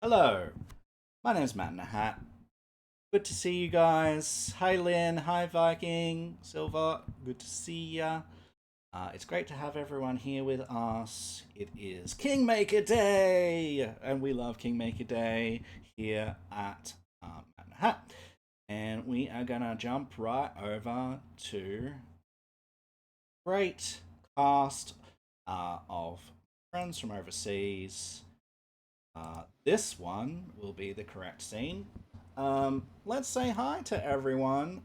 Hello, my name's Matt in a Hat. Good to see you guys. Hi Lynn, hi Viking, Silver, good to see ya. It's great to have everyone here with us. It is Kingmaker Day, and we love Kingmaker Day here at Matt in a Hat. And we are gonna jump right over to great cast of friends from overseas. This one will be the correct scene. Let's say hi to everyone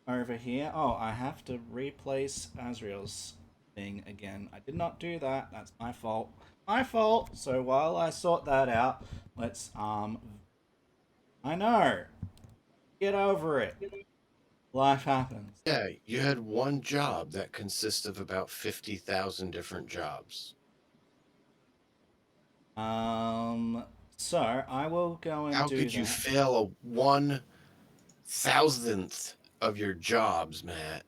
over here. Oh, I have to replace Azriel's thing again. I did not do that. That's my fault. My fault. So while I sort that out, let's I know. Get over it. Life happens. Yeah, you had one job that consists of about 50,000 different jobs. So I will go and How do could you that. fail a 1,000th of your jobs, Matt?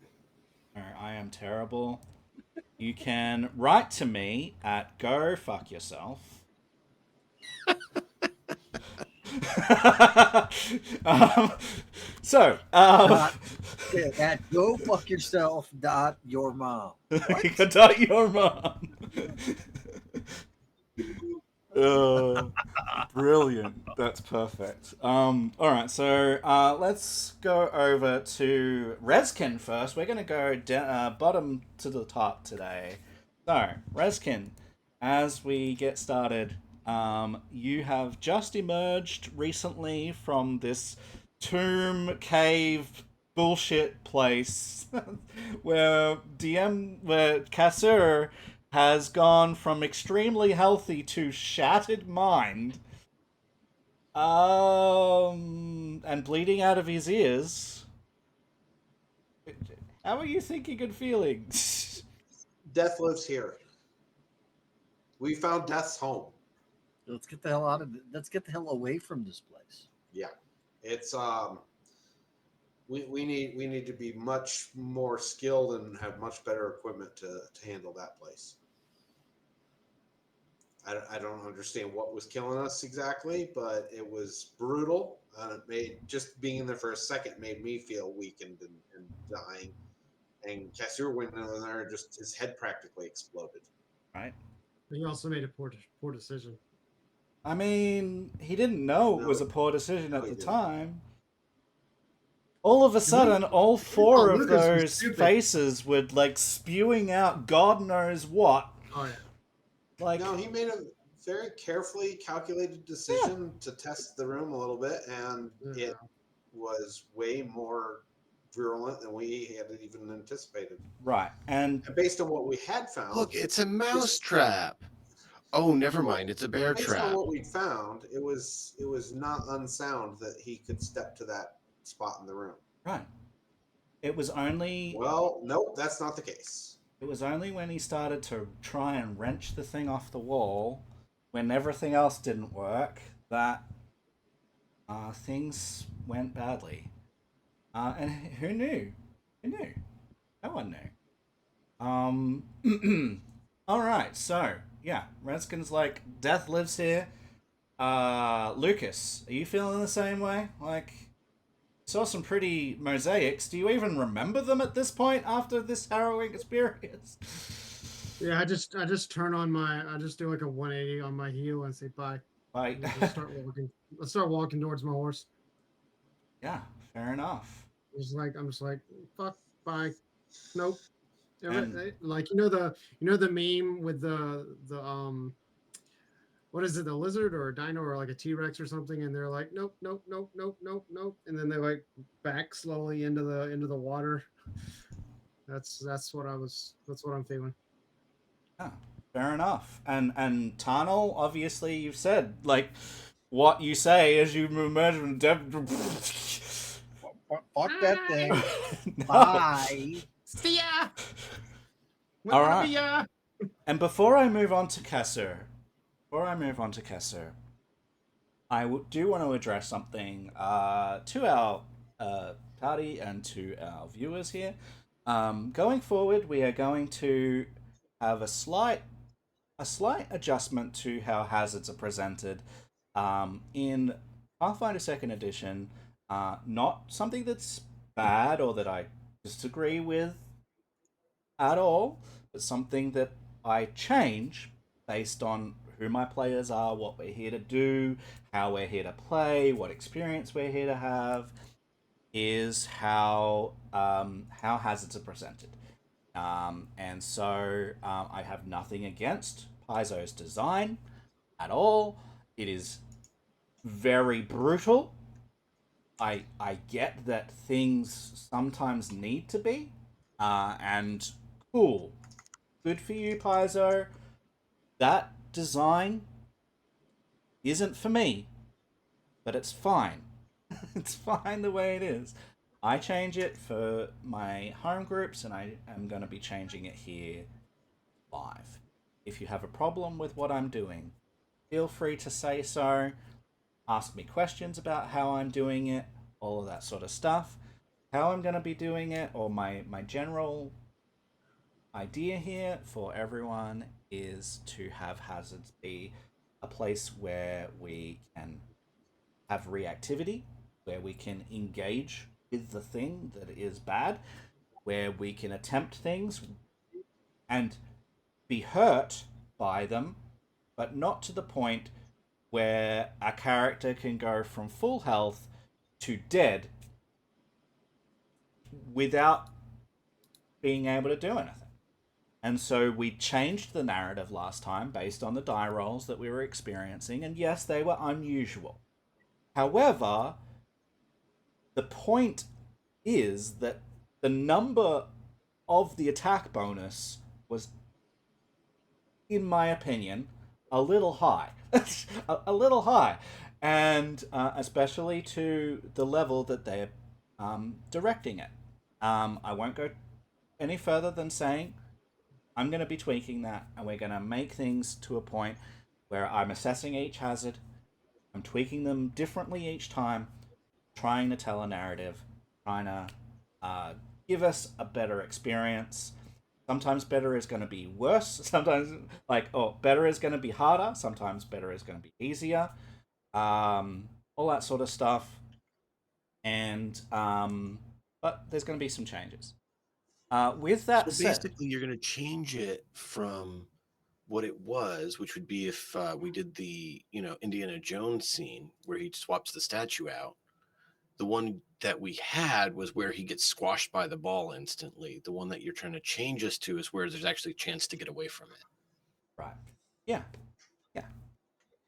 I am terrible. You can write to me at go fuck yourself. um, so, Dot, at go fuck yourself. Dot your mom. What? dot your mom. uh, Brilliant. That's perfect. All right. So let's go over to Reskin first. We're gonna go bottom to the top today. So Reskin, as we get started, you have just emerged recently from this tomb cave bullshit place where Kassir has gone from extremely healthy to shattered mind, and bleeding out of his ears. How are you thinking and feeling? Death lives here. We found Death's home. Let's get the hell out of it. Let's get the hell away from this place. Yeah, it's we need to be much more skilled and have much better equipment to handle that place. I don't understand what was killing us exactly, but it was brutal. It made just being there for a second made me feel weakened and dying. And Cassur went in there, and just his head practically exploded. Right. He also made a poor decision. I mean, he didn't know it No, was a poor decision no, at he the didn't. time. All of a He sudden, all thought four of Lucas was those stupid. faces would like spewing out God knows what. Oh yeah. Like, No, he made a very carefully calculated decision to test the room a little bit, and Yeah. it was way more virulent than we had even anticipated. right. And And based on what we had found, Look, it's a mouse trap. Oh, never mind. It's a bear based on trap. what we'd found, it was not unsound that he could step to that spot in the room. right. It was only Well, nope, that's not the case. It was only when he started to try and wrench the thing off the wall, when everything else didn't work, that things went badly. And who knew? Who knew? No one knew. All right. So yeah, Redskin's like death lives here. Lucas, are you feeling the same way? Like, saw some pretty mosaics. Do you even remember them at this point after this harrowing experience? Yeah, I just turn on my I just do like a 180 on my heel and say bye. Like, And just start walking. Let's start walking towards my horse. yeah, fair enough. I'm just like fuck bye. Nope. And Like you know the meme with the what is it, the lizard or a dino or like a T-Rex or something, and they're like nope nope nope nope nope nope, and then they like back slowly into the water. That's what I'm feeling. yeah, fair enough. And Tarnal, obviously, you've said like what you say as you emerge from Fuck that thing. No. Bye. See ya. All right. Ya. And before I move on to Kesser, do want to address something to our party and to our viewers here. Going forward, we are going to have a slight adjustment to how hazards are presented. In Pathfinder Second Edition, not something that's bad or that I disagree with at all, but something that I change based on who my players are, what we're here to do, how we're here to play, what experience we're here to have, is how hazards are presented. And so I have nothing against Paizo's design at all. It is very brutal. I get that things sometimes need to be, and cool, good for you, Paizo. That design isn't for me, but it's fine. It's fine the way it is. I change it for my home groups, and I am going to be changing it here live. If you have a problem with what I'm doing, feel free to say so. Ask me questions about how I'm doing it, all of that sort of stuff. How I'm going to be doing it, or my general idea here for everyone is to have hazards be a place where we can have reactivity, where we can engage with the thing that is bad, where we can attempt things and be hurt by them, but not to the point where a character can go from full health to dead without being able to do anything. And so we changed the narrative last time based on the die rolls that we were experiencing, and yes, they were unusual. However, the point is that the number of the attack bonus was, in my opinion, a little high. A little high. And especially to the level that they're directing it. I won't go any further than saying I'm going to be tweaking that, and we're going to make things to a point where I'm assessing each hazard, I'm tweaking them differently each time, trying to tell a narrative, trying to give us a better experience. Sometimes better is going to be worse. Sometimes, better is going to be harder. Sometimes better is going to be easier. All that sort of stuff. And, but there's going to be some changes. With that So said, basically, you're going to change it from what it was, which would be if we did the Indiana Jones scene where he swaps the statue out. The one that we had was where he gets squashed by the ball instantly. The one that you're trying to change us to is where there's actually a chance to get away from it. right? Yeah, yeah.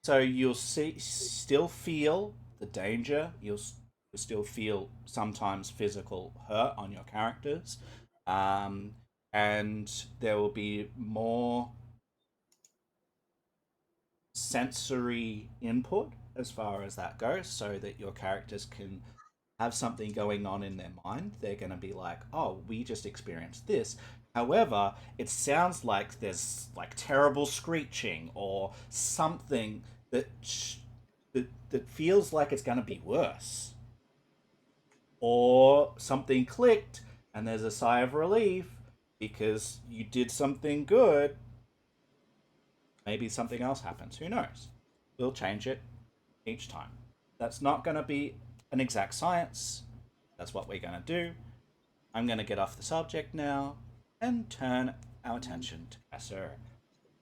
So you'll still feel the danger. You'll still feel sometimes physical hurt on your characters, um, and there will be more sensory input as far as that goes, so that your characters can have something going on in their mind. They're going to be like, "Oh, we just experienced this." However, it sounds like there's like terrible screeching or something that feels like it's going to be worse, or something clicked and there's a sigh of relief because you did something good. Maybe something else happens. Who knows? We'll change it each time. That's not going to be an exact science. That's what we're going to do. I'm going to get off the subject now and turn our attention to Kasser,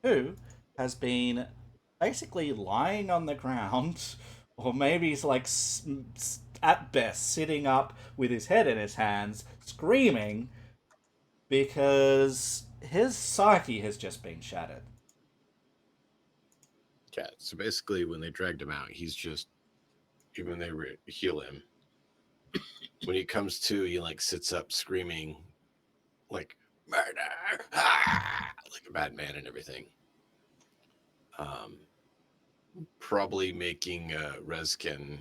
who has been basically lying on the ground, or maybe he's like at best sitting up with his head in his hands, screaming because his psyche has just been shattered. Yeah. So basically, when they dragged him out, he's just, even when they heal him, when he comes to, he like sits up screaming, like murder, like a bad man and everything. Probably making Rezkin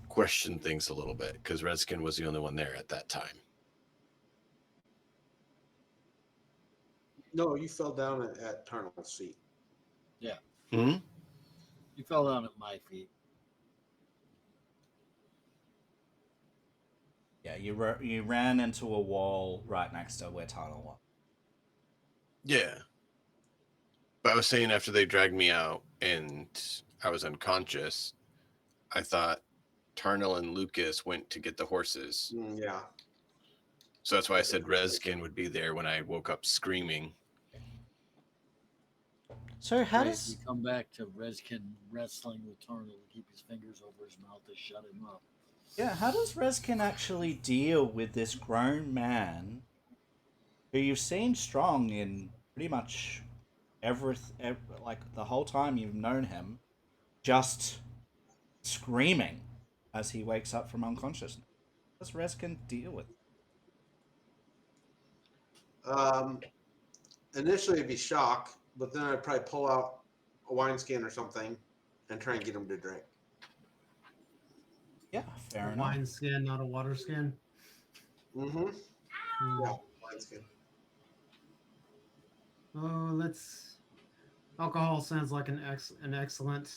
question things a little bit because Rezkin was the only one there at that time. No, you fell down at Tarnal's feet. Yeah. Hmm? You fell down at my feet. Yeah, you ran into a wall right next to where Tunnel was. Yeah. But was saying after they dragged me out and I was unconscious, I thought Tarnal and Lucas went to get the horses. Yeah. So that's why I said Rezkin would be there when I woke up screaming. So how Wait, does we come back to Rezkin wrestling with Tarnal to keep his fingers over his mouth to shut him up. how does Rezkin actually deal with this grown man who you've seen strong in pretty much like the whole time you've known him, just screaming as he wakes up from unconsciousness? How does Rezkin deal with? Initially, it'd be shock, but then I'd probably pull out a wineskin or something and try and get him to drink. Yeah, fair A enough. wine skin, not a water skin. Mm-hmm. Hmm. Yeah, wineskin. Oh, let's. Alcohol sounds like an excellent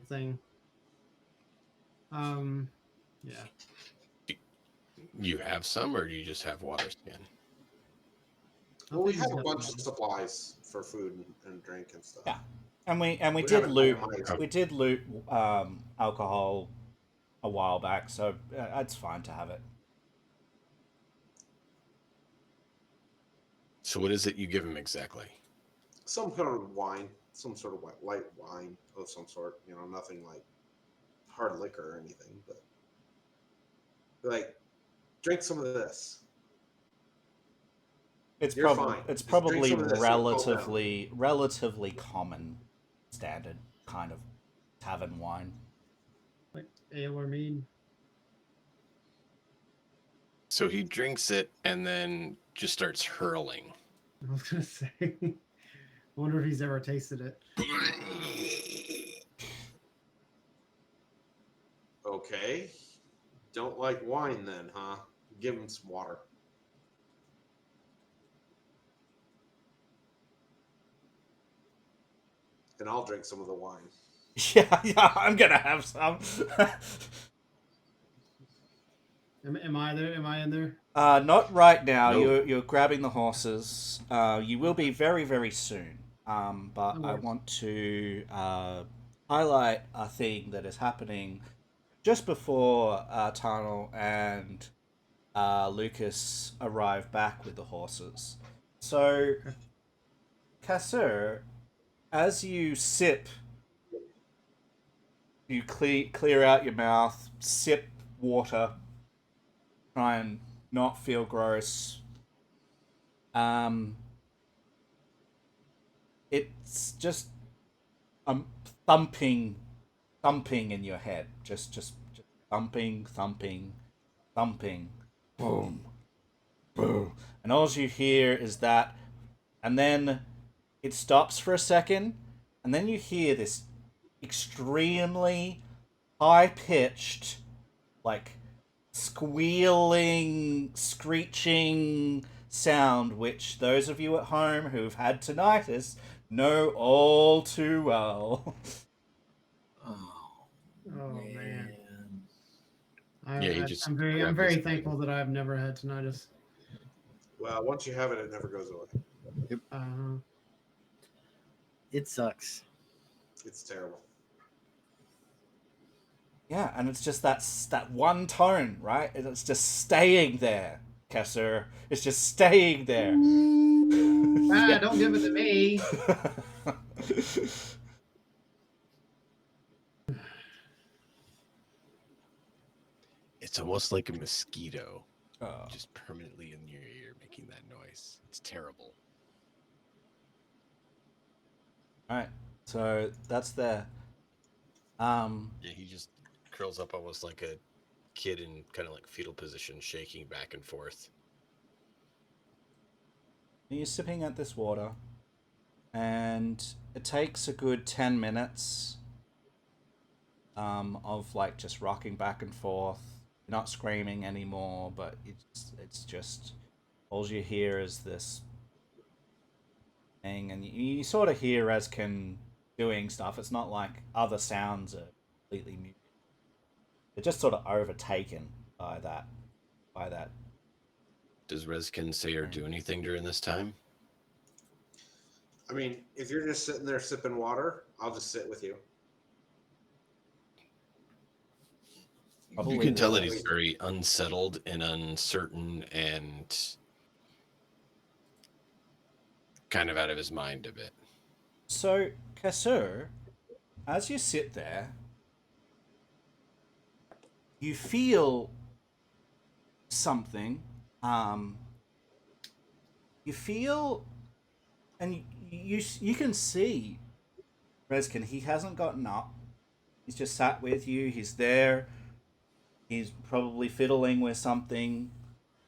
thing. Yeah. You have some, or do you just have water skin? I Well, we think have he's a got bunch some. of supplies for food and drink and stuff. Yeah, and we We did haven't loot itemized. we did loot alcohol a while back, so it's fine to have it. So what is it you give him exactly? Some kind of wine, some sort of light wine of some sort. You know, nothing like hard liquor or anything, but like drink some of this. It's You're probably fine. it's Just drink probably some of this. You'll calm down. relatively common, standard kind of tavern wine. Like ale or mead. So he drinks it and then just starts hurling. I was gonna say. I wonder if he's ever tasted it. Okay. Don't like wine then, huh? Give him some water. And I'll drink some of the wine. Yeah, I'm gonna have some. Am I there? Am I in there? Not right now. No. You're grabbing the horses. You will be very very soon. But No I worries. want to highlight a thing that is happening just before Tarnal and Lucas arrive back with the horses. So, Kassir, as you sip, you clear out your mouth, sip water, try and not feel gross. Um, it's just thumping, thumping in your head, just thumping, thumping, thumping, boom, boom, and all you hear is that, and then it stops for a second, and then you hear this extremely high pitched, like squealing, screeching sound, which those of you at home who've had tinnitus know all too well. Oh, Oh man. Yeah, he just I'm grabbed very his thankful that I've never had tinnitus. Well, once you have it, it never goes away. it sucks. It's terrible. Yeah, and it's just that one tone, right? It's just staying there, Kesser. It's just staying there. Yeah. Don't give it to me. It's almost like a mosquito, Oh. just permanently in your ear, making that noise. It's terrible. All right, so that's there. Yeah, he just curls up almost like a kid in kind of like fetal position, shaking back and forth. You're sipping at this water, and it takes a good 10 minutes of like just rocking back and forth. You're not screaming anymore, but it's just all you hear is this thing, and you sort of hear Reskin doing stuff. It's not like other sounds are completely mute. They're just sort of overtaken by that. Does Rezkin say or do anything during this time? I mean, if you're just sitting there sipping water, I'll just sit with you. You Probably can the tell that he's best. very unsettled and uncertain and kind of out of his mind a bit. So, Kasur, as you sit there, you feel something. You feel, and you can see Reskin. He hasn't gotten up. He's just sat with you. He's there. He's probably fiddling with something.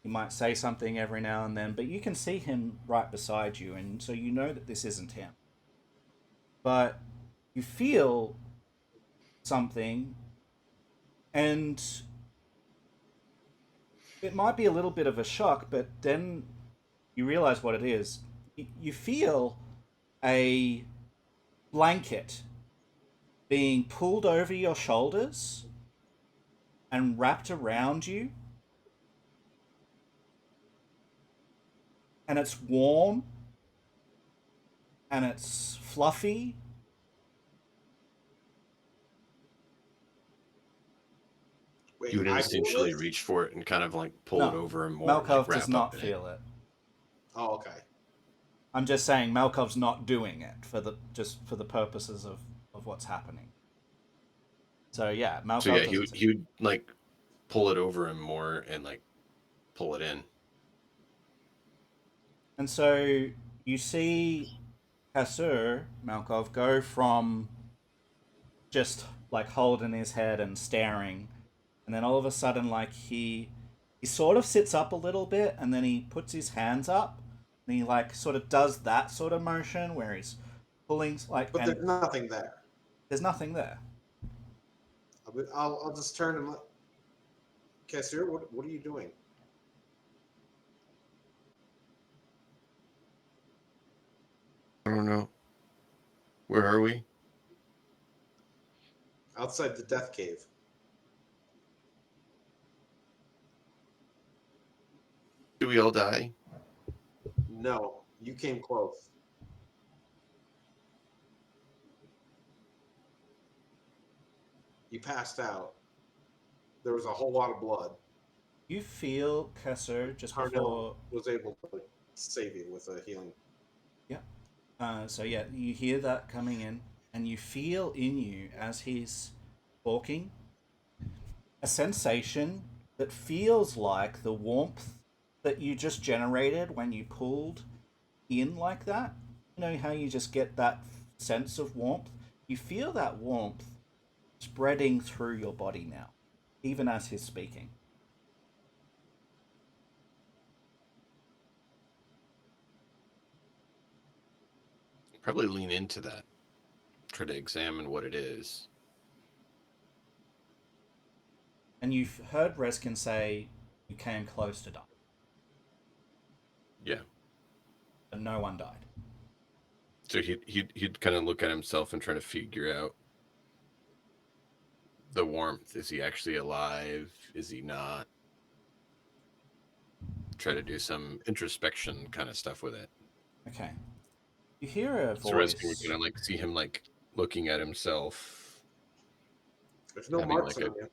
He might say something every now and then, but you can see him right beside you, and so you know that this isn't him. But you feel something, and it might be a little bit of a shock, but then you realize what it is. You feel a blanket being pulled over your shoulders and wrapped around you, and it's warm and it's fluffy. You Wait, would I feel instinctually this? reach for it and kind of like pull it No, over and more like Malkov does wrap up not in it. feel it. Oh, okay. I'm just saying Malkov's not doing it for the just for the purposes of what's happening. So yeah, So Malkov yeah, doesn't. he would like pull it over him more and like pull it in. And so you see Kasur Malkov go from just like holding his head and staring, and then all of a sudden, like he sort of sits up a little bit, and then he puts his hands up, and he like sort of does that sort of motion where he's pulling like, But and there's nothing there. there's nothing there. I'll just turn and look. Cassier, what are you doing? I don't know. Where are we? Outside the death cave. Do we all die? No, you came close. You passed out. There was a whole lot of blood. You feel Kasur just Tarnell before. was able to save you with a healing. Yeah. So yeah, you hear that coming in, and you feel in you as he's talking a sensation that feels like the warmth that you just generated when you pulled in like that. You know how you just get that sense of warmth? You feel that warmth spreading through your body now, even as he's speaking. Probably lean into that. Try to examine what it is. And you've heard Reskin say you came close to dying, Yeah. but no one died. So he'd kind of look at himself and try to figure out the warmth. Is he actually alive? Is he not? Try to do some introspection kind of stuff with it. Okay. You hear a So Reskin would voice. kind of like see him like looking at himself. There's no Having marks like on a you.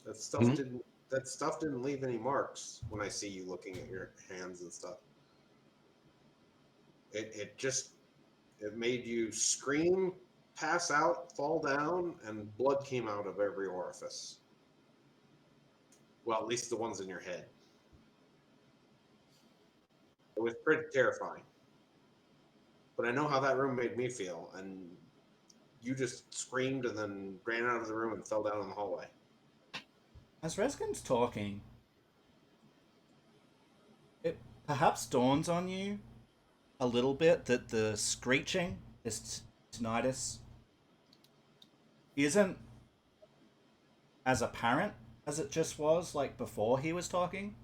That stuff didn't. That stuff didn't leave any marks when I see you looking at your hands and stuff. It made you scream, pass out, fall down, and blood came out of every orifice. Well, at least the ones in your head. It was pretty terrifying. But I know how that room made me feel, and you just screamed and then ran out of the room and fell down in the hallway. As Reskin's talking, it perhaps dawns on you a little bit that the screeching, this tinnitus, isn't as apparent as it just was like before he was talking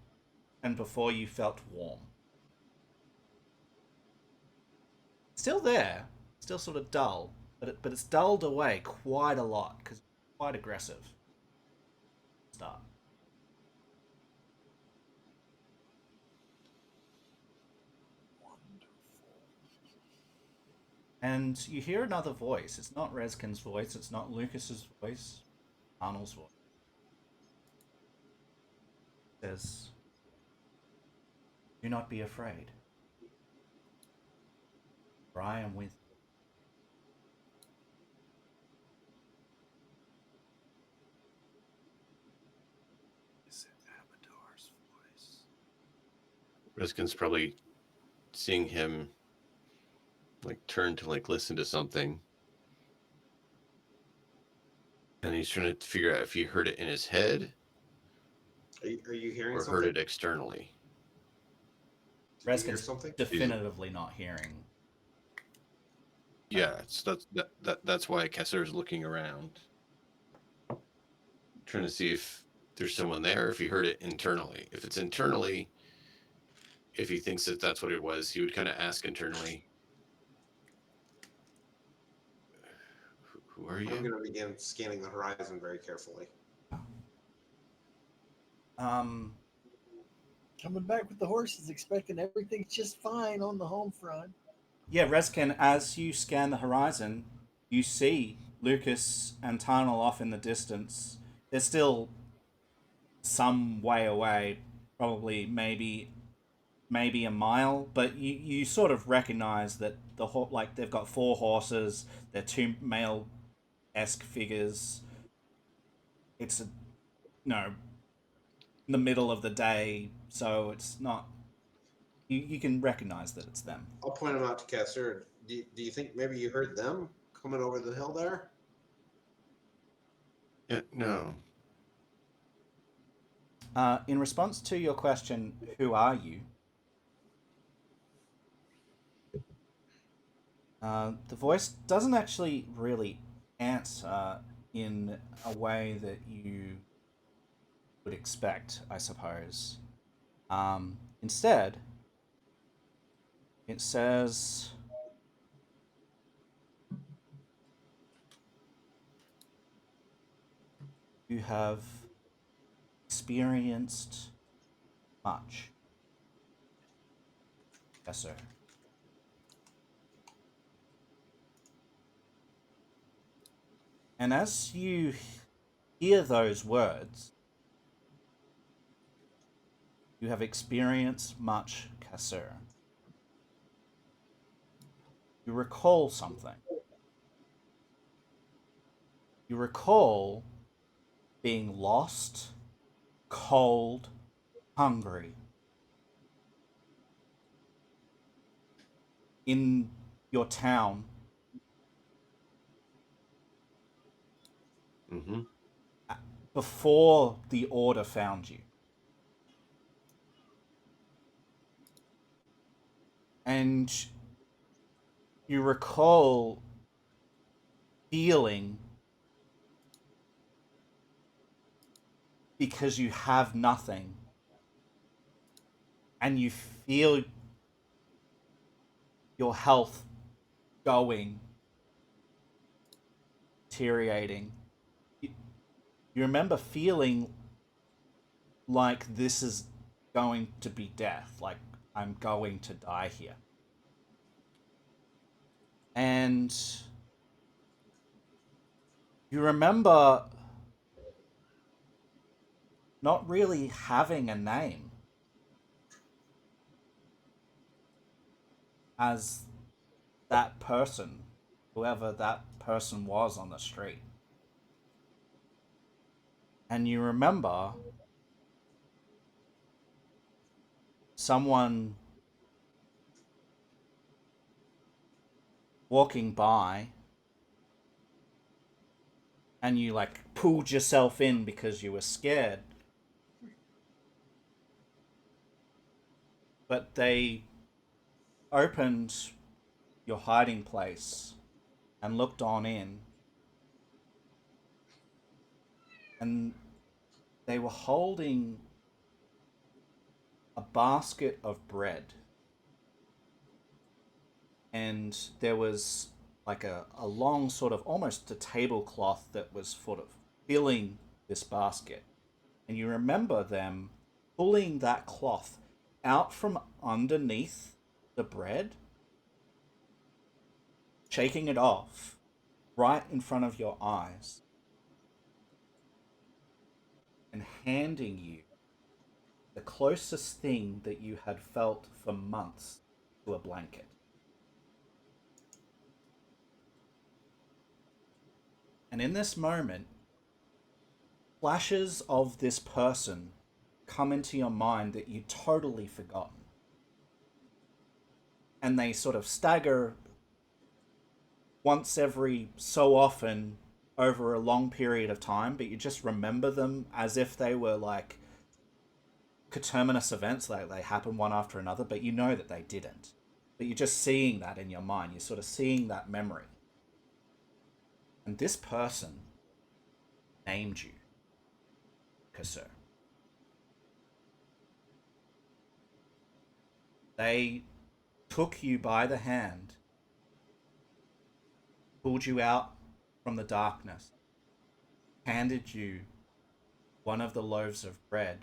and before you felt warm. Still there, still sort of dull, but it's dulled away quite a lot because it's quite aggressive. Start. And you hear another voice. It's not Reskin's voice. It's not Lucas's voice. Arnold's voice. It says, "Do not be afraid, for I am with you." Is it Abadar's voice? Reskin's probably seeing him like turn to like listen to something. And he's trying to figure out if he heard it in his head Are you hearing or something? heard it externally. Did you hear Reskin's something? definitively not hearing. Yeah, that's why Kessler is looking around, trying to see if there's someone there. If he heard it internally, if it's internally, if he thinks that that's what it was, he would kind of ask internally, "Who are I'm you?" going to begin scanning the horizon very carefully. Um, Coming back with the horses, expecting everything's just fine on the home front. yeah, Reskin, as you scan the horizon, you see Lucas and Tarnal off in the distance. They're still some way away, probably maybe a mile, but you sort of recognize that like they've got 4 horses, they're 2 male-esque figures. It's in the middle of the day, so it's not. You can recognize that it's them. I'll point them out to Kessler. Do you think maybe you heard them coming over the hill there? Yeah, no. In response to your question, who are you? The voice doesn't actually really answer in a way that you would expect, I suppose. Instead, it says, "You have experienced much." Yes, sir. And as you hear those words, "You have experienced much, Kasser," you recall something. You recall being lost, cold, hungry in your town Mm-hmm. before the Order found you. And you recall feeling because you have nothing and you feel your health going, deteriorating. You remember feeling like this is going to be death, like I'm going to die here. And you remember not really having a name as that person, whoever that person was on the street. And you remember someone walking by and you like pulled yourself in because you were scared. But they opened your hiding place and looked on in, and they were holding a basket of bread, and there was like a long sort of almost a tablecloth that was sort of filling this basket. And you remember them pulling that cloth out from underneath the bread, shaking it off right in front of your eyes and handing you the closest thing that you had felt for months to a blanket. And in this moment, flashes of this person come into your mind that you'd totally forgotten. And they sort of stagger once every so often over a long period of time, but you just remember them as if they were like coterminous events, like they happen one after another, but you know that they didn't. But you're just seeing that in your mind. You're sort of seeing that memory. And this person named you Kasur. They took you by the hand, pulled you out from the darkness, handed you one of the loaves of bread,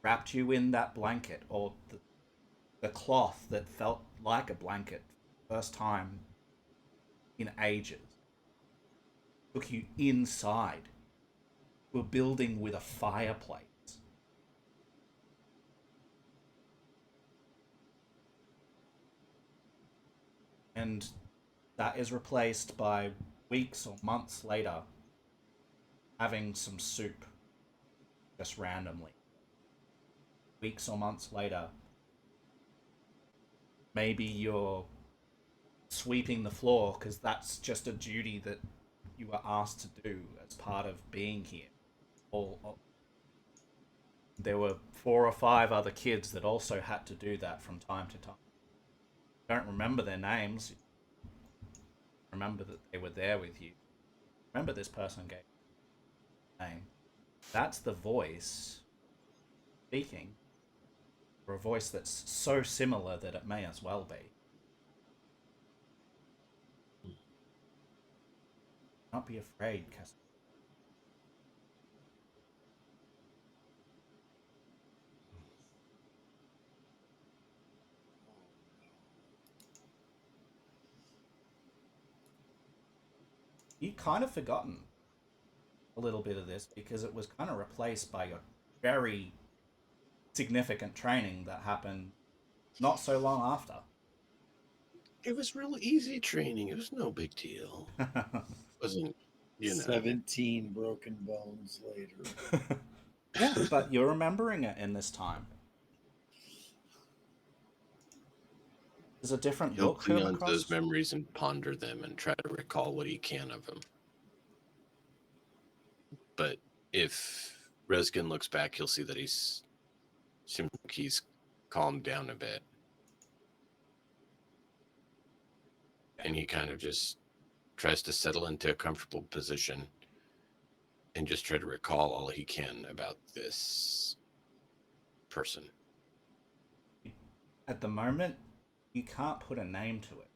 wrapped you in that blanket, or the cloth that felt like a blanket for the first time in ages, took you inside to a building with a fireplace. And that is replaced by weeks or months later having some soup just randomly. Weeks or months later, maybe you're sweeping the floor because that's just a duty that you were asked to do as part of being here. There were 4 or 5 other kids that also had to do that from time to time. Don't remember their names. Remember that they were there with you. Remember this person gave you a name. That's the voice speaking, or a voice that's so similar that it may as well be. Not be afraid, Cass. You'd kind of forgotten a little bit of this because it was kind of replaced by your very significant training that happened not so long after. It was real easy training. It was no big deal. It wasn't, 17 broken bones later. Yeah, but you're remembering it in this time. There's a different He'll look cling come on to across. those memories and ponder them and try to recall what he can of them. But if Reskin looks back, he'll see that seems like he's calmed down a bit. And he kind of just tries to settle into a comfortable position and just try to recall all he can about this person. At the moment, you can't put a name to it.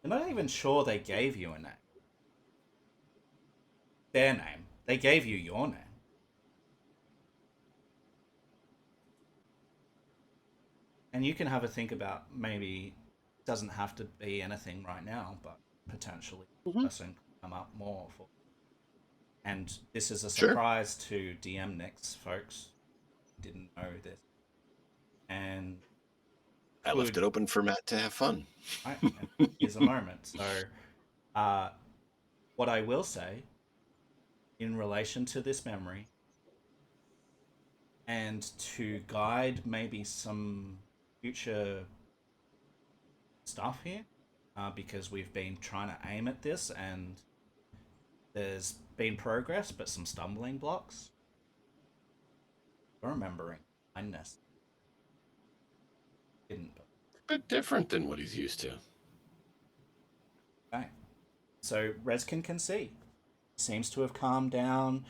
You're not even sure they gave you a name. Their name. They gave you your name. And you can have a think about maybe it doesn't have to be anything right now, but potentially a person could come up more for. And this is a surprise to DM Nix, folks. Didn't know this. And I left it open for Matt to have fun. Right, and here's a moment. So, what I will say in relation to this memory and to guide maybe some future stuff here, because we've been trying to aim at this and there's been progress, but some stumbling blocks. You're remembering kindness. Didn't. A bit different than what he's used to. Okay. So Reskin can see. He seems to have calmed down,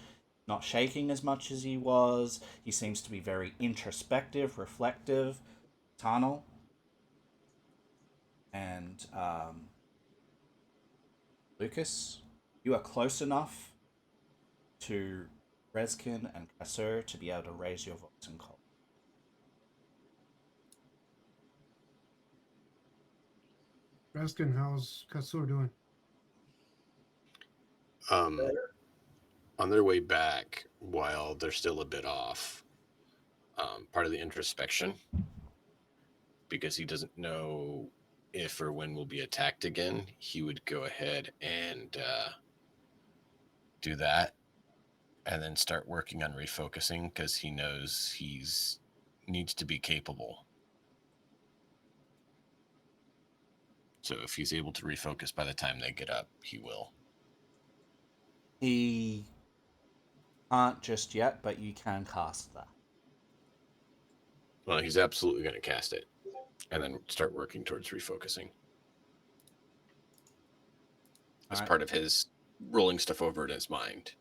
not shaking as much as he was. He seems to be very introspective, reflective, Tarnal. And Lucas, you are close enough to Reskin and Kasur to be able to raise your voice and call. Raskin, how's Katsur doing? Better. On their way back, while they're still a bit off, part of the introspection, because he doesn't know if or when we'll be attacked again, he would go ahead and do that, and then start working on refocusing because he knows he's needs to be capable. So if he's able to refocus by the time they get up, he will. He can't just yet, but you can cast that. Well, he's absolutely going to cast it and then start working towards refocusing as Alright. part of his rolling stuff over in his mind.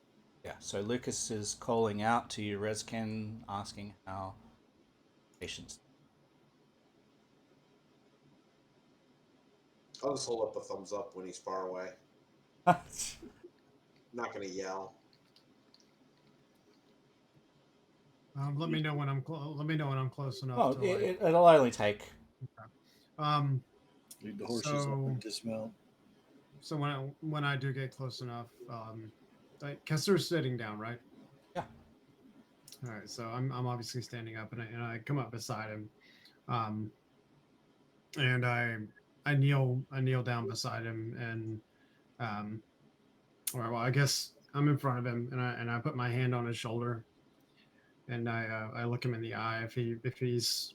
Yeah, so Lucas is calling out to you, Rezkin, asking how patients. I'll just hold up a thumbs up when he's far away. Not gonna yell. Let me know when I'm let me know when I'm close enough. Well, to, like, it'll only take. Lead the horses up and dismount. So when I do get close enough, like Kesser's sitting down, right? Yeah. All right. So I'm obviously standing up, and I come up beside him, and I kneel down beside him, and or well, I guess I'm in front of him, and I put my hand on his shoulder, and I look him in the eye. If he's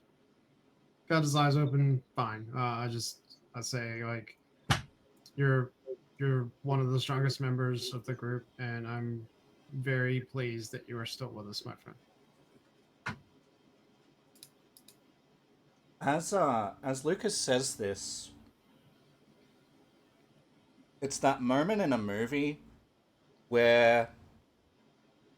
got his eyes open, fine. I say, like, you're one of the strongest members of the group, and I'm very pleased that you are still with us, my friend. As Lucas says this, it's that moment in a movie where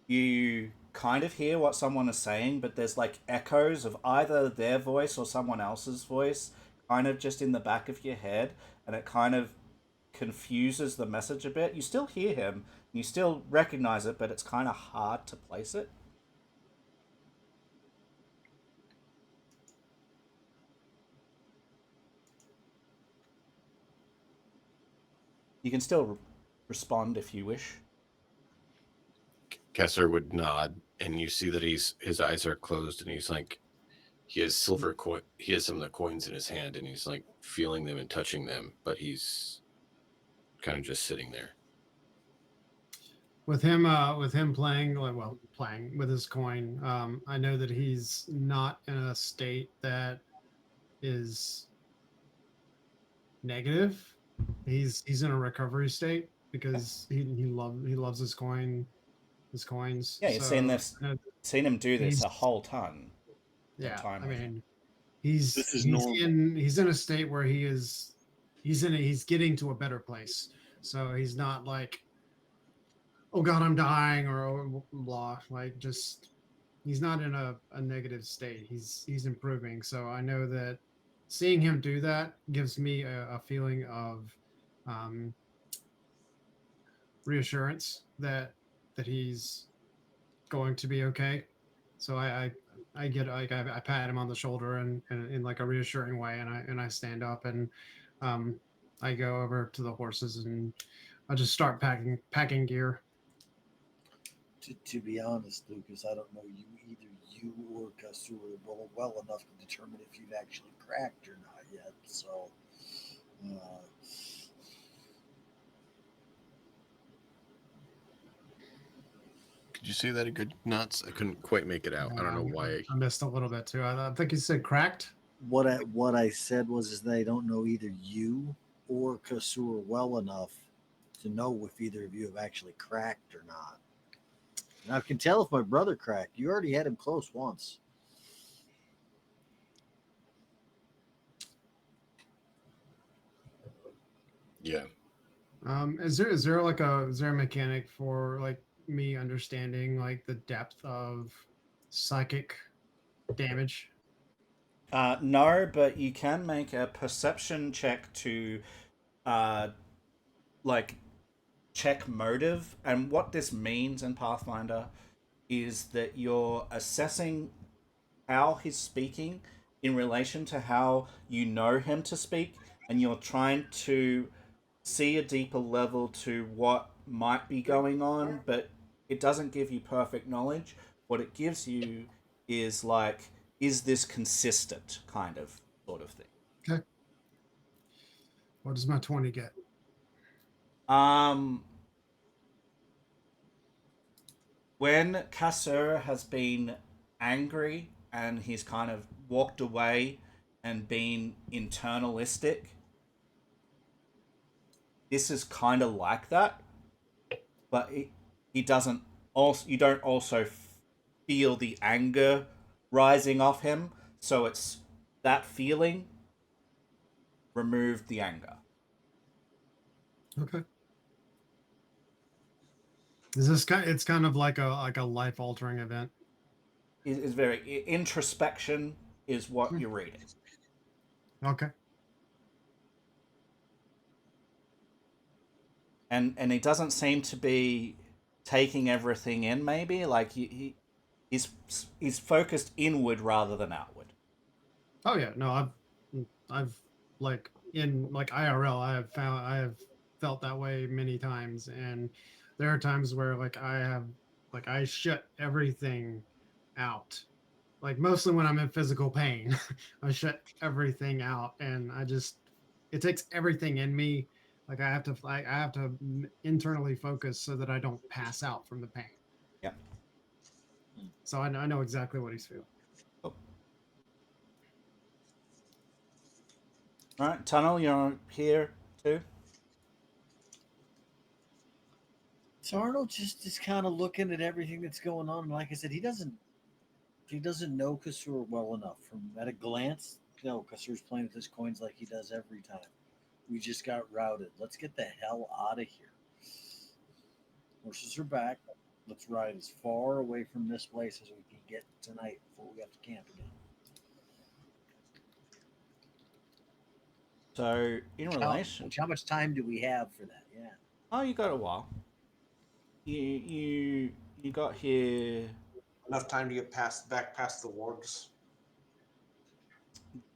you kind of hear what someone is saying, but there's like echoes of either their voice or someone else's voice kind of just in the back of your head, and it kind of confuses the message a bit. You still hear him, you still recognize it, but it's kind of hard to place it. You can still respond if you wish. Kessler would nod, and you see that his eyes are closed, and he's like, he has silver coin. He has some of the coins in his hand, and he's like feeling them and touching them, but he's kind of just sitting there. With him playing, playing with his coin, I know that he's not in a state that is negative. He's in a recovery state because he loves his coins. Yeah, you've seen him do this a whole ton. Yeah, time I with mean, he's This is he's normal. he's in a state where he's getting to a better place. So he's not like, oh God, I'm dying, or oh, blah. Like, just, he's not in a negative state. He's improving. So I know that seeing him do that gives me a feeling of um, reassurance that he's going to be okay. So I get, like, I pat him on the shoulder and in like a reassuring way, and I stand up, and I go over to the horses, and I just start packing gear. To be honest, Lucas, I don't know either you or Kasur well enough to determine if you've actually cracked or not yet. So, Could you say that a good nuts? I couldn't quite make it out. I don't know why. I missed a little bit too. I think you said cracked. what I said was is that I don't know either you or Kasur well enough to know if either of you have actually cracked or not. Now I can tell if my brother cracked. You already had him close once. Yeah. Is there a mechanic for, like, me understanding, like, the depth of psychic damage? No, but you can make a perception check to, like, check motive. And what this means in Pathfinder is that you're assessing how he's speaking in relation to how you know him to speak, and you're trying to see a deeper level to what might be going on, but it doesn't give you perfect knowledge. What it gives you is like, is this consistent kind of sort of thing. Okay. What does my 20 get? Um, when Casseur has been angry and he's kind of walked away and been internalistic, this is kind of like that, but he doesn't also, you don't also feel the anger rising off him, so it's that feeling removed the anger. Okay. Is this kind? It's kind of like a life altering event. Is very introspection is what you're reading. Okay. And he doesn't seem to be taking everything in. Maybe like he's focused inward rather than outward. Oh yeah. No, I've like in like IRL, I have felt that way many times, and there are times where like I shut everything out. Like mostly when I'm in physical pain, I shut everything out, and it takes everything in me. Like I have to internally focus so that I don't pass out from the pain. Yep. So I know exactly what he's feeling. Oh. All right, Tunnel, you're here too. So Arnold just is kind of looking at everything that's going on, and like I said, he doesn't know Kasur well enough. From at a glance, no, Kasur's playing with his coins like he does every time. We just got routed. Let's get the hell out of here. Horses are back. Let's ride as far away from this place as we can get tonight before we have to camp again. So in relation, How much time do we have for that? Yeah. oh, you got a while. You got here. Enough time to get back past the wargs.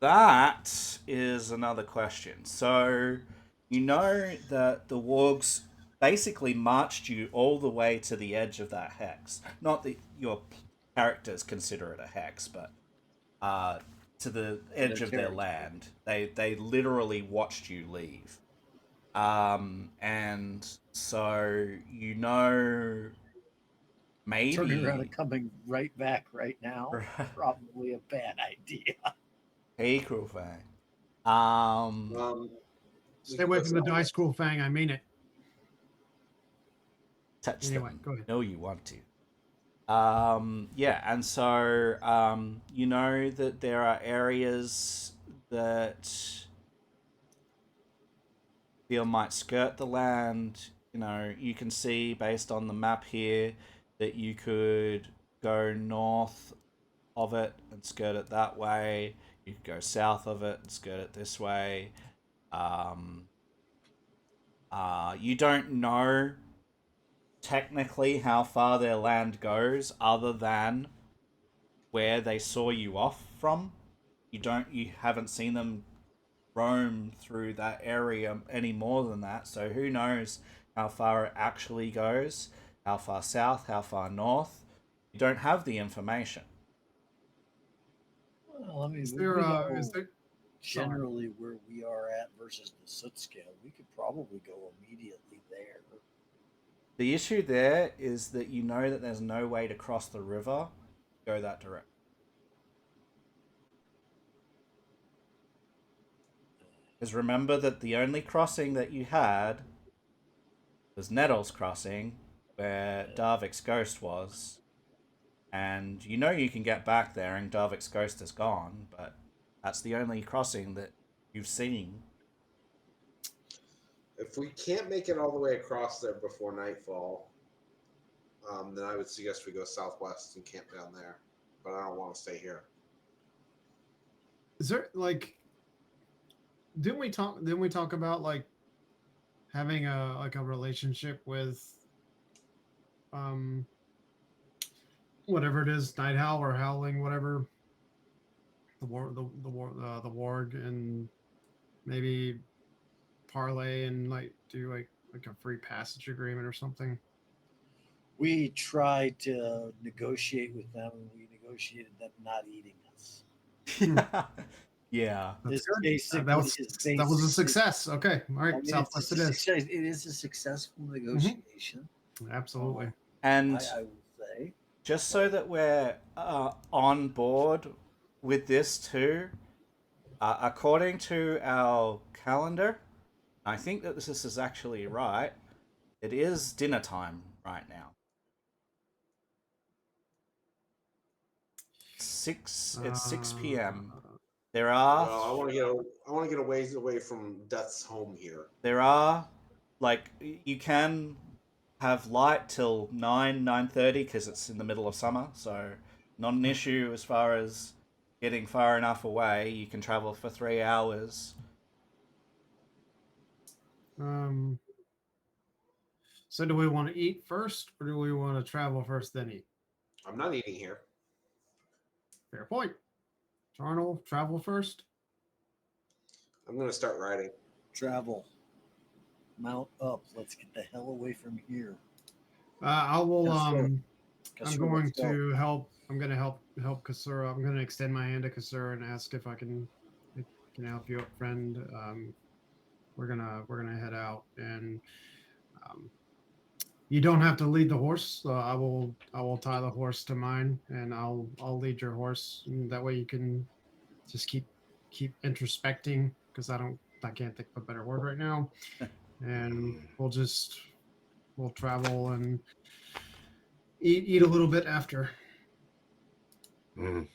That is another question. So, you know that the wargs basically marched you all the way to the edge of that hex. Not that your characters consider it a hex, but uh, to the edge of their territory. land. They literally watched you leave. And so you know Turning around maybe and coming right back right now, probably a bad idea. hey, Cruel Fang. We Stay can away go from the south. dice cool fang. I mean it. Touch Anyway, them. go ahead. No, you want to. Yeah, and so you know that there are areas that feel might skirt the land. You know, you can see based on the map here that you could go north of it and skirt it that way. You could go south of it and skirt it this way. Um, you don't know technically how far their land goes, other than where they saw you off from. You haven't seen them roam through that area any more than that. So who knows how far it actually goes? How far south? How far north? You don't have the information. Well, I mean, Is we there know is there generally where we are at versus the soot scale. We could probably go immediately there. The issue there is that you know that there's no way to cross the river, go that direction. Because remember that the only crossing that you had was Nettle's crossing, where Darvik's ghost was. And you know you can get back there and Darvik's ghost is gone, but that's the only crossing that you've seen. If we can't make it all the way across there before nightfall, then I would suggest we go southwest and camp down there. But I don't want to stay here. is there like didn't we talk about like having a relationship with um whatever it is, night howl or howling, whatever, the warg and maybe parlay and like do like a free passage agreement or something. We tried to negotiate with them, and we negotiated them not eating us. Yeah. That's This good. basically That was is that was a basically- success. Okay, all right, I mean, Southwest it it's a is. success. It is a successful negotiation. Absolutely. And I will say. just so that we're on board with this too, according to our calendar, I think that this is actually right. It is dinner time right now. It's 6 p.m. There are Well, I want to get a ways away from Death's home here. like you can have light till 9:30 because it's in the middle of summer, so not an issue as far as getting far enough away. You can travel for 3 hours. So do we want to eat first, or do we want to travel first then eat? I'm not eating here. Fair point. Charnel, travel first. I'm going to start riding. Travel. Mount up. Let's get the hell away from here. I will. Yes, sir. I'm Kasura, going let's go. to help. I'm going to help Kasura. I'm going to extend my hand to Kasura and ask if I can help you up, friend. We're gonna head out, and you don't have to lead the horse. I will tie the horse to mine, and I'll lead your horse. And that way you can just keep introspecting, because I can't think of a better word right now. And we'll travel and eat a little bit after. Mm.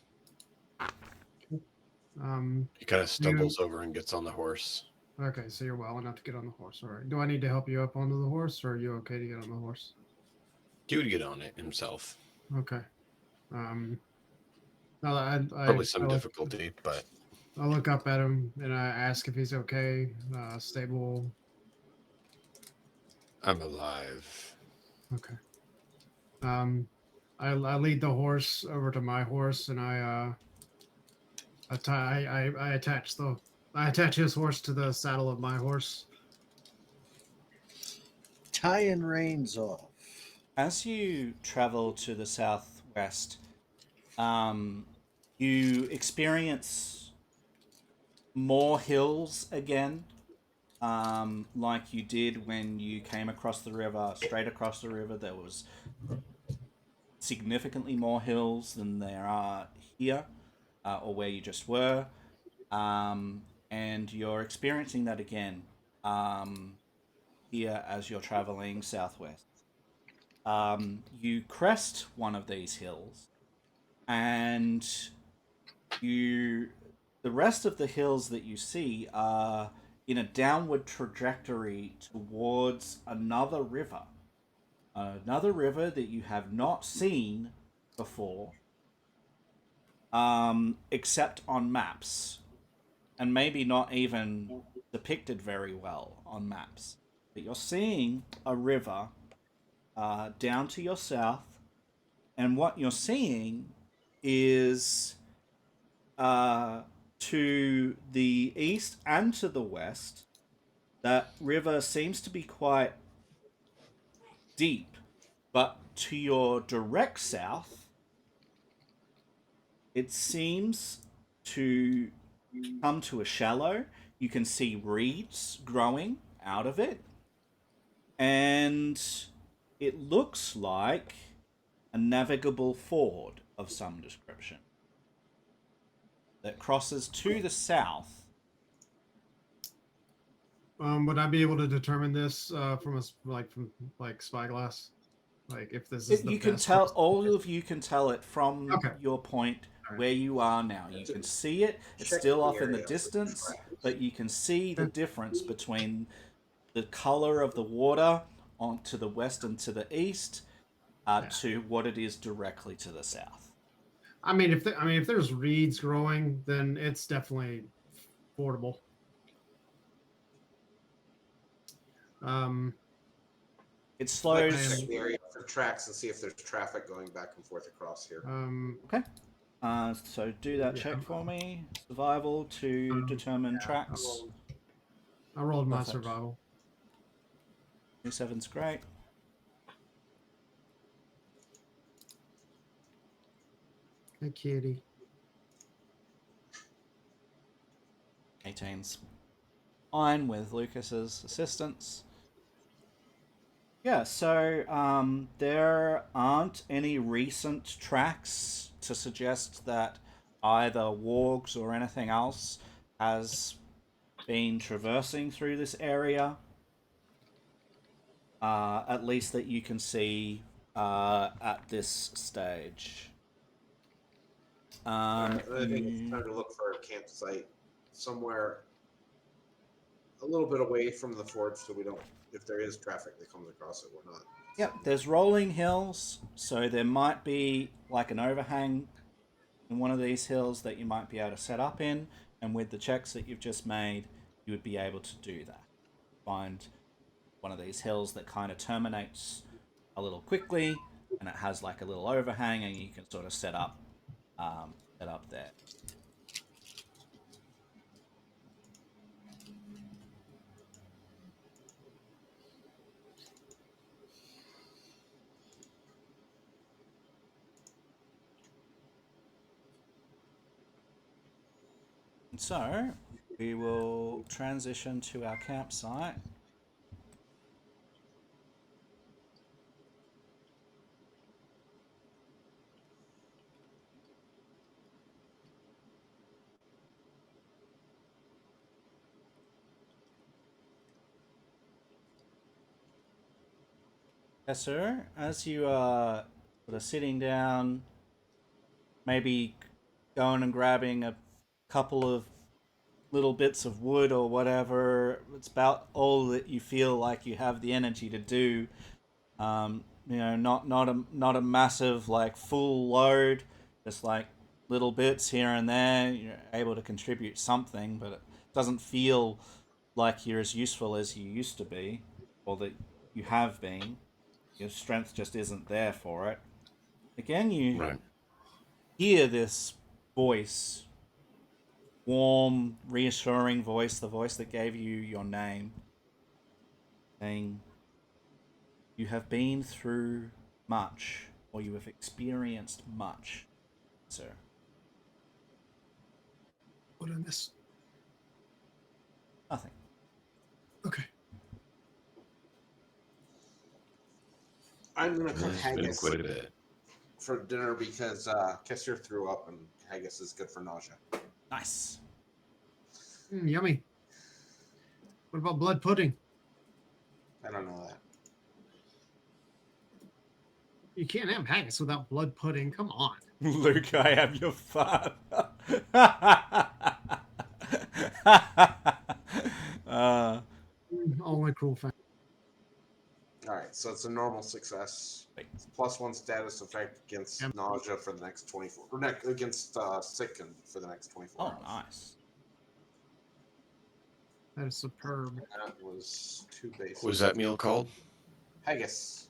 He kind of stumbles over and gets on the horse. Okay, so you're well enough to get on the horse. All right. Do I need to help you up onto the horse, or are you okay to get on the horse? He would get on it himself. Okay. No, Probably some difficulty, but I look up at him and I ask if he's okay, stable. I'm alive. Okay. I lead the horse over to my horse, and I attach his horse to the saddle of my horse. Tying reins off. As you travel to the southwest, you experience more hills again, like you did when you came across the river. Straight across the river, there was significantly more hills than there are here, or where you just were. And you're experiencing that again here as you're traveling southwest. You crest one of these hills, and the rest of the hills that you see are in a downward trajectory towards another river. Another river that you have not seen before, except on maps, and maybe not even depicted very well on maps. But you're seeing a river down to your south, and what you're seeing is to the east and to the west, that river seems to be quite deep, but to your direct south, it seems to come to a shallow. You can see reeds growing out of it, and it looks like a navigable ford of some description that crosses to the south. Would I be able to determine this from spyglass? Like if this is the You can best tell, place- all of you can tell it from Okay. your point All right. where you are now. You can see it. It's Check still the off in the area for distance, traps. but you can see the difference between the color of the water on to the west and to the east, to what it is directly to the south. I mean, if there's reeds growing, then it's definitely fordable. It Check slows. the area for tracks and see if there's traffic going back and forth across here. Okay. So do that check for me. Survival to determine tracks. I rolled my Perfect. survival. 27's great. Hey, kitty. 18's fine with Lucas's assistance. Yeah, so there aren't any recent tracks to suggest that either wargs or anything else has been traversing through this area. At least that you can see at this stage. I think it's You, time to look for a campsite somewhere a little bit away from the forge, so we don't. If there is traffic that comes across it, we're not. yep, there's rolling hills, so there might be like an overhang in one of these hills that you might be able to set up in, and with the checks that you've just made, you would be able to do that. Find one of these hills that kind of terminates a little quickly, and it has like a little overhang, and you can sort of set up there. And so we will transition to our campsite. Yes, sir. As you are sort of sitting down, maybe going and grabbing a couple of little bits of wood or whatever, it's about all that you feel like you have the energy to do. Not a massive like full load, just like little bits here and there. You're able to contribute something, but it doesn't feel like you're as useful as you used to be, or that you have been. Your strength just isn't there for it. Again, you Right. hear this voice, warm, reassuring voice, the voice that gave you your name, saying, "You have been through much, or you have experienced much, sir." What I miss? Nothing. Okay. I'm gonna cook It's been haggis quite a bit. for dinner because Kessler threw up, and haggis is good for nausea. Nice. Yummy. What about blood pudding? I don't know that. You can't have haggis without blood pudding. Come on. Luke, I am your father. uh, All my cruel family. All right, so it's a normal success. It's +1 status effect against nausea for the next 24, or against sicken for the next 24 hours. nice. That is superb. That was 2 basic. What was that meal called? Haggis.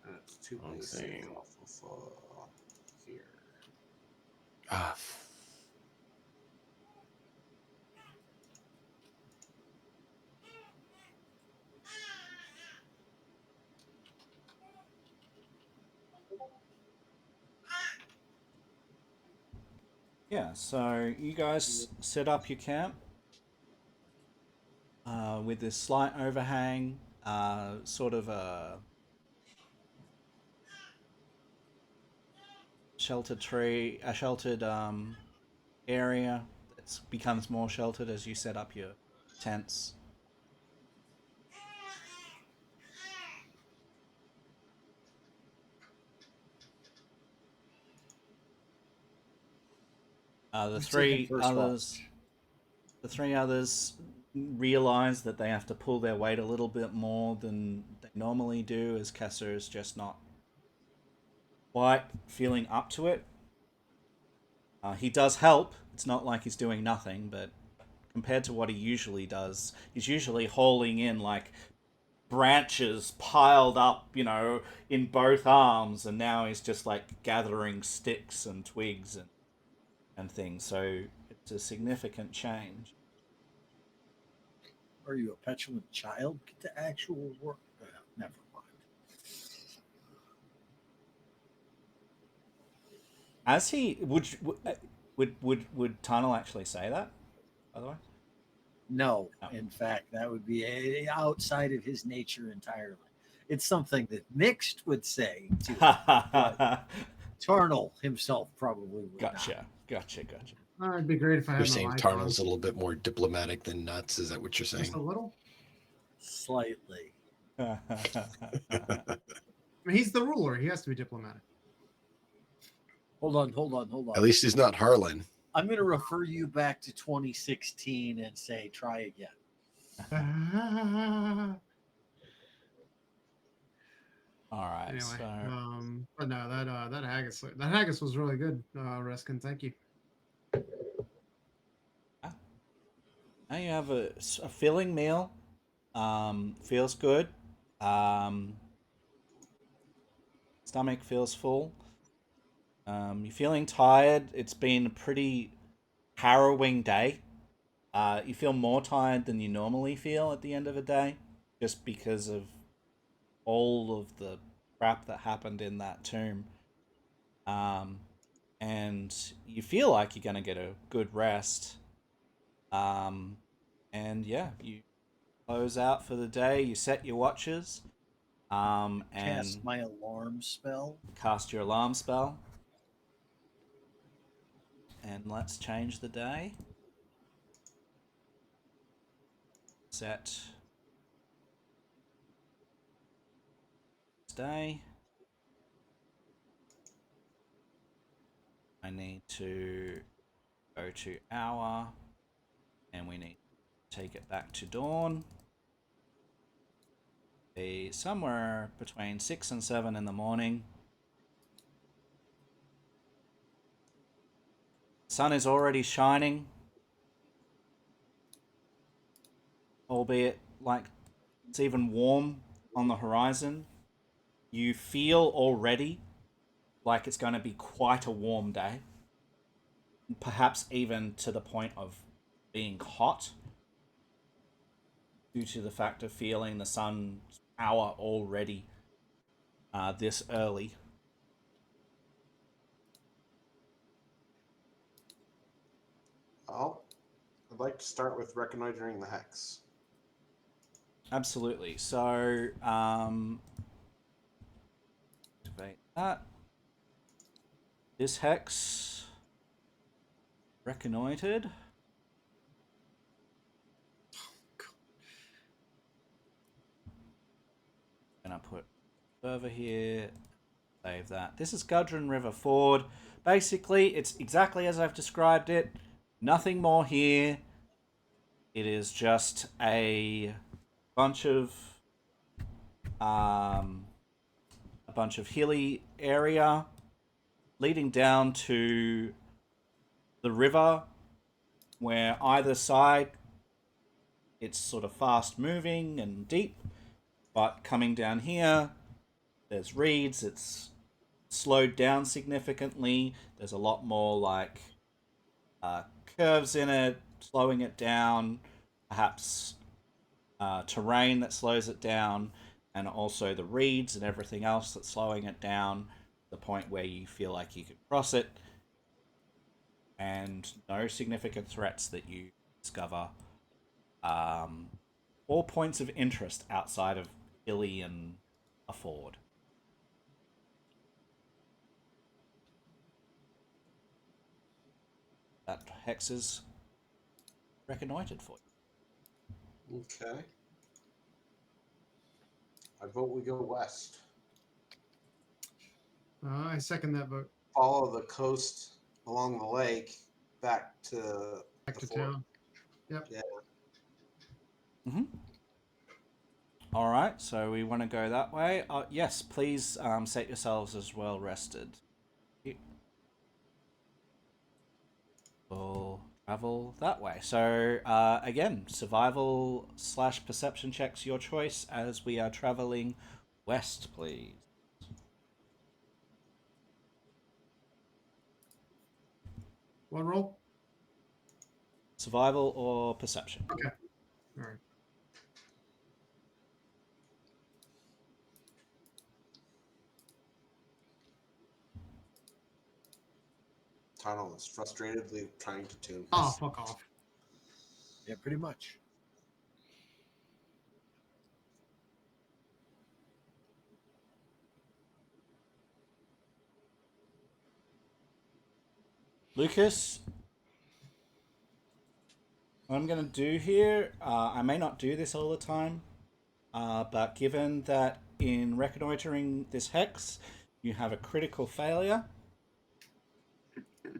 And it's 2 One basic thing. off of here. Ah, Yeah, so you guys set up your camp with this slight overhang, sort of a sheltered area that becomes more sheltered as you set up your tents. Uh, the Who's taking three first others, watch? the three others realize that they have to pull their weight a little bit more than they normally do, as Kessler is just not quite feeling up to it. He does help. It's not like he's doing nothing, but compared to what he usually does, he's usually hauling in like branches piled up, you know, in both arms, and now he's just like gathering sticks and twigs and things. So it's a significant change. Are you a petulant child? Get the actual work. Never mind. As he would Tunnel actually say that? By the way, No, no. in fact, that would be outside of his nature entirely. It's something that Mixed would say to him, but Tarnal himself probably would not. Gotcha. It'd be great if I You're had saying my mic Tarnal's a on. little bit more diplomatic than Nuts. Is that what you're saying? Just a little. Slightly. I mean, he's the ruler. He has to be diplomatic. Hold on. At least he's not Harlan. I'm going to refer you back to 2016 and say, try again. All right. Anyway, So but no, that haggis was really good, Reskin. Thank you. now you have a filling meal. Feels good. Stomach feels full. You're feeling tired. It's been a pretty harrowing day. You feel more tired than you normally feel at the end of a day, just because of all of the crap that happened in that tomb. And you feel like you're gonna get a good rest. And yeah, you close out for the day. You set your watches. And Cast my alarm spell. cast your alarm spell. And let's change the day. Set day. I need to go to hour, and we need to take it back to dawn. Be somewhere between 6 and 7 in the morning. Sun is already shining, albeit like it's even warm on the horizon. You feel already like it's going to be quite a warm day, perhaps even to the point of being hot due to the fact of feeling the sun's power already this early. Well, I'd like to start with reconnoitering the hex. Absolutely. So, activate that. This hex reconnoitered. Gonna put server here. Save that. This is Gudrun River Ford. Basically, it's exactly as I've described it. Nothing more here. It is just a bunch of hilly area leading down to the river, where either side it's sort of fast moving and deep, but coming down here there's reeds. It's slowed down significantly. There's a lot more like curves in it, slowing it down, perhaps terrain that slows it down, and also the reeds and everything else that's slowing it down to the point where you feel like you could cross it, and no significant threats that you discover, or points of interest outside of Hilly and a ford. That hex is reconnoitered for you. Okay. I vote we go west. I second that vote. Follow the coast along the lake back to Back the to fort. town. Yep. Yeah. All right, so we want to go that way. Yes, please set yourselves as well rested. Full travel that way. So again, survival / perception checks your choice as we are traveling west, please. One roll. Survival or perception. Okay. All right. Tunnel is frustratedly trying to tune Oh, his. fuck off. Yeah, pretty much. Lucas, what I'm going to do here, I may not do this all the time, but given that in reconnoitering this hex, you have a critical failure,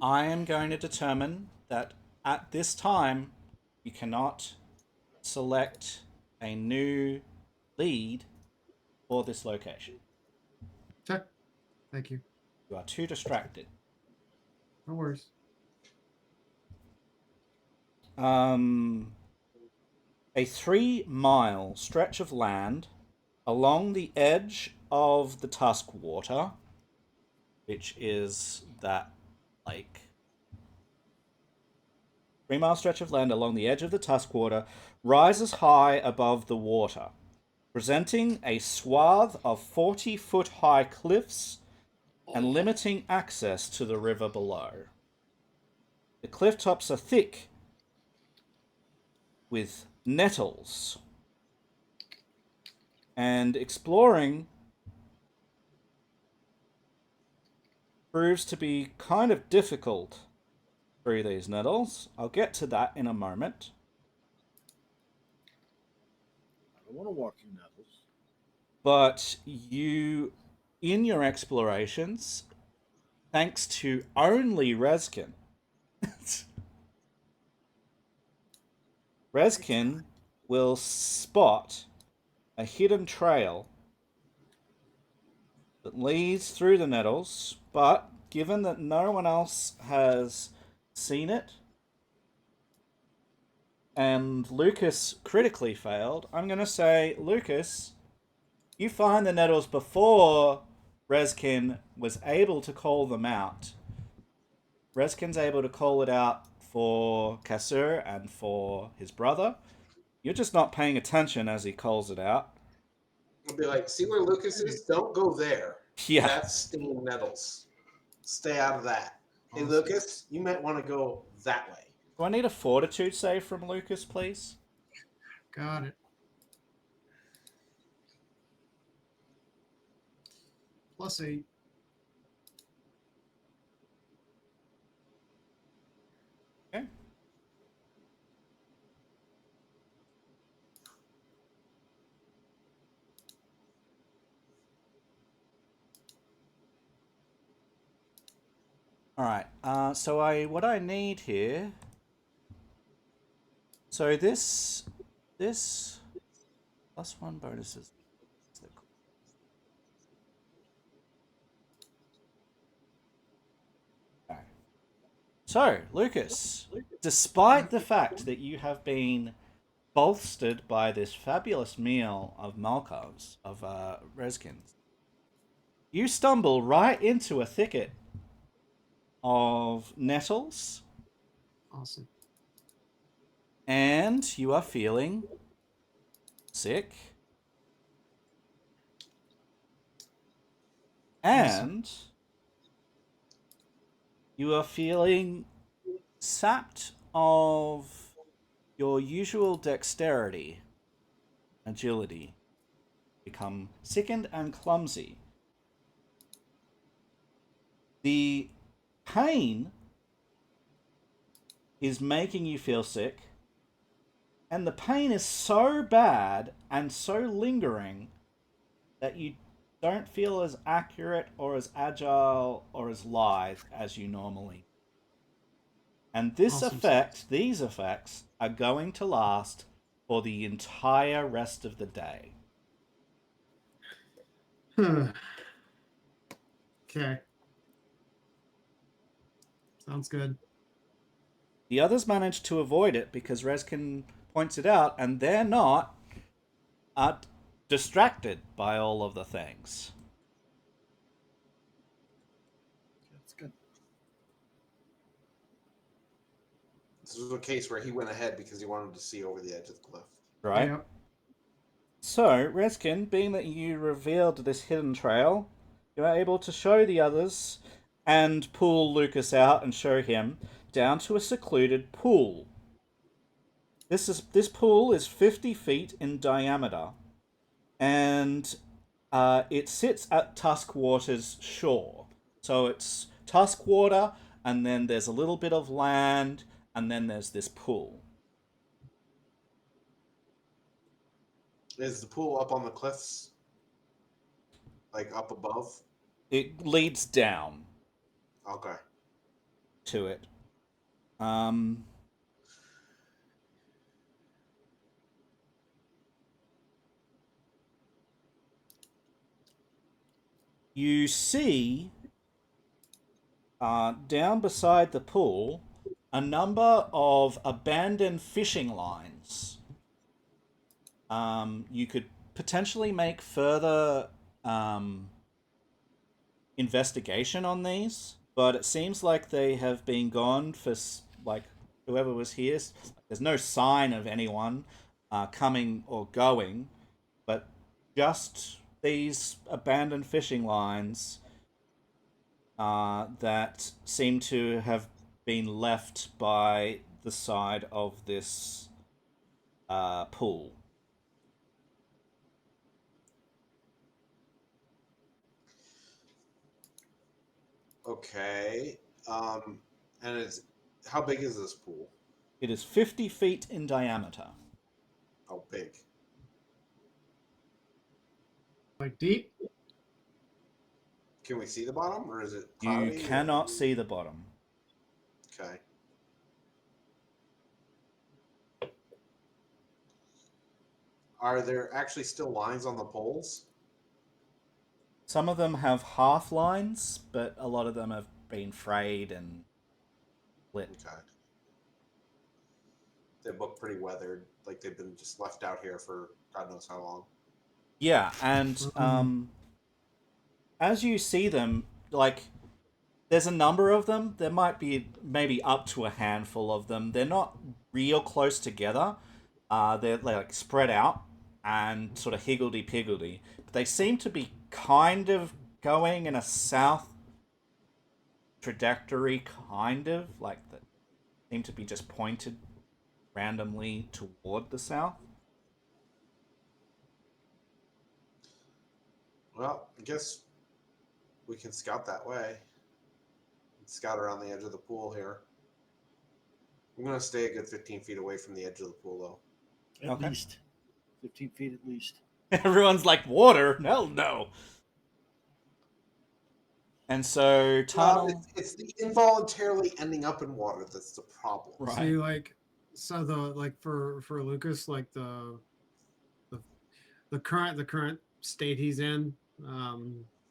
I am going to determine that at this time, you cannot select a new lead for this location. Okay. Thank you. You are too distracted. No worries. A 3-mile stretch of land along the edge of the Tusk Water, which is that lake. 3-mile stretch of land along the edge of the Tusk Water rises high above the water, presenting a swath of 40-foot-high cliffs and limiting access to the river below. The cliff tops are thick with nettles, and exploring proves to be kind of difficult through these nettles. I'll get to that in a moment. I don't want to walk through nettles. But you, in your explorations, thanks to only Rezkin, Rezkin will spot a hidden trail that leads through the nettles, but given that no one else has seen it, and Lucas critically failed, I'm going to say, Lucas, you find the nettles before Rezkin was able to call them out. Rezkin's able to call it out for Kassur and for his brother. You're just not paying attention as he calls it out. I'll be like, see where Lucas is? Don't go there. Yeah. That's stinging nettles. Stay out of that. Hey, Awesome. Lucas, you might want to go that way. Do I need a fortitude save from Lucas, please? Got it. +8. Okay. All right. So what I need here. So this +1 bonuses. Okay. So Lucas, despite the fact that you have been bolstered by this fabulous meal of Malkovs, of Rezkins, you stumble right into a thicket of nettles, Awesome. and you are feeling sick. And you are feeling sapped of your usual dexterity, agility, become sickened and clumsy. The pain is making you feel sick, and the pain is so bad and so lingering that you don't feel as accurate or as agile or as lithe as you normally. And this Awesome. these effects, are going to last for the entire rest of the day. Okay. Sounds good. The others manage to avoid it because Reskin points it out, and they're not distracted by all of the things. That's good. This was a case where he went ahead because he wanted to see over the edge of the cliff. Right? Yep. So, Reskin, being that you revealed this hidden trail, you are able to show the others and pull Lucas out and show him down to a secluded pool. This pool is 50 feet in diameter, and it sits at Tuskwater's shore. So it's Tuskwater, and then there's a little bit of land, and then there's this pool. Is the pool up on the cliffs? Like up above? It leads down Okay. to it. You see down beside the pool a number of abandoned fishing lines. You could potentially make further investigation on these, but it seems like they have been gone for like whoever was here. There's no sign of anyone coming or going, but just these abandoned fishing lines that seem to have been left by the side of this pool. Okay. And it's how big is this pool? It is 50 feet in diameter. How big? Like deep. Can we see the bottom, or is it You cloudy? cannot see the bottom. Okay. Are there actually still lines on the poles? Some of them have half lines, but a lot of them have been frayed and lit. Okay. They look pretty weathered, like they've been just left out here for God knows how long. Yeah, and as you see them, like there's a number of them. There might be maybe up to a handful of them. They're not real close together. They're like spread out and sort of higgledy piggledy. But they seem to be kind of going in a south trajectory, kind of like that. Seem to be just pointed randomly toward the south. Well, I guess we can scout that way. Scout around the edge of the pool here. I'm going to stay a good 15 feet away from the edge of the pool, though. At Okay. least 15 feet at least. Everyone's like, water? Hell no. And so tunnel. Well, it's the involuntarily ending up in water that's the problem. Right. See, like, so the like for Lucas, like the current state he's in,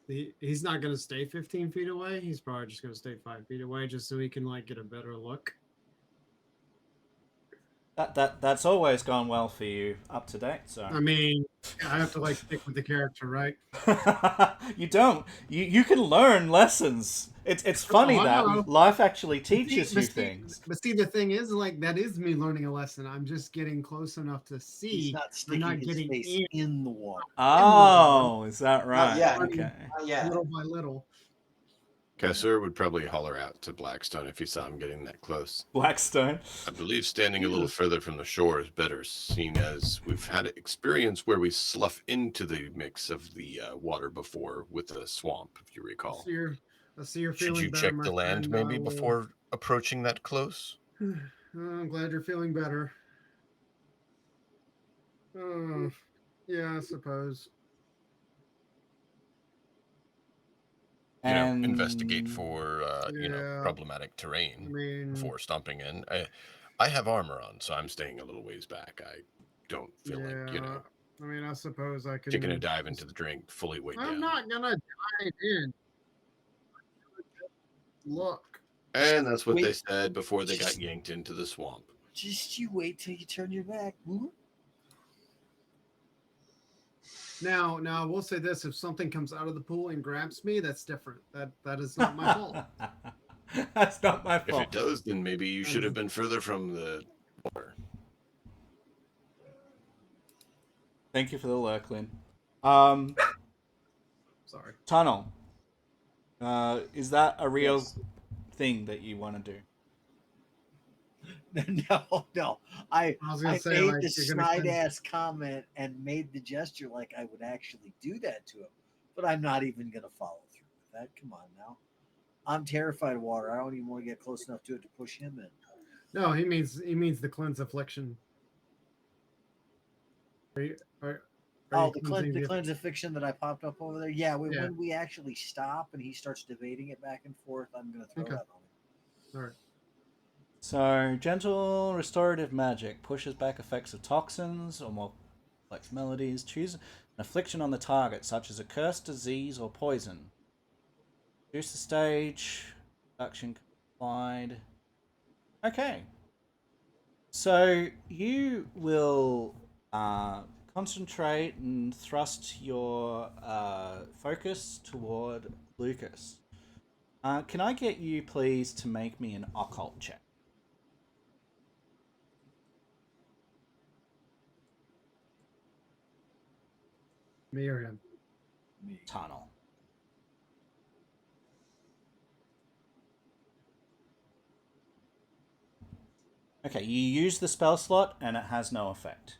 he's not going to stay 15 feet away. He's probably just going to stay 5 feet away, just so he can like get a better look. That's always gone well for you up to date. So I mean, I have to like stick with the character, right? you don't. You can learn lessons. It's funny Oh, I know. that life actually teaches you But see- things. But see, the thing is, like, that is me learning a lesson. I'm just getting close enough to see. He's not sticking not his getting face in the water. Oh, is that right? yet. Okay. Yeah. little by little. Cassur would probably holler out to Blackstone if he saw him getting that close. Blackstone. I believe standing a little further from the shore is better, seeing as we've had experience where we slough into the mix of the water before with a swamp, if you recall. I see you're Should feeling you better, check my the land friend. maybe before approaching that close? I'm glad you're feeling better. Oh, yeah, I suppose. And Investigate for Yeah. problematic terrain I mean, before stomping in. I have armor on, so I'm staying a little ways back. I don't feel like I mean, I suppose I can. taking a dive into the drink fully weighed I'm down. not gonna dive in. Look. And that's what they Wait. said before they got yanked into the swamp. Just you wait till you turn your back. Woo. Now, I will say this: if something comes out of the pool and grabs me, that's different. That is not my fault. That's not my If fault. it does, then maybe you should have been further from the water. Thank you for the lurklin. Sorry. Tunnel. Is that a real Yes. thing that you want to do? No. I I was gonna say, made like, the you're gonna snide cleanse- ass comment and made the gesture like I would actually do that to him, but I'm not even gonna follow through with that. Come on now. I'm terrified of water. I don't even want to get close enough to it to push him in. No, he means the cleanse affliction. Are you Oh, the cleansing cleanse of fiction that I popped up over there. Yeah, Yeah. when we actually stop and he starts debating it back and forth, I'm gonna throw Okay. that on him. All right. So, gentle restorative magic pushes back effects of toxins or more complex melodies. Choose an affliction on the target, such as a curse, disease, or poison. Reduce the stage. Reduction applied. Okay. So, you will concentrate and thrust your focus toward Lucas. Can I get you, please, to make me an occult check? Me or him? Me. Tunnel. Okay, you use the spell slot and it has no effect.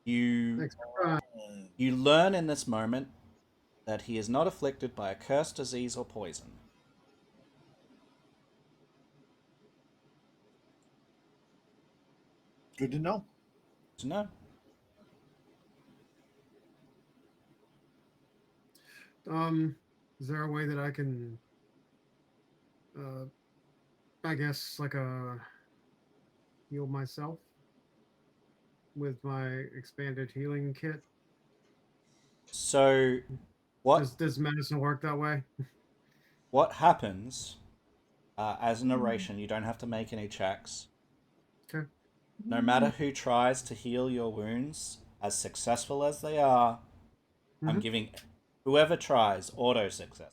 You Thanks. Uh, you learn in this moment that he is not afflicted by a curse, disease, or poison. Good to know. So no. Is there a way that I can, I guess, like heal myself with my expanded healing kit? So Does medicine work that way? what happens as a narration? You don't have to make any checks. Okay. No matter who tries to heal your wounds, as successful as they are, I'm Mhm. giving whoever tries auto success.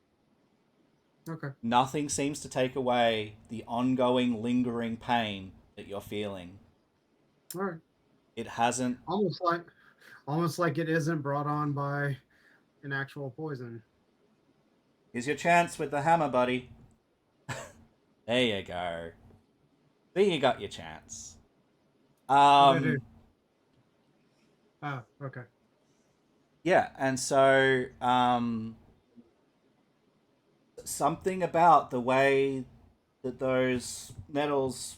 Okay. Nothing seems to take away the ongoing, lingering pain that you're feeling. All right. It hasn't. Almost like it isn't brought on by an actual poison. Here's your chance with the hammer, buddy. There you go. There you got your chance. What did I do? Okay. Yeah, and so something about the way that those metals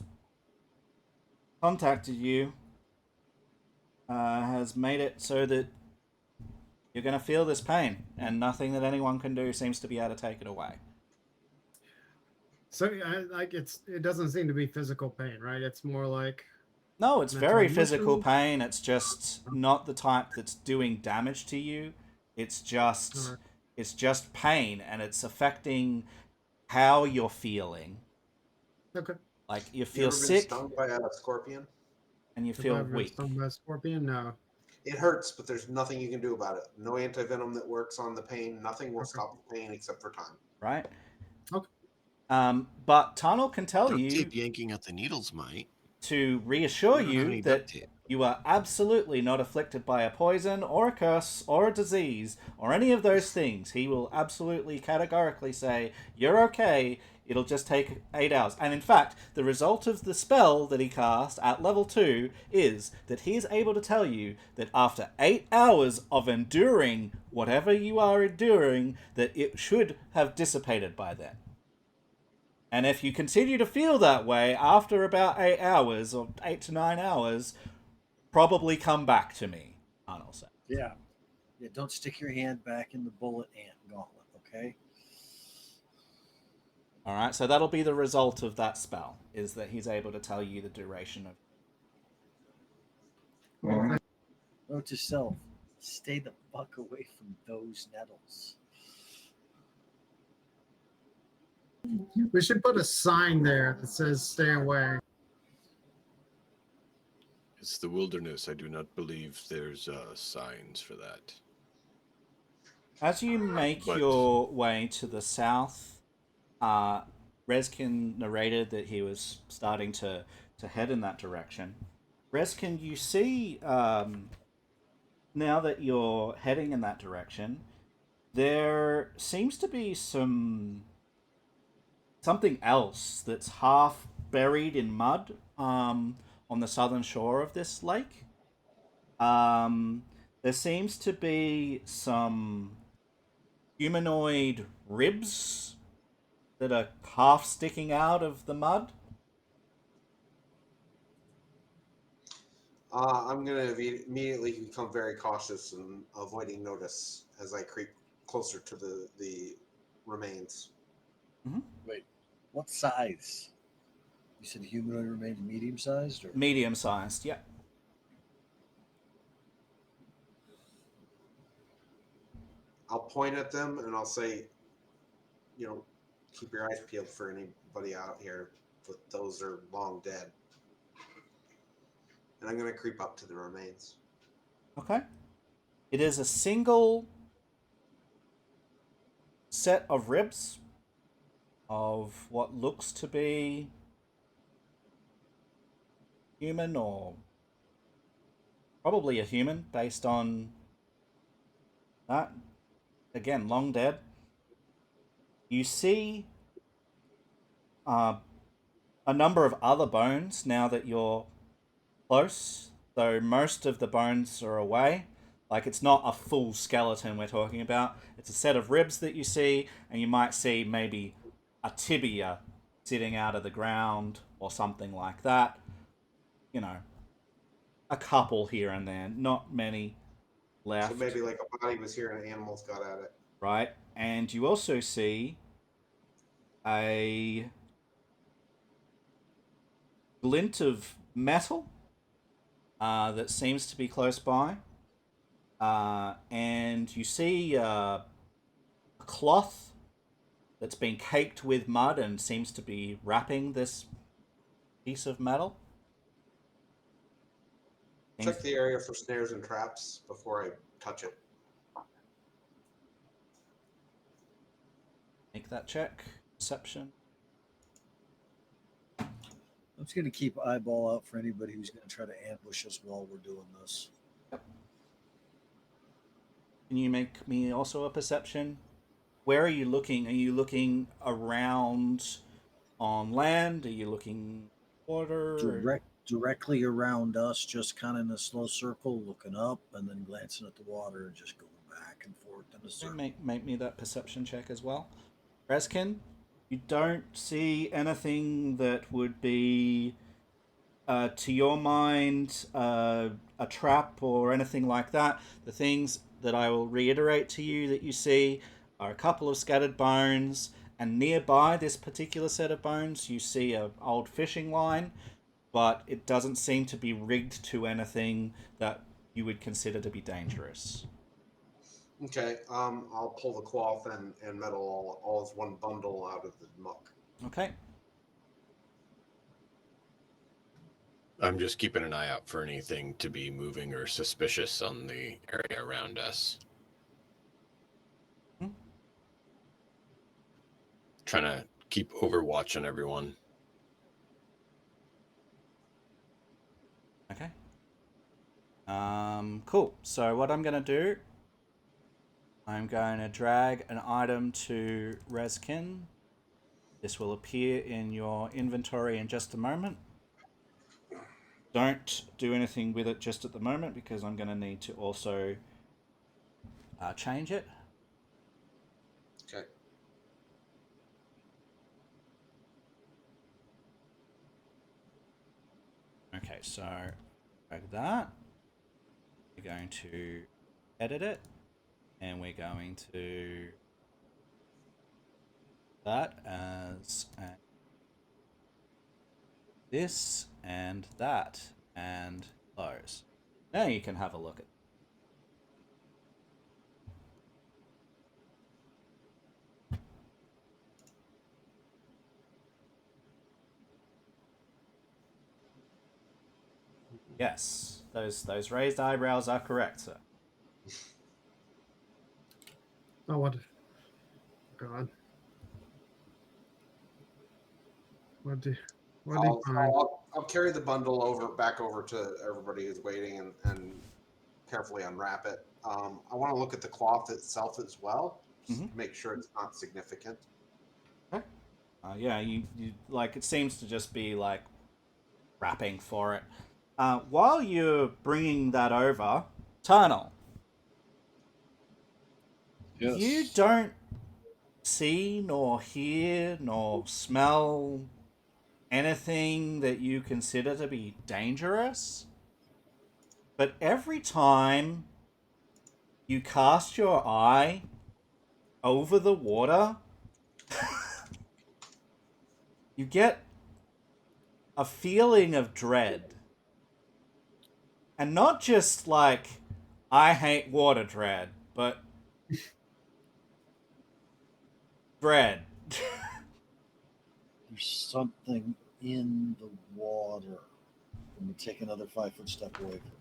contacted you has made it so that you're going to feel this pain, and nothing that anyone can do seems to be able to take it away. So, it doesn't seem to be physical pain, right? It's more like No, it's mental, very physical emotional? pain. It's just not the type that's doing damage to you. It's just All right. it's just pain, and it's affecting how you're feeling. Okay. Like you You feel ever been sick stung by a scorpion? and you Have I feel ever been weak. stung by a scorpion? No. It hurts, but there's nothing you can do about it. No antivenom that works on the pain. Nothing will Okay. stop the pain except for time. Right? Okay. But Tunnel can tell Duct you tape yanking at the needles might. to reassure We don't have you any that duct tape. you are absolutely not afflicted by a poison or a curse or a disease or any of those things. He will absolutely categorically say, you're okay, it'll just take 8 hours. And in fact, the result of the spell that he cast at level 2 is that he is able to tell you that after 8 hours of enduring whatever you are enduring, that it should have dissipated by then. And if you continue to feel that way after about 8 hours or 8 to 9 hours, probably come back to me, Arnold said. Yeah. Yeah. Don't stick your hand back in the bullet ant gauntlet, okay? Alright, so that'll be the result of that spell, is that he's able to tell you the duration of. Note to self, stay the fuck away from those nettles. We should put a sign there that says "Stay away." It's the wilderness. I do not believe there's signs for that. As you make But your way to the south, uh, Reskin narrated that he was starting to head in that direction. Reskin, you see, now that you're heading in that direction, there seems to be something else that's half buried in mud on the southern shore of this lake. Um, there seems to be some humanoid ribs that are half sticking out of the mud. I'm going to immediately become very cautious and avoiding notice as I creep closer to the remains. Wait, what size? You said humanoid remains medium sized, or Medium sized, yeah. I'll point at them and I'll say, keep your eyes peeled for anybody out here, but those are long dead. And I'm going to creep up to the remains. Okay. It is a single set of ribs of what looks to be human, or probably a human based on that. Again, long dead. You see uh, a number of other bones now that you're close, though most of the bones are away. Like, it's not a full skeleton we're talking about. It's a set of ribs that you see, and you might see maybe a tibia sitting out of the ground or something like that. You know, a couple here and there, not many left. So maybe like a body was here and animals got at it. Right? And you also see a glint of metal that seems to be close by. And you see a cloth that's been caked with mud and seems to be wrapping this piece of metal. Check the area for snares and traps before I touch it. Make that check. Perception. I'm just going to keep eyeball out for anybody who's going to try to ambush us while we're doing this. Can you make me also a perception? Where are you looking? Are you looking around on land? Are you looking water? Directly around us, just kind of in a slow circle, looking up and then glancing at the water and just going back and forth in a circle. Make me that perception check as well. Reskin, you don't see anything that would be, to your mind, a trap or anything like that. The things that I will reiterate to you that you see are a couple of scattered bones, and nearby this particular set of bones, you see an old fishing line, but it doesn't seem to be rigged to anything that you would consider to be dangerous. Okay, I'll pull the cloth and metal all as one bundle out of the muck. Okay. I'm just keeping an eye out for anything to be moving or suspicious on the area around us. Trying to keep overwatch on everyone. Okay. Cool. So what I'm going to do, I'm going to drag an item to Reskin. This will appear in your inventory in just a moment. Don't do anything with it just at the moment because I'm going to need to also change it. Okay. Okay, so drag that. We're going to edit it, and we're going to that as this and that and close. Now you can have a look at. Yes, those raised eyebrows are correct, sir. Oh, what? God. What do you find? I'll carry the bundle back over to everybody who's waiting and carefully unwrap it. I want to look at the cloth itself as well, just Mhm. to make sure it's not significant. Okay. Yeah, you like it seems to just be like wrapping for it. While you're bringing that over, Turnal, you Yes. don't see nor hear nor smell anything that you consider to be dangerous. But every time you cast your eye over the water, you get a feeling of dread. And not just like, I hate water dread, but dread. There's something in the water. I'm gonna take another 5-foot step away from it.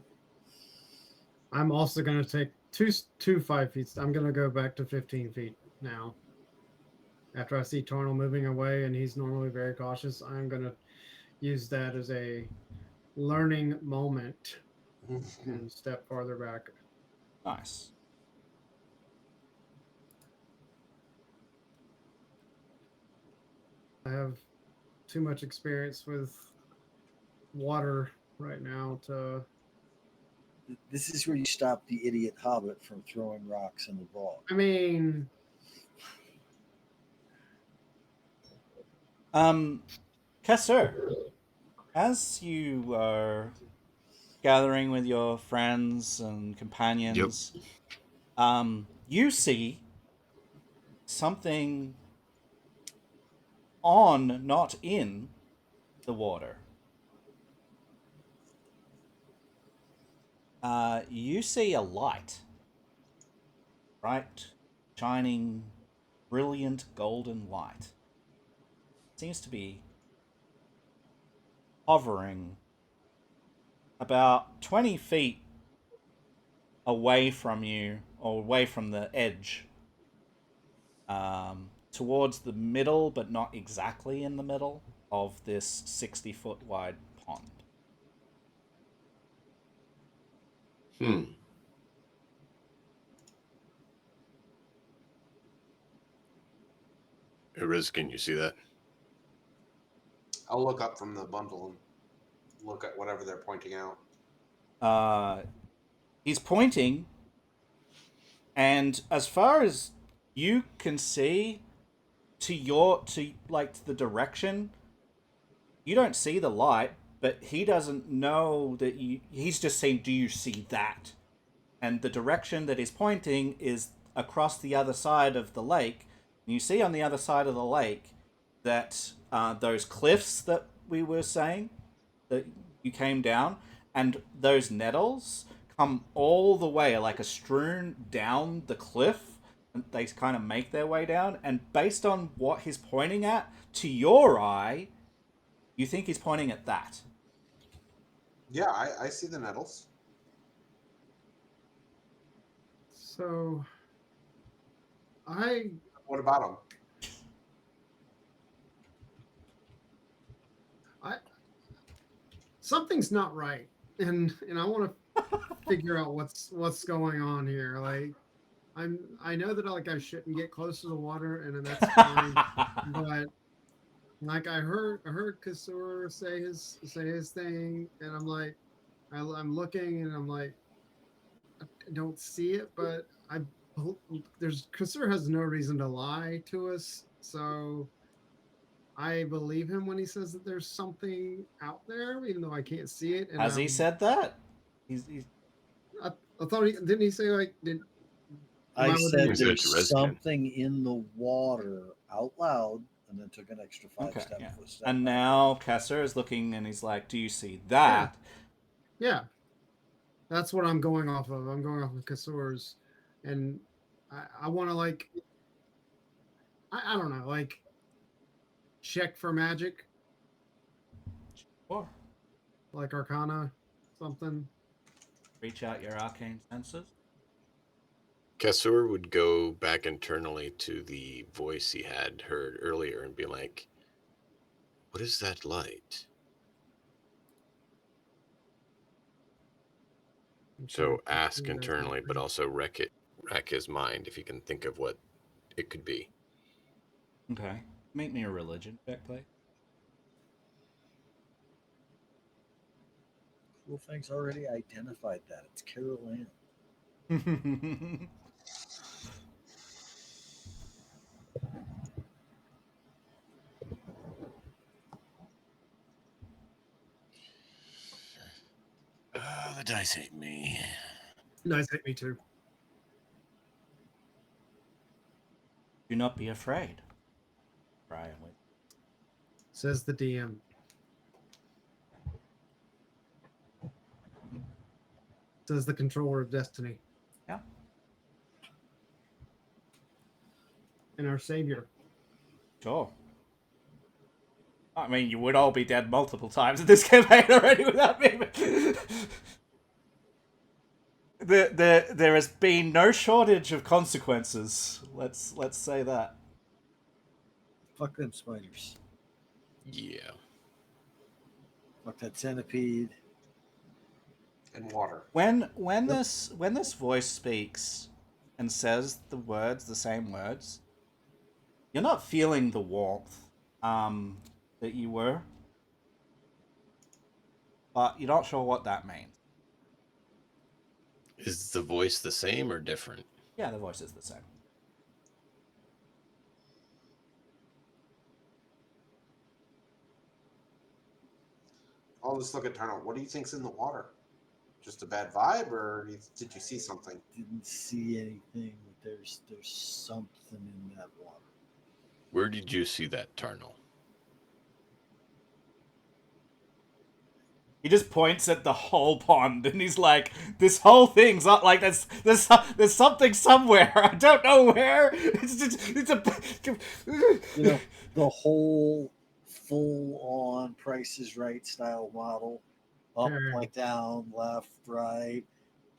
I'm also going to take two 5 feet. I'm going to go back to 15 feet now. After I see Tornal moving away, and he's normally very cautious, I'm going to use that as a learning moment and step farther back. Nice. I have too much experience with water right now to. This is where you stop the idiot hobbit from throwing rocks in the bog. I mean, Kasser, as you are gathering with your friends and companions, you see something on, not in, the water. You see a light, bright, shining, brilliant golden light. Seems to be hovering about 20 feet away from you, or away from the edge, towards the middle, but not exactly in the middle, of this 60-foot wide pond. Hmm. Riz, can you see that? I'll look up from the bundle and look at whatever they're pointing out. He's pointing, and as far as you can see, to like the direction, you don't see the light, but he doesn't know that he's just saying, do you see that? And the direction that he's pointing is across the other side of the lake. And you see on the other side of the lake that those cliffs that we were saying that you came down, and those nettles come all the way like a strewn down the cliff, and they kind of make their way down. And based on what he's pointing at, to your eye, you think he's pointing at that. Yeah, I see the nettles. so What about them? something's not right, and I want to figure out what's going on here. Like, I know that I shouldn't get close to the water, and that's fine. But like I heard Kasur say his thing, and I'm like, I'm looking, and I'm like, I don't see it, but there's Kasur has no reason to lie to us, so I believe him when he says that there's something out there, even though I can't see it. And Has he said that? He's I thought didn't he say like did I why would said He said it to there's Rezkin. something in the water out loud, and then took an extra five okay, step. yeah. Step And back. now Kasser is looking, and he's like, "Do you see that?" yeah, that's what I'm going off of. I'm going off of Kasur's, and I want to like I don't know, like check for magic, Sure. like Arcana. something. Reach out your arcane senses. Kassur would go back internally to the voice he had heard earlier and be like, "What is that light?" I'm So trying to ask do that internally, but something. also rack his mind if he can think of what it could be. Okay. Make me a religion check, please. Cool things already identified that. It's Carol Ann. Oh, the dice hate me. Nice, hit me too. Do not be afraid. Brian with. Says the DM. Says the controller of destiny. Yeah. And our savior. Sure. I mean, you would all be dead multiple times in this campaign already without me. There has been no shortage of consequences. Let's say that. Fuck them spiders. Yeah. Fuck that centipede. And water. When this voice speaks and says the same words, you're not feeling the warmth that you were, but you're not sure what that means. Is the voice the same or different? Yeah, the voice is the same. I'll just look at Turner. What do you think's in the water? Just a bad vibe, or did you see something? Didn't see anything, but there's something in that water. Where did you see that, Tarnal? He just points at the whole pond and he's like, "This whole thing's not like there's something somewhere. I don't know where. It's a." You know, the whole full-on Price is Right style model, up, Okay. like down, left, right,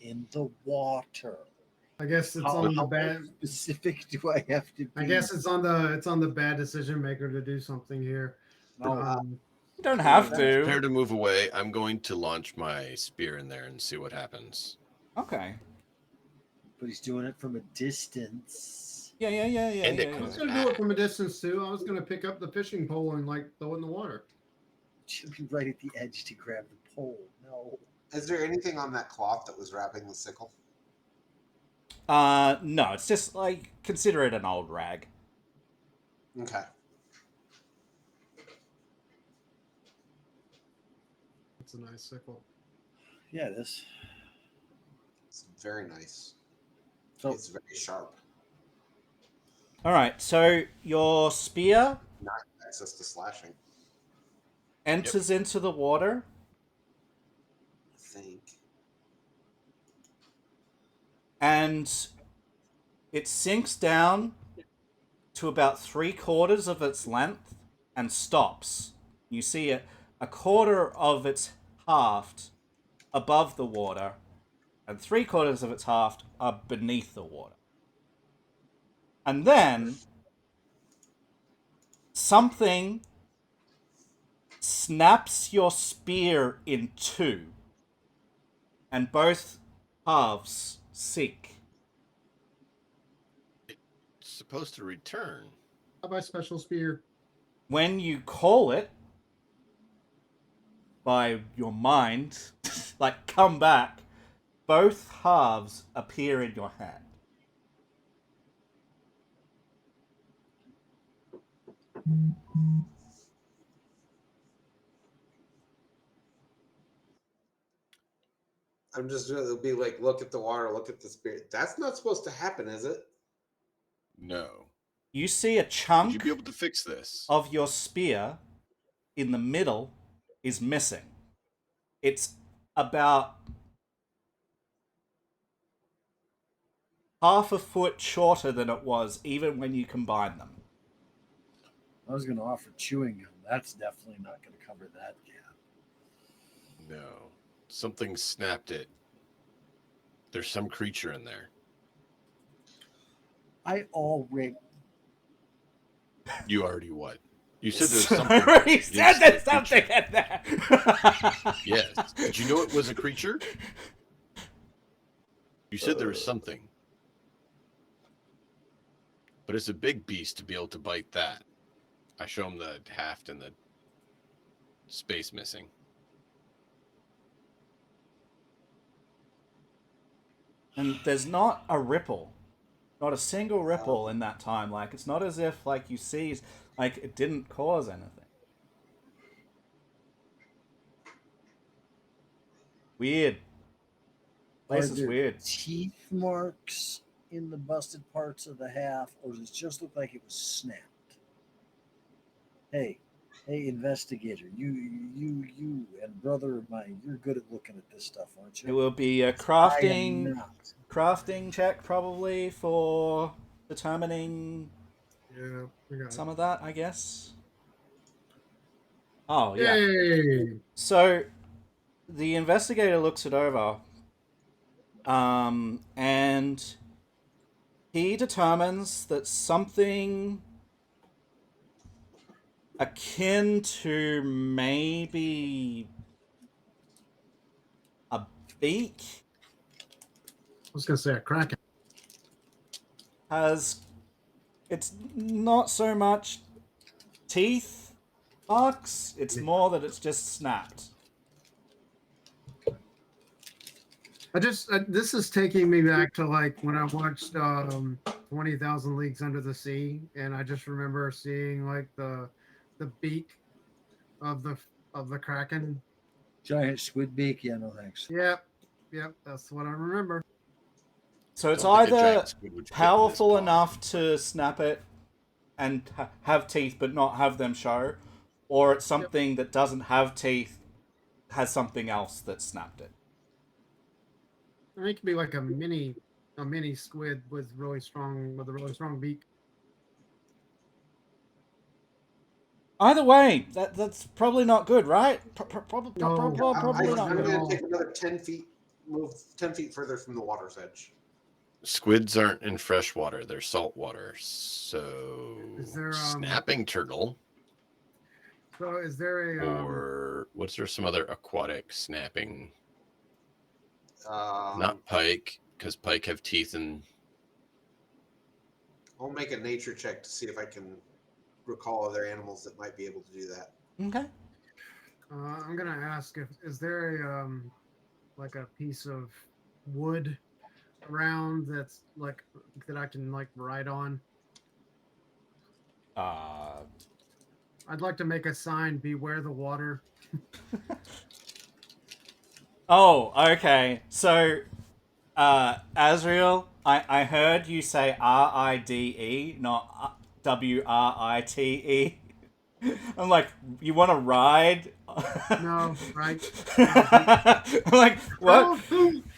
in the water. I guess it's How on the bad. specific do I have to be? I guess it's on the bad decision maker to do something here. No, You don't have Prepare to. to move away. I'm going to launch my spear in there and see what happens. Okay. but he's doing it from a distance. Yeah. And it I was comes gonna do it from a distance too. I was gonna pick up the fishing pole and like throw it in the water. Should be right at the edge to grab the pole. No. Is there anything on that cloth that was wrapping the sickle? No, it's just like, consider it an old rag. Okay. It's a nice sickle. Yeah, it is. It's very nice. So It's very sharp. All right, so your spear Not access to slashing, enters into the water, I think. and it sinks down to about 3/4 of its length and stops. You see a quarter of its haft above the water, and 3/4 of its haft are beneath the water. And then something snaps your spear in two, and both halves sink. It's supposed to return. How about special spear? When you call it by your mind, like come back, both halves appear in your hand. I'm just, it'll be like, look at the water, look at the spirit. That's not supposed to happen, is it? No. You see a Would chunk you be able to fix this? of your spear in the middle is missing. It's about half a foot shorter than it was, even when you combine them. I was going to offer chewing gum. That's definitely not going to cover that gap. No. Something snapped it. There's some creature in there. I already. You already what? You said there's So something. already You said didn't there's say something creature. in there. Yes. Did you know it was a creature? You said there was something. But it's a big beast to be able to bite that. I show him the haft and the space missing. And there's not a ripple. Not a single ripple in that time. Like, it's not as if, like, you see, like, it didn't cause anything. Weird. Place Are is there weird. teeth marks in the busted parts of the half, or does it just look like it was snapped? Hey, investigator, you, and brother of mine, you're good at looking at this stuff, aren't It you? will be a I am crafting check probably for determining Yeah, we got some it. of that, I guess. Oh, yeah. Yay! So the investigator looks it over, and he determines that something akin to maybe a beak I was gonna say a kraken. has. It's not so much teeth marks, it's more that it's just snapped. This is taking me back to like when I watched 20,000 Leagues Under the Sea, and I just remember seeing like the beak of the kraken. giant squid beak. Yeah, no thanks. Yep, that's what I remember. So it's Don't think a giant either squid would fit in this powerful paw. enough to snap it and have teeth but not have them show, or it's something that doesn't have teeth, has something else that snapped it. I mean, it could be like a mini squid with a really strong beak. Either way, that's probably not good, right? Probably No. not I'm good. going to take another 10 feet, move 10 feet further from the water's edge. Squids aren't in fresh water; they're salt water. So, Is there, snapping turtle, So is there a or what's there? Some other aquatic snapping? Um, Not pike, because pike have teeth and. I'll make a nature check to see if I can recall other animals that might be able to do that. Okay. I'm gonna ask if is there a like a piece of wood around that's like that I can like ride on. I'd like to make a sign: "Beware the water." Oh, okay. So, Azriel, I heard you say RIDE, not WRITE. I'm like, you want to ride? No, right? I'm like, what?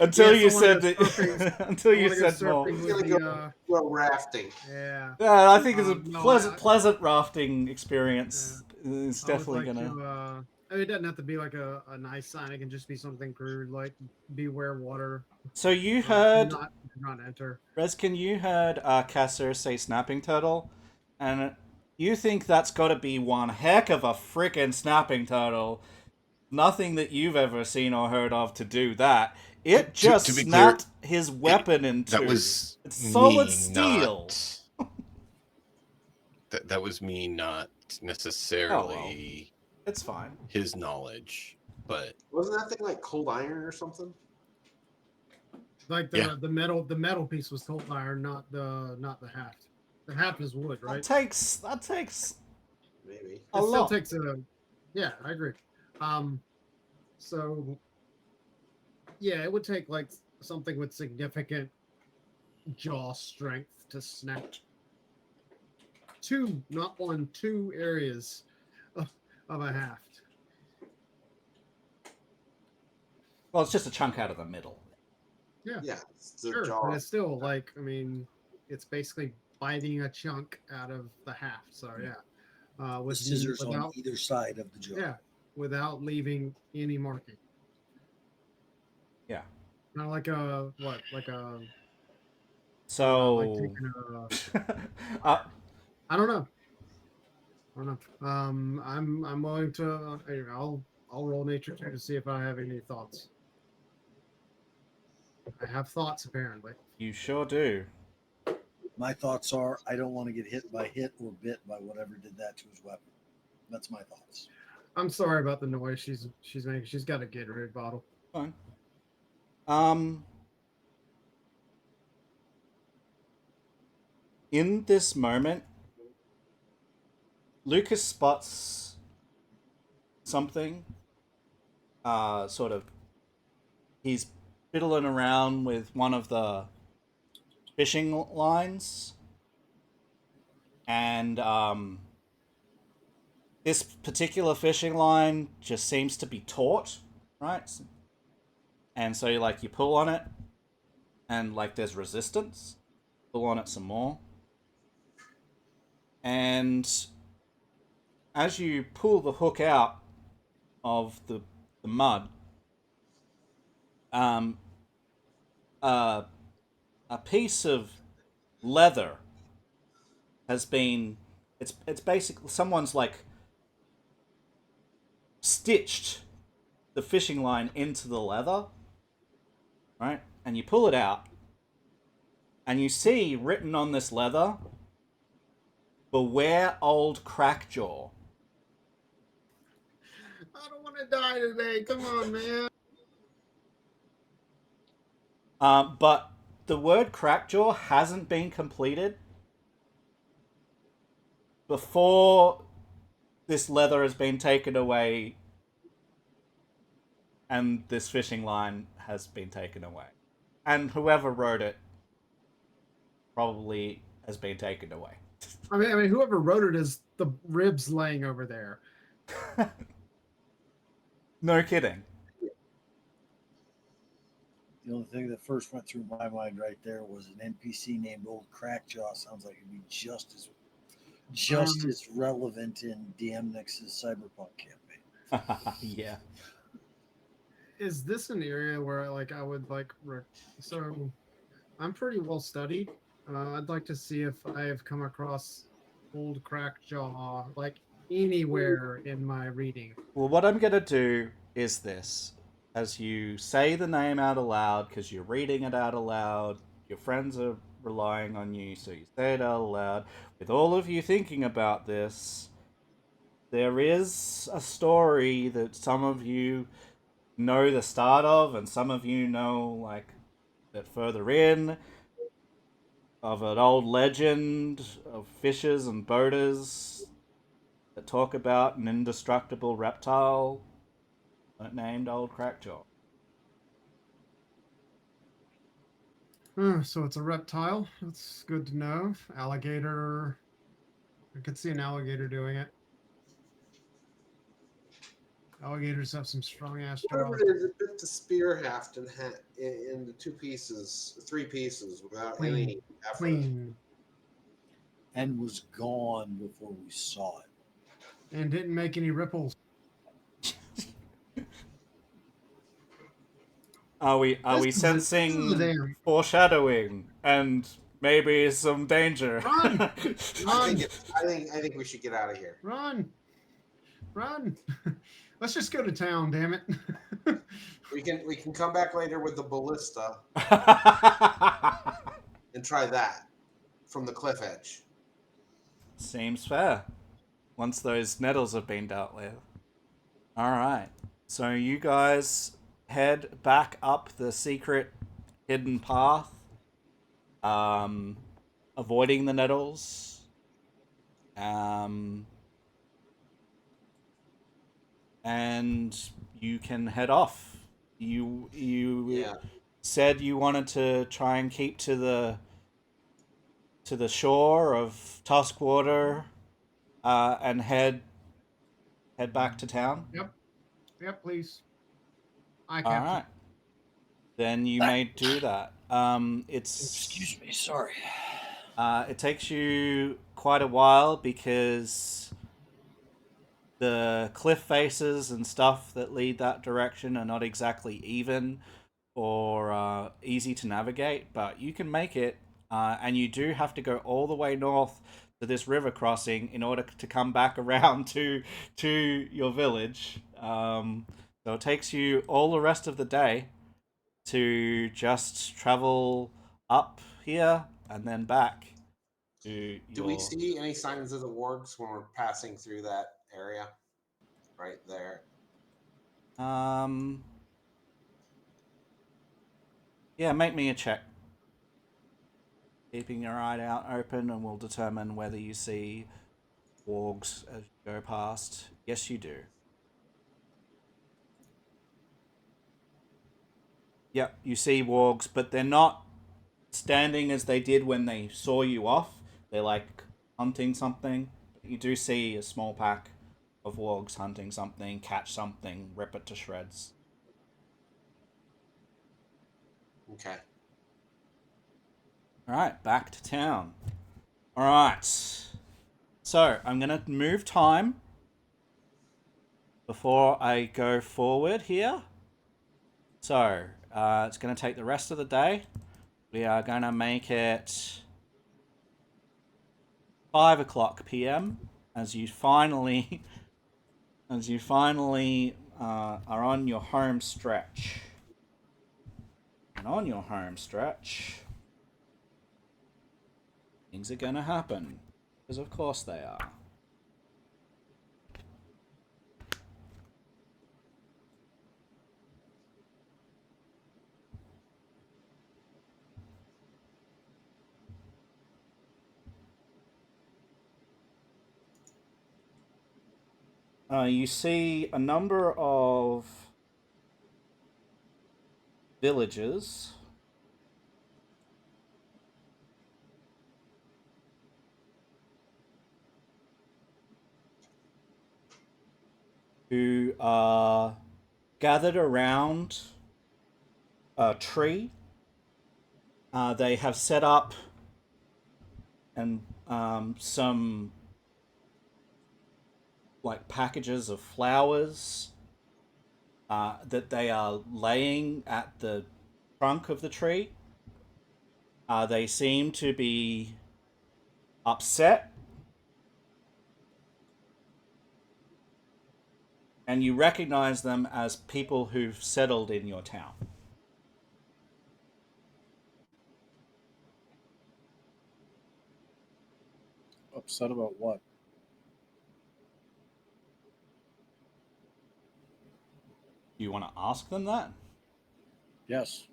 Until Yes, you I wanna said go that. surfing. Until I you wanna go said more. surfing He's with going the, to go rafting. yeah. Yeah, I think it's a No, pleasant rafting experience. It's I would definitely like gonna. to. I mean, it doesn't have to be like a nice sign. It can just be something crude, like "Beware water." So you Do heard, not enter. Reskin, you heard Kasser say snapping turtle, and you think that's got to be one heck of a freaking snapping turtle. Nothing that you've ever seen or heard of to do that. It just To be clear, snapped his weapon in two. that was It's solid me steel. That was me, not Oh, necessarily it's fine. his knowledge, but Wasn't that thing like cold iron or something? Like Yeah. the metal piece was cold iron, not the haft. The haft is wood, right? That takes Maybe. a It still lot. takes a. Yeah, I agree. So yeah, it would take like something with significant jaw strength to snap two, not one, two areas of a haft. Well, it's just a chunk out of the middle. Yeah, Yeah, it's the sure, jaw. but it's still like, I mean, it's basically biting a chunk out of the haft. So yeah, with Scissors on without either side of the jaw. yeah, without leaving any marking. Yeah. Not like a what? Like a like So, taking a. uh, I don't know. I don't know. I'm willing to. I'll roll nature check to see if I have any thoughts. I have thoughts apparently. you sure do. My thoughts are I don't want to get hit or bit by whatever did that to his weapon. That's my thoughts. I'm sorry about the noise she's making. She's got a Gatorade bottle. Fine. Um, in this moment, Lucas spots something. Sort of, he's fiddling around with one of the fishing lines, and this particular fishing line just seems to be taut, right? And so, like, you pull on it, and like, there's resistance. Pull on it some more, and as you pull the hook out of the mud, um, uh, a piece of leather has been. It's basically someone's like stitched the fishing line into the leather, right? And you pull it out, and you see written on this leather, "Beware old crackjaw." I don't want to die today. Come on, man. But the word crackjaw hasn't been completed before this leather has been taken away and this fishing line has been taken away. And whoever wrote it probably has been taken away. I mean, whoever wrote it is the ribs laying over there. No kidding. The only thing that first went through my mind right there was an NPC named Old Crackjaw. Sounds like it'd be just as relevant in DM Nix's Cyberpunk campaign. Yeah. Is this an area where like I would like? So, I'm pretty well studied. I'd like to see if I have come across old crackjaw like anywhere in my reading. Well, what I'm going to do is this. As you say the name out aloud, because you're reading it out aloud, your friends are relying on you, so you say it out aloud. With all of you thinking about this, there is a story that some of you know the start of, and some of you know, like, that further in, of an old legend of fishers and boaters that talk about an indestructible reptile named Old Crackjaw. So it's a reptile. That's good to know. Alligator. I could see an alligator doing it. Alligators have some strong ass Whatever jaws. it is, it bit the spear haft into three pieces without any effort. Clean. And was gone before we saw it. And didn't make any ripples. Are we sensing foreshadowing and maybe some danger? Run! I think we should get out of here. Run! Let's just go to town, damn it. We can come back later with the ballista and try that from the cliff edge. Seems fair. Once those nettles have been dealt with. Alright. So you guys head back up the secret hidden path. Avoiding the nettles. And you can head off. You said you wanted to try and keep to the shore of Tuskwater, and head back to town. Yep, please. All right. Then you may do that. Excuse me, sorry. It takes you quite a while because the cliff faces and stuff that lead that direction are not exactly even or easy to navigate, but you can make it, and you do have to go all the way north to this river crossing in order to come back around to your village. So it takes you all the rest of the day to just travel up here and then back to Do we your. see any signs of the wargs when we're passing through that area? Right there. Um. Yeah, make me a check. Keeping your eye out open, and we'll determine whether you see wargs as you go past. Yes, you do. Yep, you see wargs, but they're not standing as they did when they saw you off. They're like hunting something. You do see a small pack of wargs hunting something, catch something, rip it to shreds. Okay. Alright, back to town. Alright. So, I'm going to move time before I go forward here. So, it's going to take the rest of the day. We are going to make it 5 o'clock p.m. as you finally are on your home stretch. And on your home stretch, things are going to happen. Because of course they are. You see a number of villages who are gathered around a tree. They have set up and some like packages of flowers that they are laying at the trunk of the tree. They seem to be upset, and you recognize them as people who've settled in your town. Upset about what? Do you want to ask them that? Yes.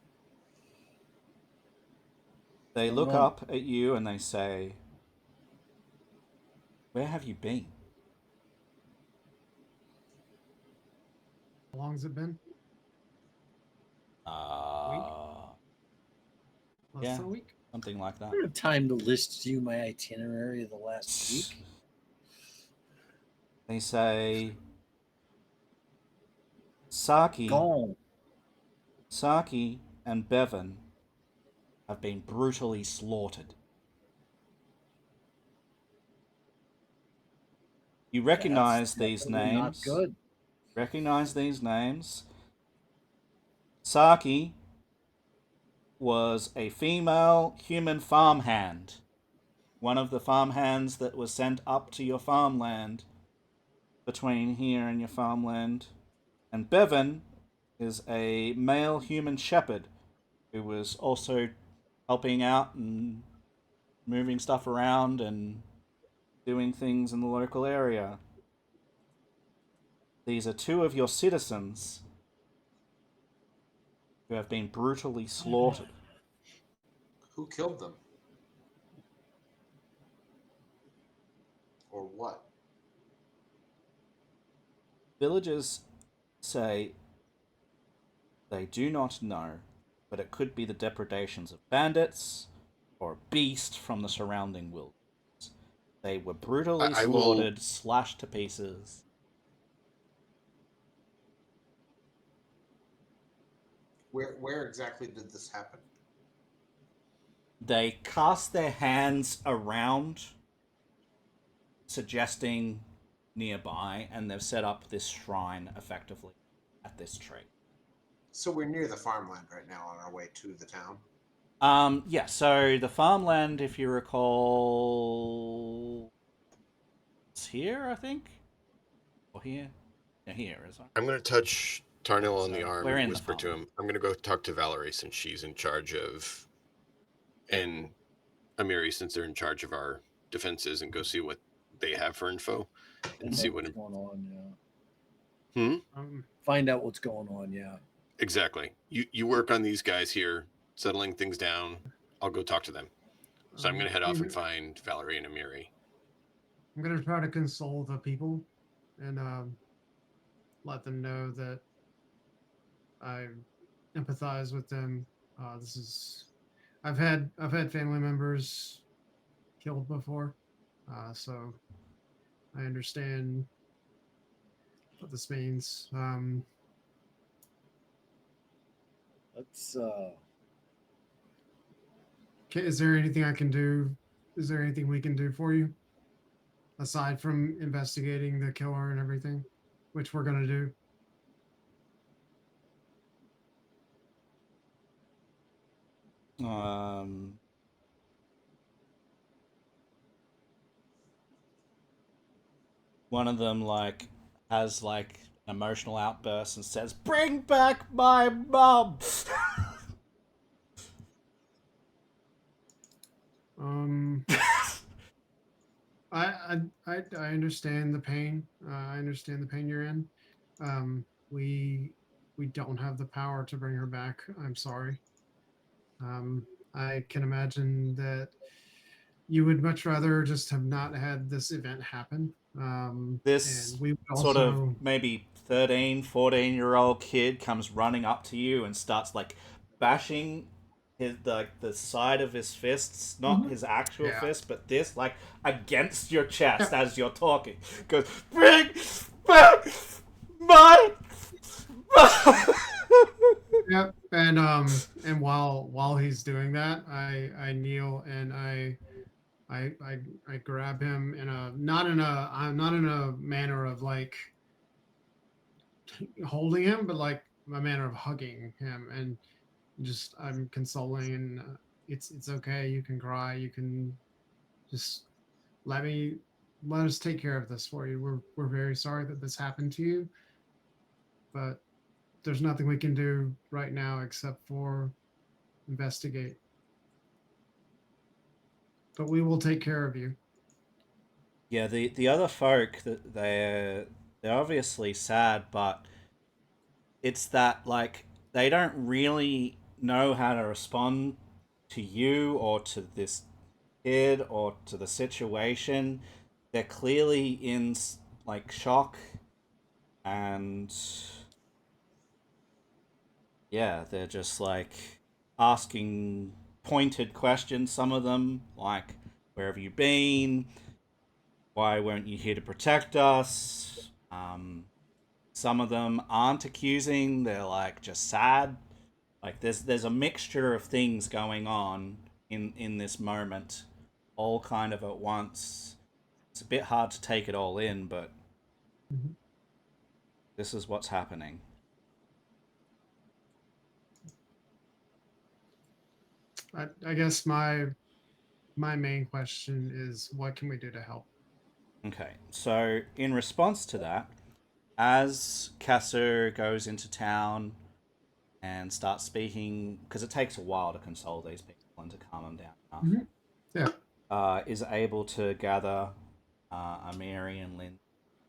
They What's look wrong? up at you and they say, "Where have you been?" How long's it been? Less Yeah, than a week? something like that. I don't have time to list you my itinerary of the last week. They say, Saki, Gone. Saki and Bevan have been brutally slaughtered. You recognize these Definitely not names. good. Recognize these names. Saki was a female human farmhand. One of the farmhands that was sent up to your farmland between here and your farmland. And Bevan is a male human shepherd who was also helping out and moving stuff around and doing things in the local area. These are two of your citizens who have been brutally slaughtered. Who killed them? Or what? Villagers say they do not know, but it could be the depredations of bandits or a beast from the surrounding wilderness. They were brutally I will. slaughtered, slashed to pieces. Where exactly did this happen? They cast their hands around, suggesting nearby, and they've set up this shrine effectively at this tree. So we're near the farmland right now on our way to the town. Yeah, so the farmland, if you recall, it's here, I think? Or here? Yeah, here, is it? I'm going to touch Tarnil on the So arm we're and in the whisper to farmland. him. I'm going to go talk to Valerie since she's in charge of, and Amiri since they're in charge of our defenses, and go see what they have for info and Find see out what. what's going on. Yeah. Um, Find out what's going on. Yeah. Exactly. You work on these guys here, settling things down. I'll go talk to them. So I'm going to head off and find Valerie and Amiri. I'm gonna try to console the people and let them know that I empathize with them. This is I've had family members killed before, so I understand what this means. Let's. Is there anything I can do? Is there anything we can do for you aside from investigating the killer and everything, which we're gonna do? One of them like has like an emotional outburst and says, "Bring back my mom." Um, I understand the pain. I understand the pain you're in. We don't have the power to bring her back. I'm sorry. I can imagine that you would much rather just have not had this event happen. This And we would sort of also. maybe 13, 14-year-old kid comes running up to you and starts like bashing the side of his fists, not his actual Yeah. fist, but this like against your chest Yeah. as you're talking. Goes, "Bring back my mom." Yep. And while he's doing that, I kneel and I grab him in a not in a manner of like holding him, but like a manner of hugging him and just I'm consoling and it's okay. You can cry. You can just let me let us take care of this for you. We're very sorry that this happened to you, but there's nothing we can do right now except for investigate. But we will take care of you. Yeah, the other folk that they're obviously sad, but it's that like they don't really know how to respond to you or to this kid or to the situation. They're clearly in like shock, and yeah, they're just like asking pointed questions. Some of them like, where have you been? Why weren't you here to protect us? Some of them aren't accusing, they're like just sad. Like there's a mixture of things going on in this moment, all kind of at once. It's a bit hard to take it all in, but Mhm. this is what's happening. I guess my main question is what can we do to help? Okay, so in response to that, as Kasser goes into town and starts speaking, because it takes a while to console these people and to calm them down enough, Mhm. Yeah. is able to gather Amiri and Lynn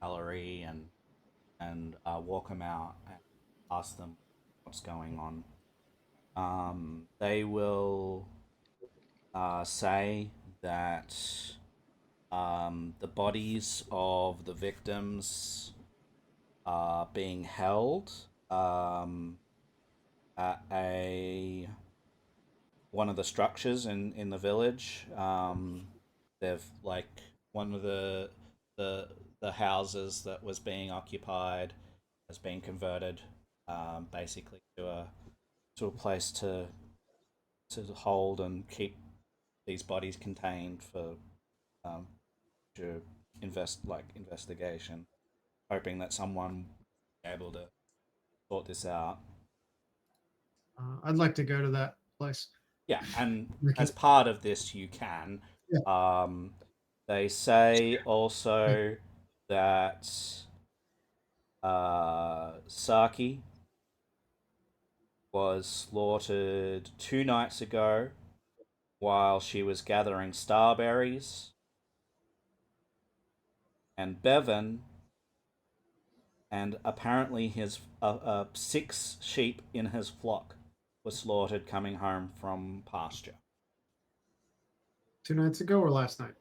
Gallery and walk them out and ask them what's going on. They will say that the bodies of the victims are being held at a one of the structures in the village. They've like one of the the houses that was being occupied has been converted basically to a place to hold and keep these bodies contained for um, to investigation, hoping that someone will be able to sort this out. I'd like to go to that place. Yeah, and Okay. as part of this, you can. Yeah. They say also that Saki was slaughtered 2 nights ago while she was gathering starberries, and Bevan and apparently his 6 sheep in his flock were slaughtered coming home from pasture. 2 nights ago or last night?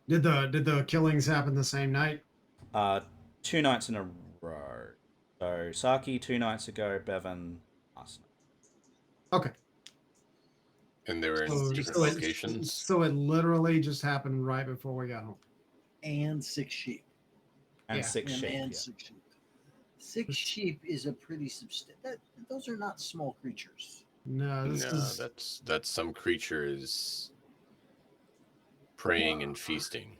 Did the killings happen the same night? 2 nights in a row. So Saki 2 nights ago, Bevan last night. Okay. And they were in So, different so it, locations. so it literally just happened right before we got home. And 6 sheep. And Yeah. 6 sheep. And Yeah. 6 sheep. 6 sheep is a pretty substantial. Those are not small creatures. No, this No, is that's some creature is praying and feasting.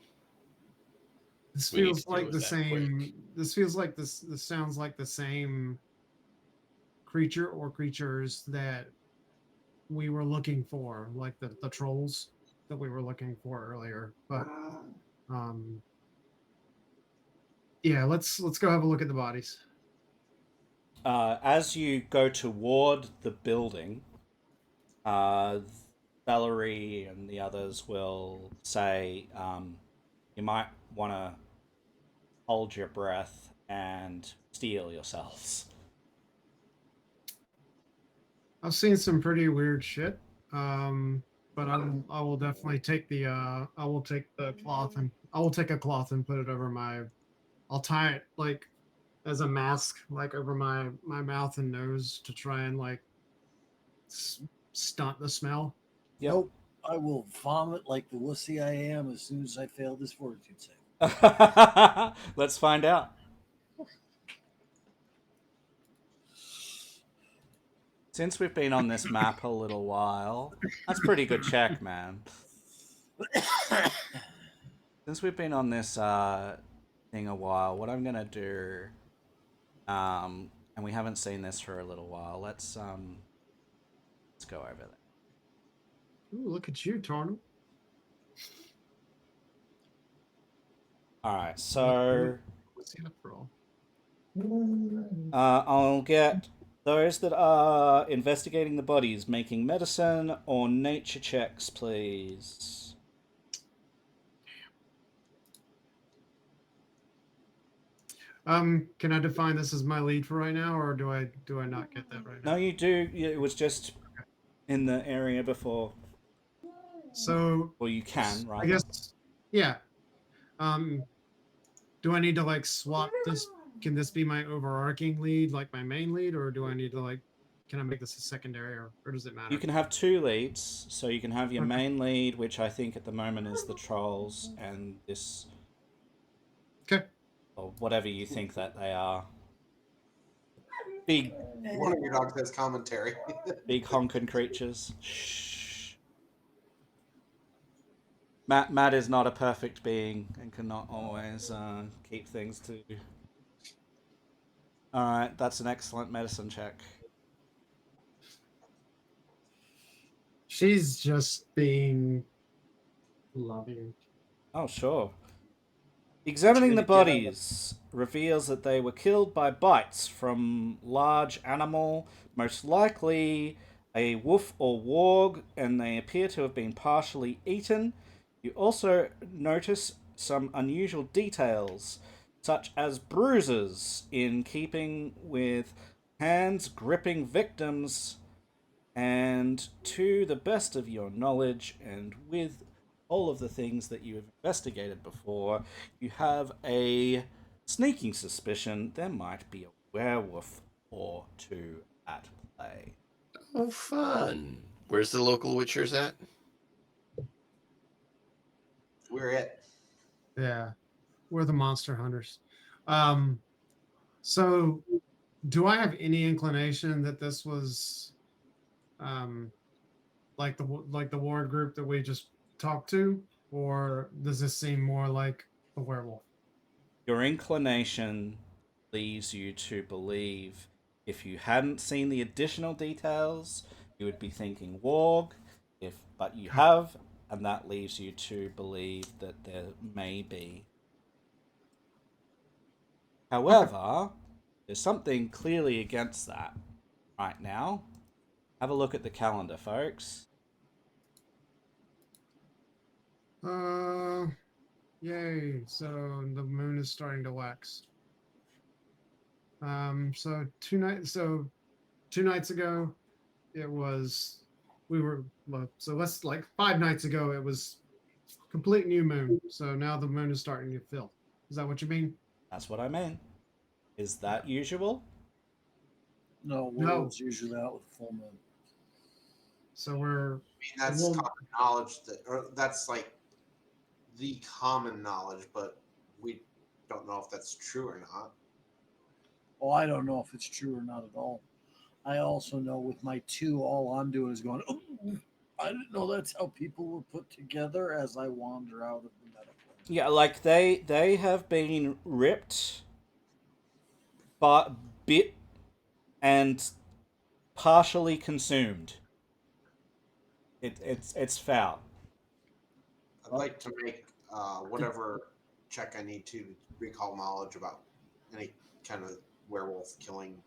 this We need feels to deal like with the that same. quick. This feels like this sounds like the same creature or creatures that we were looking for, like the trolls that we were looking for earlier. But yeah, let's go have a look at the bodies. As you go toward the building, Valerie and the others will say, you might want to hold your breath and steel yourselves. I've seen some pretty weird shit. But I will definitely take the I will take the cloth and I will take a cloth and put it over my. I'll tie it like as a mask, like over my mouth and nose to try and like stunt the smell. Yep. Nope. I will vomit like the wussy I am as soon as I fail this fortitude save. Let's find out. Since we've been on this map a little while, that's a pretty good check, man. Since we've been on this thing a while, what I'm gonna do, and we haven't seen this for a little while. Let's go over there. Ooh, look at you, Tornum. All right, so What's the after all? I'll get those that are investigating the bodies making medicine or nature checks, please. Can I define this as my lead for right now, or do I not get that right now? No, you do. It was just in the area before. So, Well, you can, right? I guess, yeah. Do I need to like swap this? Can this be my overarching lead, like my main lead, or do I need to like? Can I make this a secondary, or does it matter? You can have 2 leads, so you can have your Okay. main lead, which I think at the moment is the trolls, and this, Okay. or whatever you think that they are. Big, One of your dogs has commentary. big honking creatures. Shh. Matt is not a perfect being and cannot always keep things to. All right, that's an excellent medicine check. She's just being loving. Oh, sure. Examining the Really good. bodies reveals that they were killed by bites from large animal, most likely a wolf or warg, and they appear to have been partially eaten. You also notice some unusual details, such as bruises in keeping with hands gripping victims, and to the best of your knowledge and with all of the things that you have investigated before, you have a sneaking suspicion there might be a werewolf or 2 at play. Oh, fun. Where's the local witchers at? We're it. Yeah, we're the monster hunters. So do I have any inclination that this was, like the ward group that we just talked to, or does this seem more like a werewolf? Your inclination leads you to believe, if you hadn't seen the additional details, you would be thinking warg. But you have, and that leaves you to believe that there may be. However, there's something clearly against that right now. Have a look at the calendar, folks. Yay! So the moon is starting to wax. So two nights ago, it was so let's like 5 nights ago it was complete new moon. So now the moon is starting to fill. Is that what you mean? That's what I mean. Is that usual? No, No. werewolves usually out with full moon. So we're I mean, that's Well- common knowledge or that's like the common knowledge, but we don't know if that's true or not. Oh, I don't know if it's true or not at all. I also know with my two, all I'm doing is going, oh, I didn't know that's how people were put together as I wander out of the medical. Yeah, like they have been ripped, but bit and partially consumed. It's foul. I'd like to make whatever check I need to recall knowledge about any kind of werewolf killing.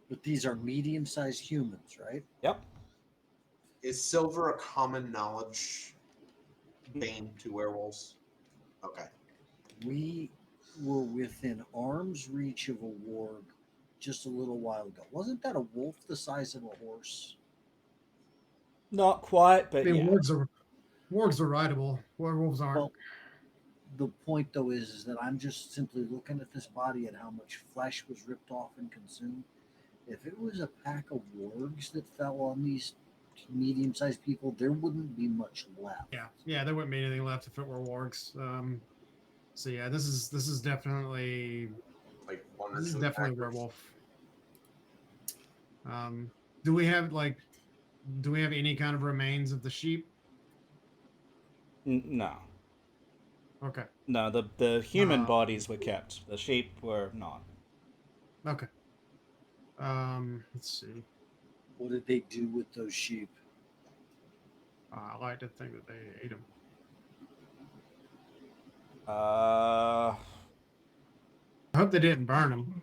But these are medium-sized humans, right? Yep. Is silver a common knowledge bane to werewolves? Okay. We were within arm's reach of a warg just a little while ago. Wasn't that a wolf the size of a horse? Not quite, I but mean, yeah. wargs are rideable. Werewolves aren't. Well, the point though is that I'm just simply looking at this body and how much flesh was ripped off and consumed. If it was a pack of wargs that fell on these medium-sized people, there wouldn't be much left. Yeah, there wouldn't be anything left if it were wargs. So yeah, this is definitely Like one or this is two definitely attackers. werewolf. Do we have any kind of remains of the sheep? No. Okay. No, the human Uh, bodies were kept. The sheep were not. Okay. Let's see. What did they do with those sheep? I like to think that they ate them. Uh, I hope they didn't burn them.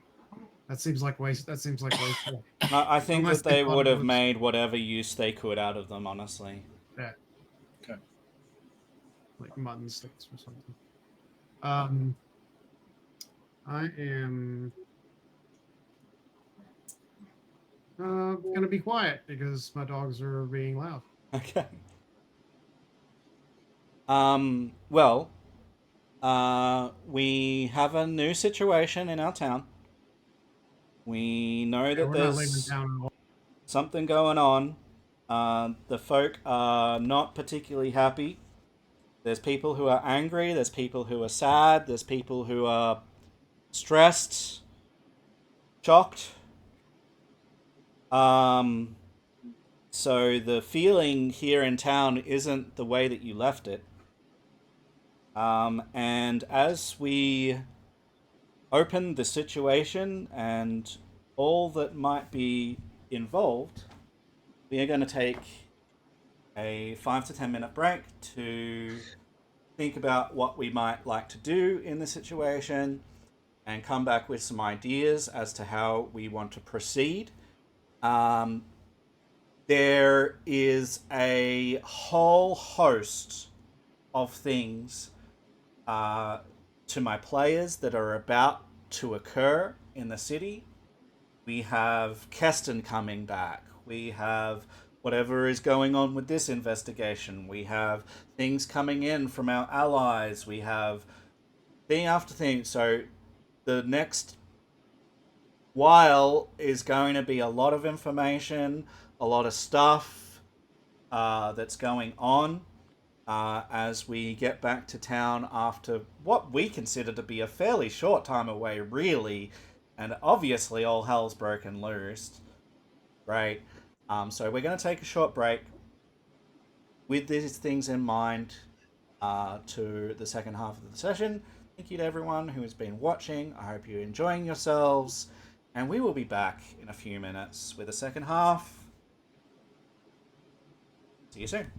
That seems like wasteful. I think Unless that they they thought would it have was- made whatever use they could out of them, honestly. Yeah. Okay. Like mutton sticks or something. I am gonna be quiet because my dogs are being loud. Okay. Well, we have a new situation in our town. We know Yeah, that we're not leaving there's town at all. something going on. The folk are not particularly happy. There's people who are angry, there's people who are sad, there's people who are stressed, shocked. So the feeling here in town isn't the way that you left it. And as we open the situation and all that might be involved, we are going to take a 5 to 10 minute break to think about what we might like to do in the situation and come back with some ideas as to how we want to proceed. There is a whole host of things to my players that are about to occur in the city. We have Keston coming back. We have whatever is going on with this investigation. We have things coming in from our allies. We have thing after thing. So the next while is going to be a lot of information, a lot of stuff that's going on as we get back to town after what we consider to be a fairly short time away, really. And obviously, all hell's broken loose. Right? So we're going to take a short break with these things in mind to the second half of the session. Thank you to everyone who has been watching. I hope you're enjoying yourselves. And we will be back in a few minutes with the second half. See you soon.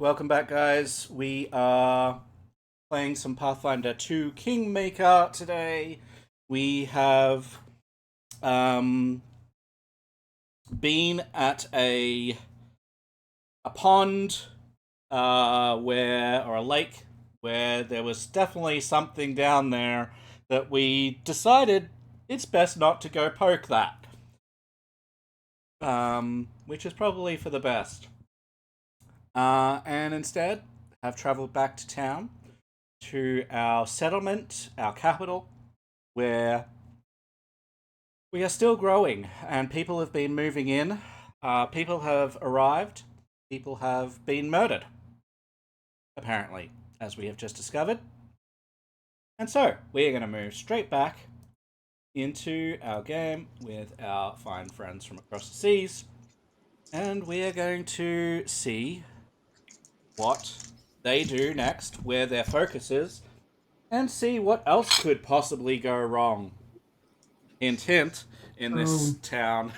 welcome back, guys. We are playing some Pathfinder 2 Kingmaker today. We have been at a pond or a lake where there was definitely something down there that we decided it's best not to go poke that. Which is probably for the best. And instead have travelled back to town to our settlement, our capital, where we are still growing and people have been moving in. People have arrived. People have been murdered, apparently, as we have just discovered. And so, we are going to move straight back into our game with our fine friends from across the seas. And we are going to see what they do next, where their focus is, and see what else could possibly go wrong. Hint, hint, in this town.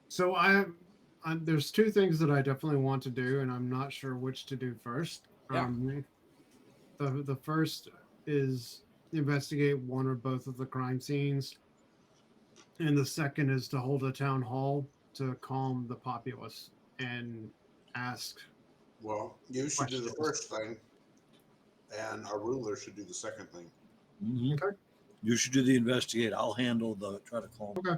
So there's two things that I definitely want to do, and I'm not sure which to do first. Yeah. The first is investigate one or both of the crime scenes, and the second is to hold a town hall to calm the populace and ask. Well, you should do the Questions. first thing, and our ruler should do the second thing. Okay. You should do the investigate. I'll handle the try to calm. Okay.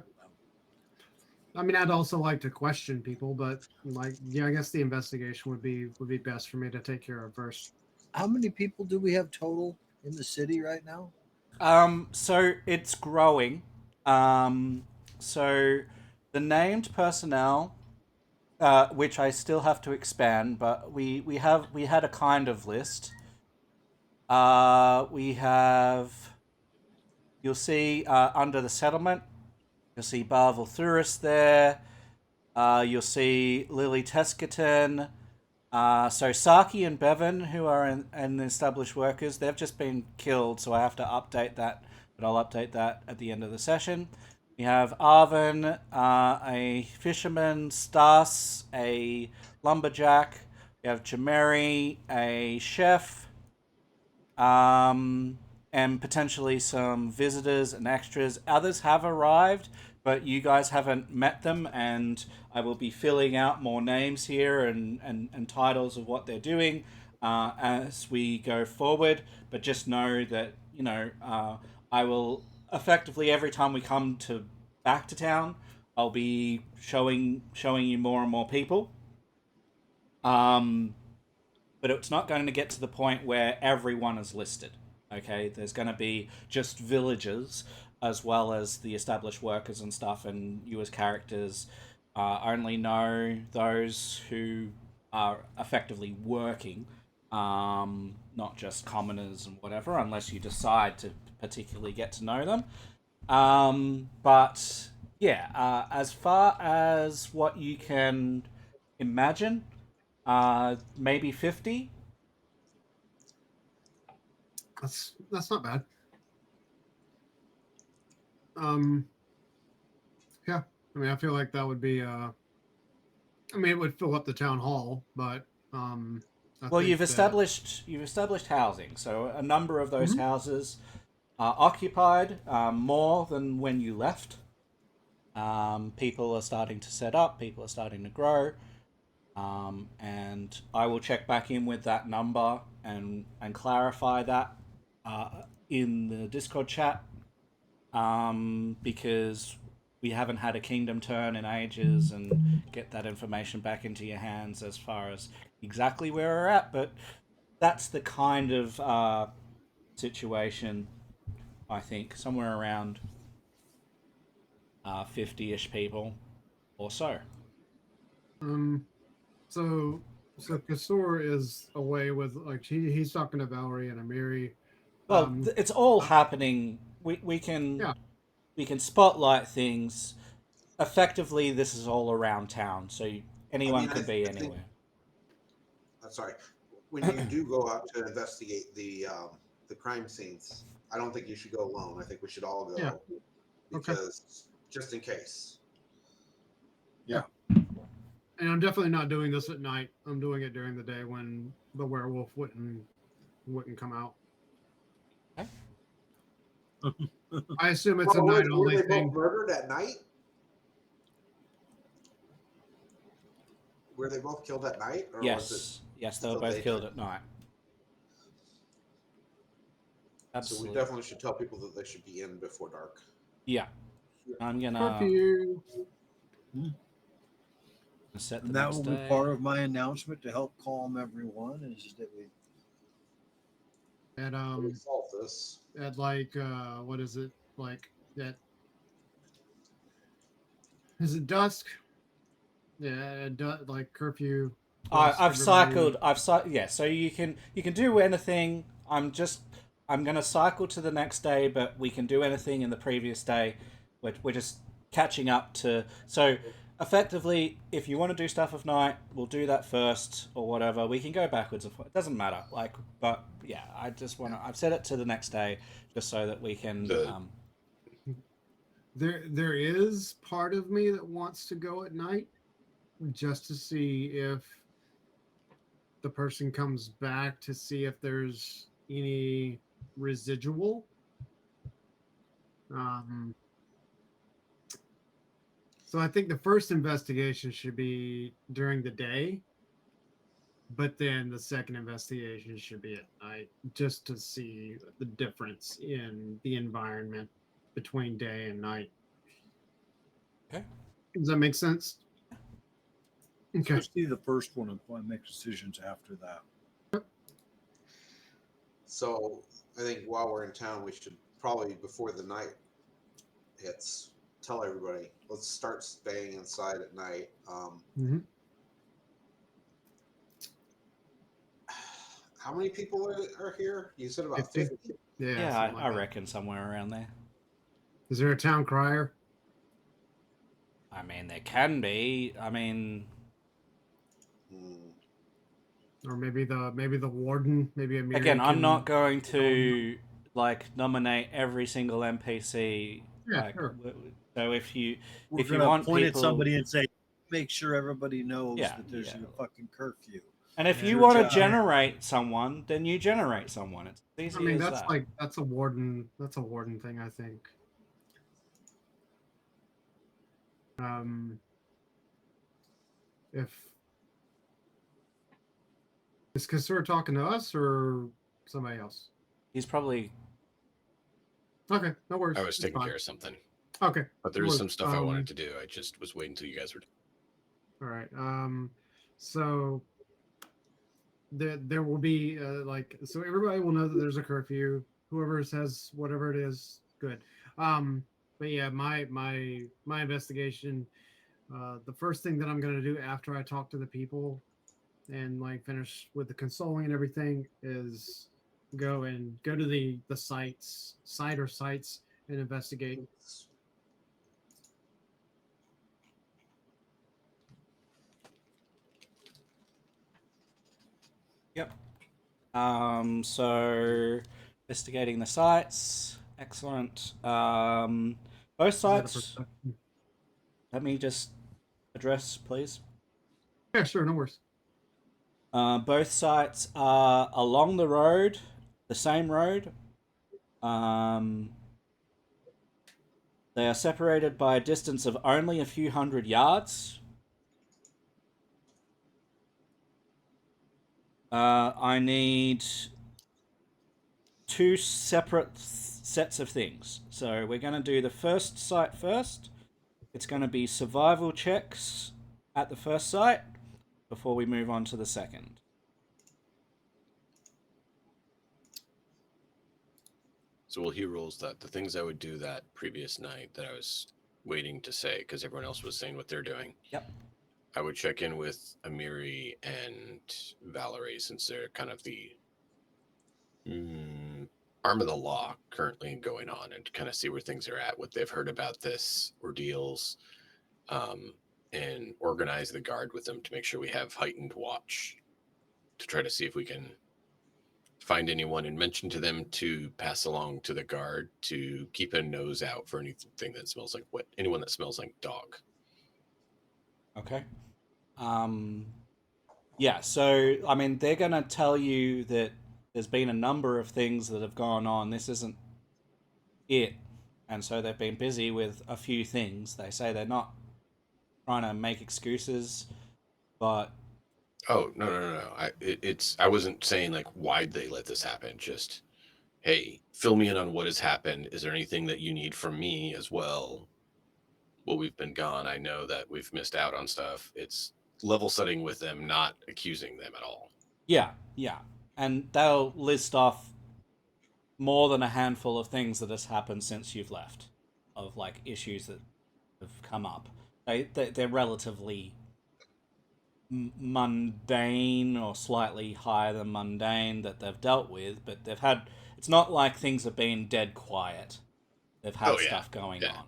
I mean, I'd also like to question people, but I guess the investigation would be best for me to take care of first. How many people do we have total in the city right now? So it's growing. So the named personnel, which I still have to expand, but we had a kind of list. We have. You'll see under the settlement. You'll see Barvel Thuris there. You'll see Lily Teskerton. So Saki and Bevan, who are in established workers, they've just been killed, so I have to update that, but I'll update that at the end of the session. We have Arvin, a fisherman, Stas, a lumberjack. We have Jameri, a chef, and potentially some visitors and extras. Others have arrived, but you guys haven't met them, and I will be filling out more names here and titles of what they're doing as we go forward. But just know that, I will effectively, every time we come back to town, I'll be showing you more and more people. But it's not going to get to the point where everyone is listed. Okay, there's going to be just villagers as well as the established workers and stuff, and you as characters only know those who are effectively working, not just commoners and whatever, unless you decide to particularly get to know them. But yeah, as far as what you can imagine, maybe 50. That's not bad. Yeah. I mean, I feel like that would be. I mean, it would fill up the town hall, but Well, you've established housing, so a number of those houses are occupied, more than when you left. People are starting to set up. People are starting to grow. And I will check back in with that number and clarify that in the Discord chat, because we haven't had a kingdom turn in ages, and get that information back into your hands as far as exactly where we're at. But that's the kind of situation, I think, somewhere around 50-ish people or so. So Kasur is away with he's talking to Valerie and Amiri. Well, it's all happening. We can spotlight things. Effectively, this is all around town, so anyone can be anywhere. Sorry, when you do go out to investigate the crime scenes, I don't think you should go alone. I think we should all go, because just in case. Yeah. And I'm definitely not doing this at night. I'm doing it during the day when the werewolf wouldn't come out. Okay. I assume it's a Oh, night were only they both thing. murdered at night? Were they both killed at night, or was it Yes, they were still both daytime? killed at night. So we Absolutely. definitely should tell people that they should be in before dark. Yeah. I'm gonna Curfew. set the And that next will day. be part of my announcement to help calm everyone. Is that we At We solve this. at like what is it like that? Is it dusk? Yeah, like curfew. Dusk, I've everybody- cycled. Yeah, so you can do anything. I'm gonna cycle to the next day, but we can do anything in the previous day. We're just catching up to. So effectively, if you want to do stuff of night, we'll do that first or whatever. We can go backwards. It doesn't matter. Like, but yeah, I just want to. I've set it to the next day just so that we can. There is part of me that wants to go at night just to see if the person comes back, to see if there's any residual. So I think the first investigation should be during the day, but then the second investigation should be at night, just to see the difference in the environment between day and night. Okay. Does that make sense? Okay. especially the first one and make decisions after that. So I think while we're in town, we should probably, before the night hits, tell everybody, let's start staying inside at night. How many people are here? You said about 50. Yeah, something I like that. reckon somewhere around there. Is there a town crier? I mean, there can be. I mean, Or maybe the warden, maybe a again, I'm not going to like nominate every single NPC. Yeah, Like, sure. so if you We're if you gonna want point people, at somebody and say, make sure everybody knows Yeah, that there's yeah. a fucking curfew. and if Yeah. you Your want to job. generate someone, then you generate someone. It's as easy I mean, as that's that. that's a warden thing, I think. If is Kasur talking to us or somebody else? He's probably Okay, no worries. I was It's taking fine. care of something, Okay, but there no is worries. some stuff I wanted to do. I just was waiting until you guys were. All right. So there will be so everybody will know that there's a curfew. Whoever says whatever it is, good. But yeah, my investigation. The first thing that I'm going to do after I talk to the people and like finish with the consoling and everything is go to the sites and investigate. Yep. So investigating the sites. Excellent. Both sites. Let me just address, please. Yeah, sure, no worries. Both sites are along the road, the same road. They are separated by a distance of only a few hundred yards. I need two separate sets of things. So we're going to do the first site first. It's going to be survival checks at the first site before we move on to the second. So he rules that the things I would do that previous night that I was waiting to say because everyone else was saying what they're doing. Yep. I would check in with Amiri and Valerie since they're kind of the arm of the law currently going on, and kind of see where things are at, what they've heard about this ordeals, and organize the guard with them to make sure we have heightened watch to try to see if we can find anyone and mention to them to pass along to the guard to keep a nose out for anything that smells like anyone that smells like dog. Okay. Yeah, so I mean, they're gonna tell you that there's been a number of things that have gone on. This isn't it, and so they've been busy with a few things. They say they're not trying to make excuses, but Oh, no. I wasn't saying like why'd they let this happen. Just hey, fill me in on what has happened. Is there anything that you need from me as well? Well, we've been gone. I know that we've missed out on stuff. It's level setting with them, not accusing them at all. yeah, and they'll list off more than a handful of things that has happened since you've left, of like issues that have come up. They're relatively mundane or slightly higher than mundane that they've dealt with, but they've had. It's not like things have been dead quiet. They've had Oh yeah, stuff going yeah. on,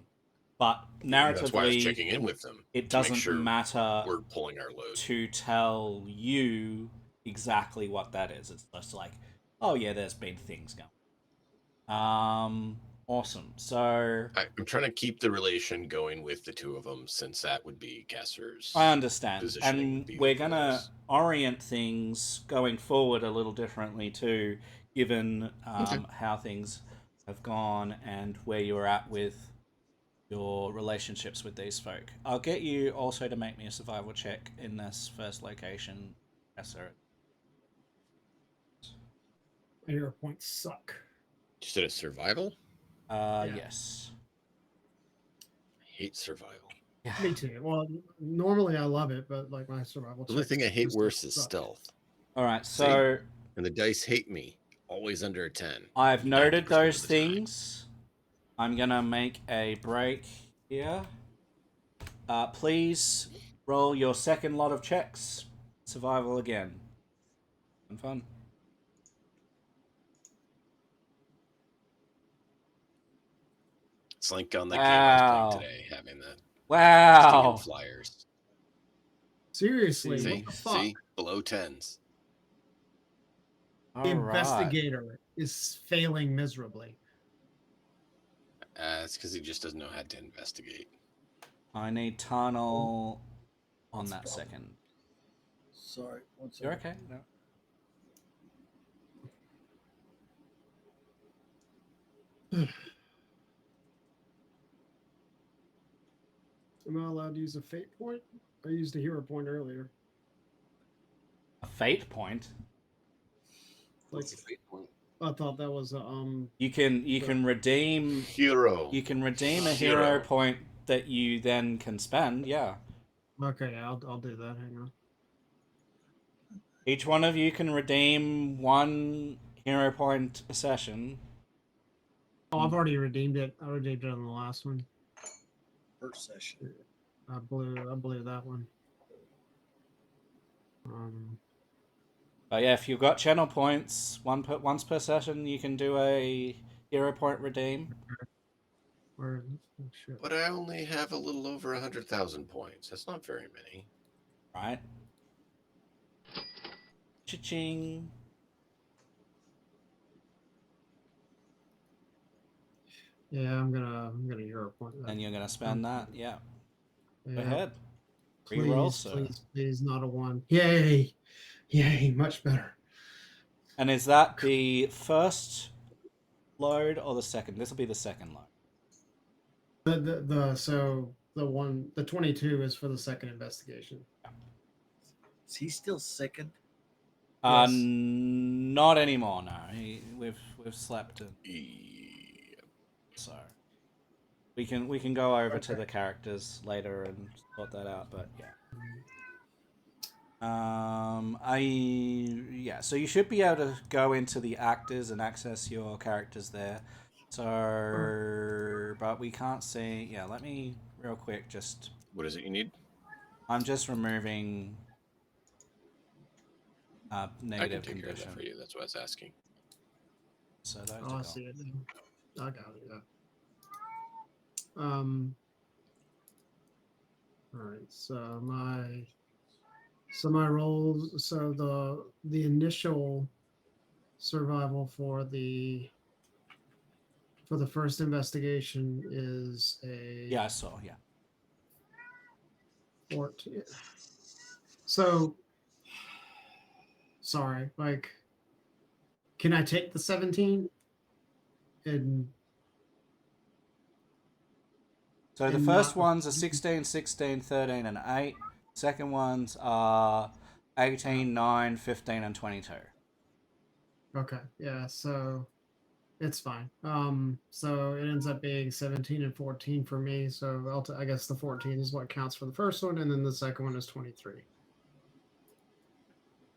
but That's why I was narratively, checking in with them it to make doesn't sure matter we're pulling our load. to tell you exactly what that is. It's just like, oh yeah, there's been things going. Awesome. So I'm trying to keep the relation going with the two of them, since that would be Gasser's I understand, positioning. Would and be we're over gonna this. orient things going forward a little differently too, given Okay. how things have gone and where you're at with your relationships with these folk. I'll get you also to make me a survival check in this first location. Yes, sir. Hero points suck. You said it's survival? Yeah. Yes. I hate survival. Yeah. Me too. Well, normally I love it, but like my survival. The only checks thing I hate just worse is suck. stealth. All right. See? So And the dice hate me. Always under a 10. I've 90% noted of those the time. things. I'm gonna make a break here. Please roll your second lot of checks. Survival again. Fun. It's like on the game I was playing Wow. today, having the stinging Wow. flyers. Seriously, See? what the fuck? See? Below 10s. The All right. investigator is failing miserably. It's because he just doesn't know how to investigate. I need tunnel on that That's a problem. second. Sorry, one second. You're okay. No. Am I allowed to use a fate point? I used a hero point earlier. A fate point. What's the fate point? I thought that was You can redeem Hero. a hero point that you then can spend. Yeah. okay. I'll do that. Hang on. Each one of you can redeem one hero point a session. Oh, I've already redeemed it. I redeemed it on the last one. First session. I blew that one. But yeah, if you've got channel points, once per session, you can do a hero point redeem. Or oh, shit. But I only have a little over 100,000 points. That's not very many. Right. Cha-ching. Yeah, I'm gonna hero point that. And you're gonna spend that. Yeah. Go Yeah. ahead. Please, Reroll, sir. please, not a 1. Yay! Much better. And is that the first load or the second? This will be the second load. The 22 is for the second investigation. Is he still sickened? Yes. Not anymore. No, we've slept in. So we can go over to the characters later and sort that out. But yeah. So you should be able to go into the actors and access your characters there. So, but we can't see. Yeah, let me real quick just. What is it you need? I'm just removing I can negative take care of condition. that for you. That's what I was asking. So those Oh, are I gone. see it now. I got it. Yeah. All right. So my rolls. So the initial survival for the first investigation is a Yeah, I saw. Yeah. 14. So, sorry. Like, can I take the 17? And So the and first not ones are 16, 16, 13, and 8. Second ones are 18, 9, 15, and 22. okay, yeah. So it's fine. So it ends up being 17 and 14 for me. So I guess the 14 is what counts for the first one, and then the second one is 23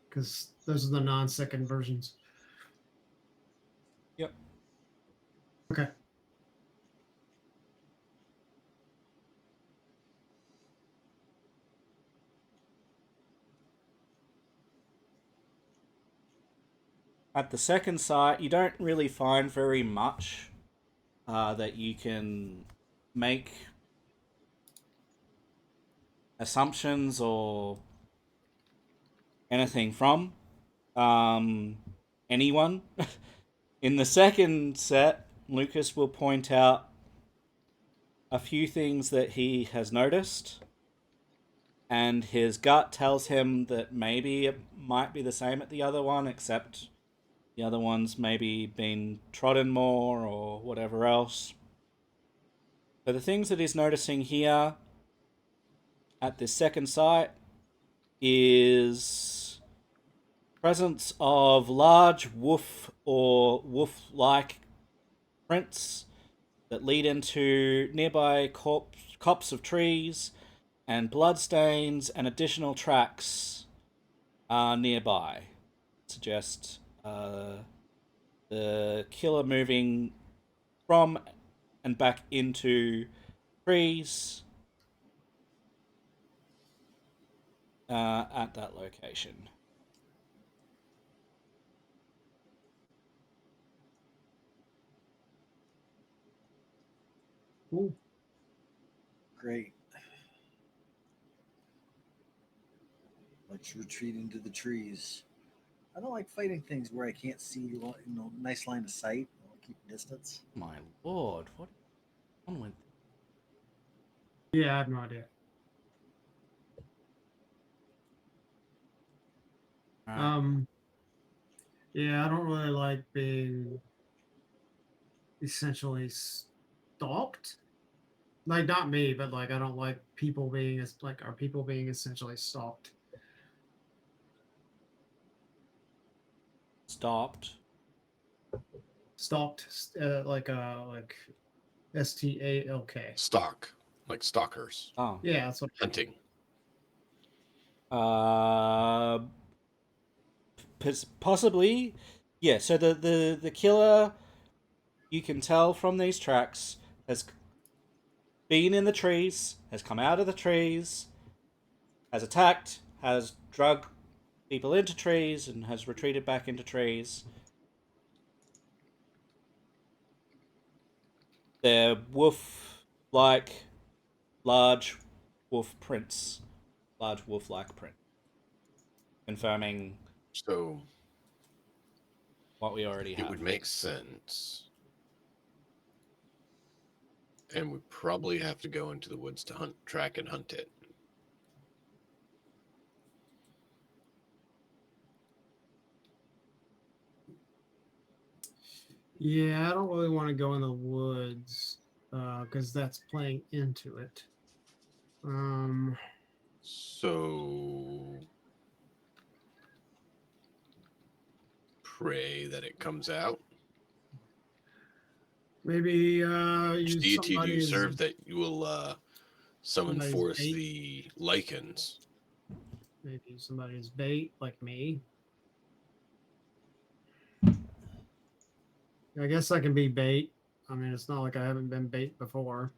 because those are the non-second versions. Yep. Okay. At the second site, you don't really find very much that you can make assumptions or anything from anyone. In the second set, Lucas will point out a few things that he has noticed, and his gut tells him that maybe it might be the same at the other one, except the other one's maybe been trodden more or whatever else. So the things that he's noticing here at this second site is presence of large wolf or wolf-like prints that lead into nearby copse of trees, and bloodstains and additional tracks are nearby. Suggest the killer moving from and back into trees at that location. Cool. Great. Let's retreat into the trees. I don't like fighting things where I can't see, nice line of sight. I want to keep distance. My lord, what is on with? Yeah, I have no idea. Right. Yeah, I don't really like being essentially stalked. Like not me, but like I don't like people being are people being essentially stalked. Stopped. Stalked, like STALK. Stalk, like stalkers, Oh. Yeah, that's what. hunting. Uh, possibly. Yeah. So the killer, you can tell from these tracks, has been in the trees, has come out of the trees, has attacked, has drug people into trees, and has retreated back into trees. They're wolf-like, large wolf prints, large wolf-like print, confirming So what we already it have. would make sense. And we probably have to go into the woods to track and hunt it. Yeah, I don't really want to go in the woods because that's playing into it. So pray that it comes out. Maybe Which use deity do you somebody's serve that you will summon somebody's forth bait. the lichens? Maybe somebody's bait, like me. I guess I can be bait. I mean, it's not like I haven't been bait before.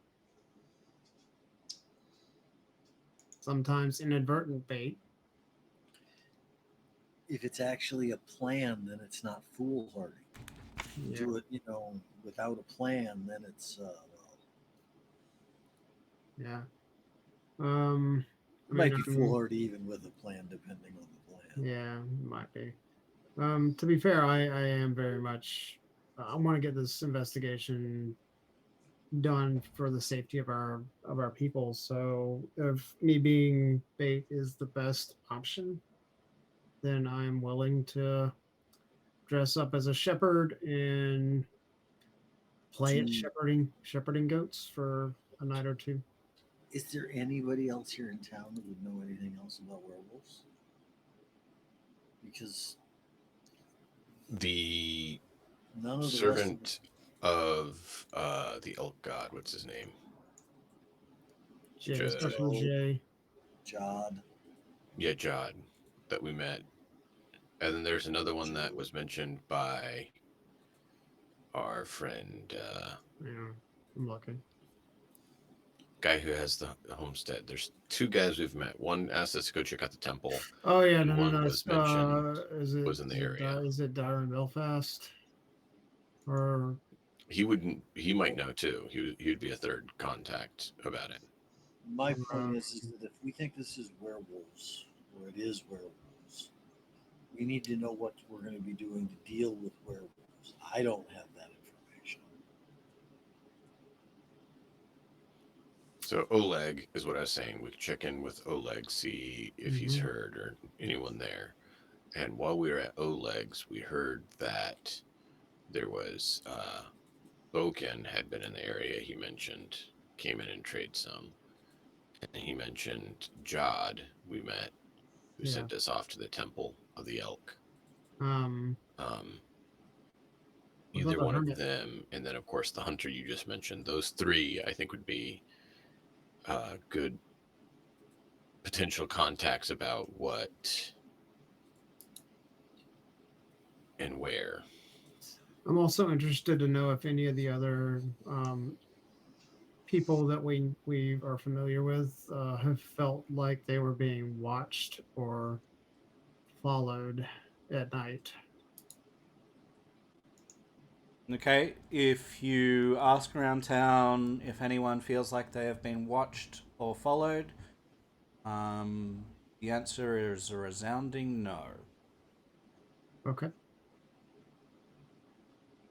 Sometimes inadvertent bait. If it's actually a plan, then it's not foolhardy. Yeah. Do it, without a plan, then it's Yeah. it might be foolhardy even with a plan, depending on the plan. Yeah, it might be. To be fair, I am very much. I want to get this investigation done for the safety of our people. So if me being bait is the best option, then I'm willing to dress up as a shepherd and play at Do- shepherding goats for a night or two. Is there anybody else here in town that would know anything else about werewolves? Because The none of the rest of servant of the elk god, what's his name? Jay, starts with Joe, J. Jod, Yeah, Jod, that we met. And then there's another one that was mentioned by our friend, Yeah, I'm looking. guy who has the homestead. There's two guys we've met. One asked us to go check out the temple. Oh yeah, And no, one no, no. was mentioned Is it was in the area. Is it Darren Belfast? Or He wouldn't. He might know too. He'd be a third contact about it. my point is that if we think this is werewolves, or it is werewolves, we need to know what we're going to be doing to deal with werewolves. I don't have that information. So Oleg is what I was saying. We could check in with Oleg, see if he's heard or anyone there. And while we were at Oleg's, we heard that there was Boken had been in the area. He mentioned came in and trade some. And he mentioned Jod we met, who sent us off to the temple of the elk. Either one of them, and then of course the hunter you just mentioned. Those three, I think, would be good potential contacts about what and where. I'm also interested to know if any of the other people that we are familiar with have felt like they were being watched or followed at night. Okay, if you ask around town if anyone feels like they have been watched or followed, the answer is a resounding no. Okay.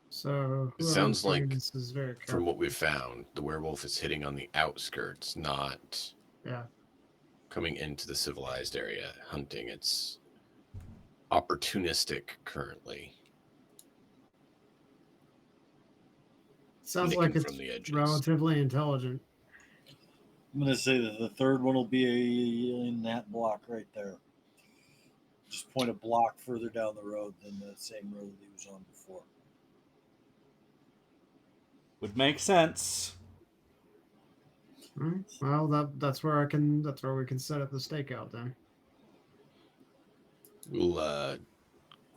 So It sounds like, this is very careful. from what we've found, the werewolf is hitting on the outskirts, not coming into the civilized area hunting. It's opportunistic currently. Sounds like it's relatively intelligent. I'm going to say that the third one will be in that block right there. Just point a block further down the road than the same road that he was on before. Would make sense. Well, that's where we can set up the stakeout then. We'll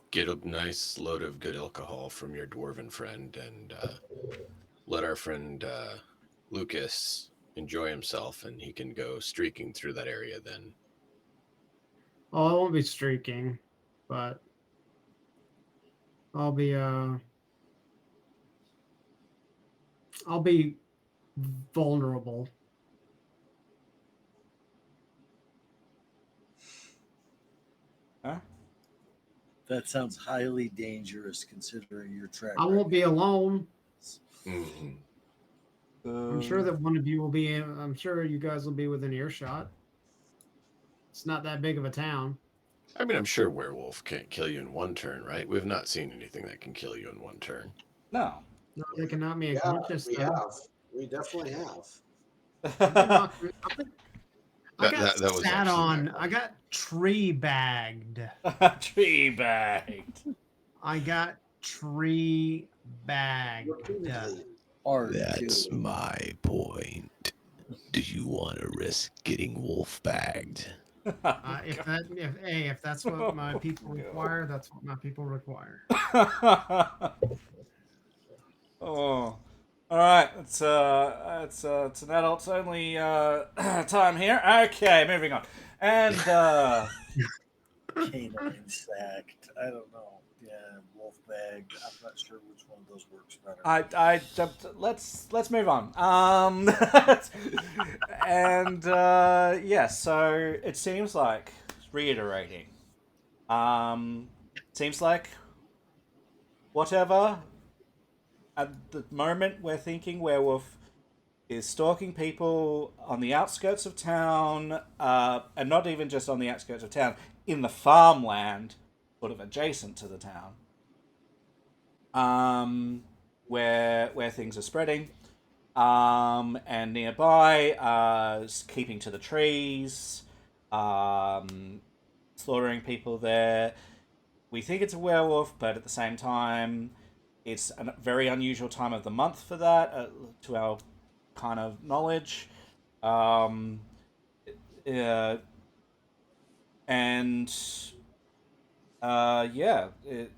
get a nice load of good alcohol from your dwarven friend and let our friend Lucas enjoy himself, and he can go streaking through that area then. Oh, I won't be streaking, but I'll be vulnerable. Huh? That sounds highly dangerous considering your track. I won't be alone. Mm-hmm. I'm sure that one of you will be. I'm sure you guys will be within earshot. It's not that big of a town. I mean, I'm sure werewolf can't kill you in one turn, right? We've not seen anything that can kill you in one turn. No. No, they cannot be unconscious. We have. We definitely have. I got tree bagged. Tree bagged. I got tree bagged. That's my point. Do you want to risk getting wolf bagged? If that's what my people require, that's what my people require. Oh, all right. It's an adults only time here. Okay, moving on. And canine sacked. I don't know. Yeah, wolf bag. I'm not sure which one of those works better. Let's move on. And so it seems like, reiterating, seems like whatever at the moment we're thinking werewolf is stalking people on the outskirts of town, and not even just on the outskirts of town, in the farmland, sort of adjacent to the town, where things are spreading, and nearby, keeping to the trees, slaughtering people there. We think it's a werewolf, but at the same time, it's a very unusual time of the month for that, to our kind of knowledge. Um, uh, and yeah, it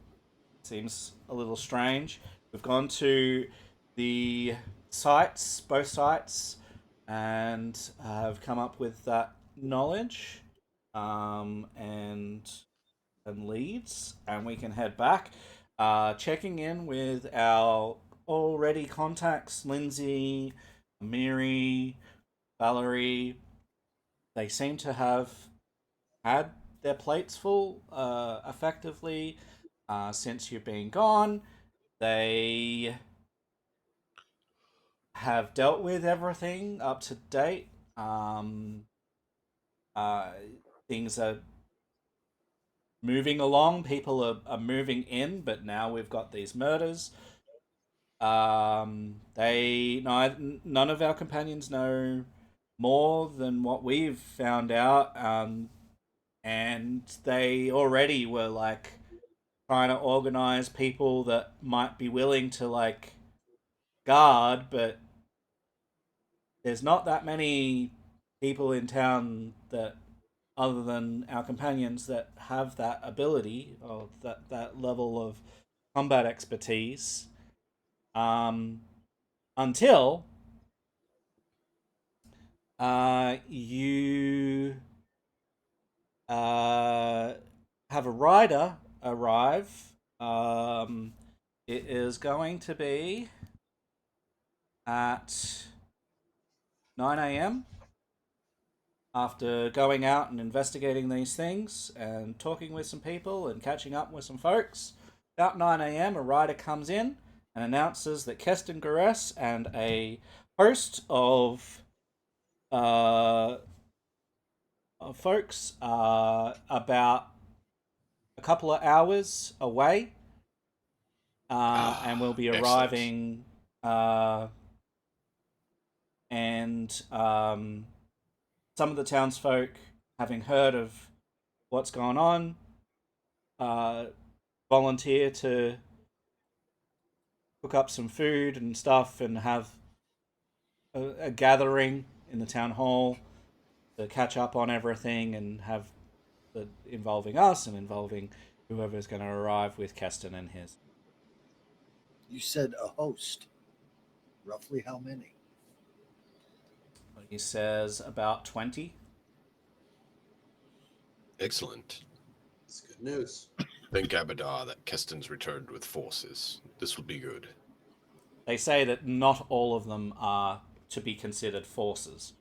seems a little strange. We've gone to the sites, both sites, and have come up with that knowledge, and leads, and we can head back. Checking in with our already contacts, Lindsay, Miri, Valerie. They seem to have had their plates full, effectively, since you've been gone. They have dealt with everything up to date. Uh, Things are moving along. People are moving in, but now we've got these murders. None of our companions know more than what we've found out. And they already were like trying to organize people that might be willing to like guard, but there's not that many people in town that, other than our companions, that have that ability or that level of combat expertise. Um, until you have a rider arrive. It is going to be at 9 a.m. After going out and investigating these things and talking with some people and catching up with some folks. About 9 a.m., a rider comes in and announces that Keston Gores and a host uh, of folks are about a couple of hours away, and will be Excellent. arriving. And some of the townsfolk, having heard of what's going on, uh, volunteer to cook up some food and stuff and have a gathering in the town hall to catch up on everything and have involving us and involving whoever's going to arrive with Keston and his. You said a host. Roughly how many? He says about 20. Excellent. It's good news. Thank Abaddar that Keston's returned with forces. This will be good. They say that not all of them are to be considered forces.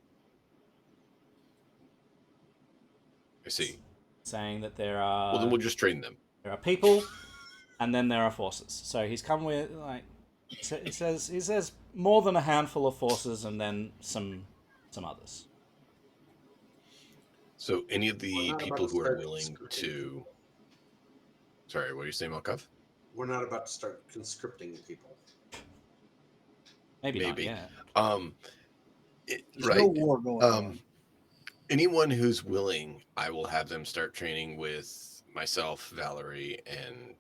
I see. Saying that there are. Well, then we'll just train them. There are people, and then there are forces. So he's come with like he says more than a handful of forces, and then some others. So any of We're the not people about to who are start willing conscripting to... people. Sorry, what are you saying, Malkov? We're not about to start conscripting people. Maybe not Maybe. yet. There's Right. no war going on. Anyone who's willing, I will have them start training with myself, Valerie, and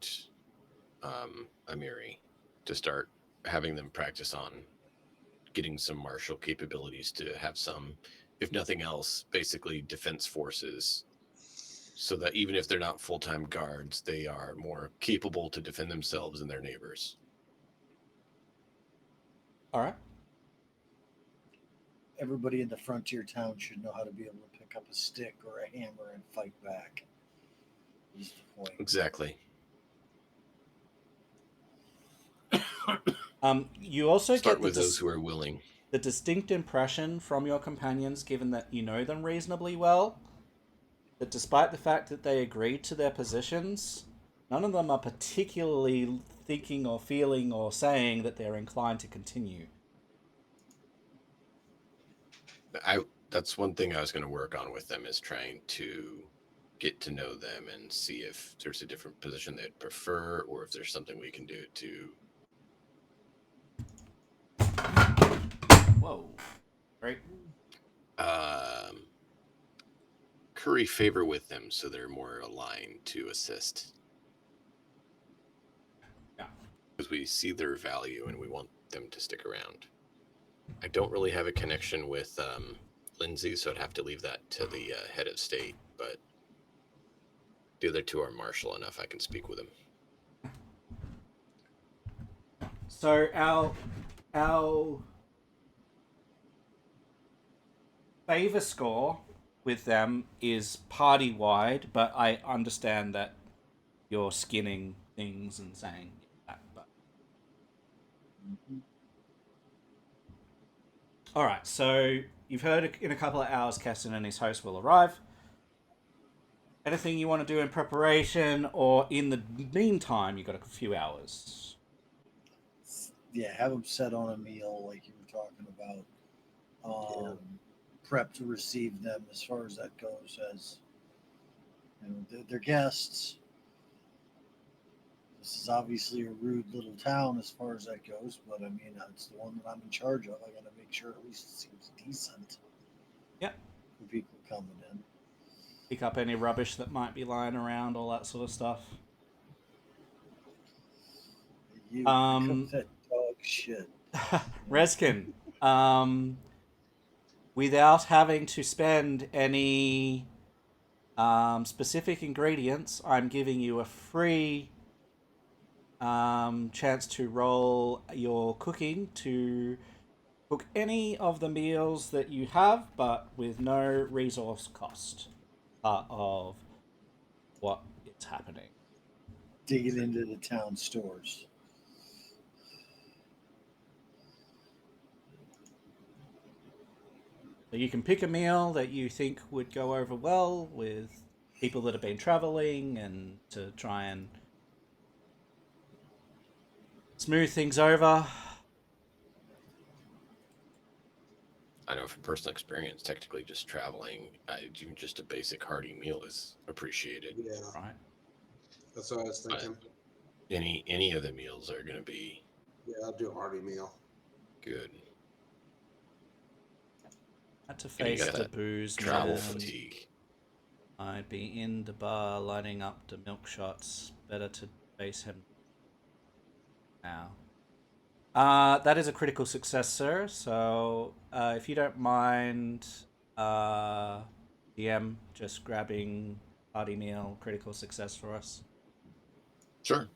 Amiri to start having them practice on getting some martial capabilities to have some, if nothing else, basically defense forces, so that even if they're not full-time guards, they are more capable to defend themselves and their neighbors. All right. Everybody in the frontier town should know how to be able to pick up a stick or a hammer and fight back. Is the point. Exactly. You also Start get with those who are willing. the distinct impression from your companions, given that you know them reasonably well, that despite the fact that they agreed to their positions, none of them are particularly thinking or feeling or saying that they're inclined to continue. That's one thing I was going to work on with them, is trying to get to know them and see if there's a different position they'd prefer, or if there's something we can do to. Whoa. Great. Curry favor with them so they're more aligned to assist. Yeah. Because we see their value and we want them to stick around. I don't really have a connection with Lindsay, so I'd have to leave that to the head of state, but the other two are martial enough I can speak with them. So our favor score with them is party wide, but I understand that you're skinning things and saying that. But all right, so you've heard in a couple of hours, Keston and his host will arrive. Anything you want to do in preparation, or in the meantime, you got a few hours. Yeah, have them set on a meal like you were talking about. Prep to receive them as far as that goes, as you know, they're guests. This is obviously a rude little town as far as that goes, but I mean, it's the one that I'm in charge of. I got to make sure at least it seems decent. Yep. For people coming in. Pick up any rubbish that might be lying around, all that sort of stuff. You pick up that dog shit. Reskin, without having to spend any specific ingredients, I'm giving you a free chance to roll your cooking to cook any of the meals that you have, but with no resource cost part of what is happening. Digging into the town stores. So you can pick a meal that you think would go over well with people that have been traveling, and to try and smooth things over. I know from personal experience, technically just traveling, even just a basic hearty meal is appreciated. Yeah, Right. that's what I was thinking. Any of the meals are going to be Yeah, I'll do a hearty meal. good. Had to And you face got the that booze, travel man. fatigue. I'd be in the bar lining up the milk shots. Better to face him now. That is a critical success, sir. So, if you don't mind, DM just grabbing party meal critical success for us. Sure.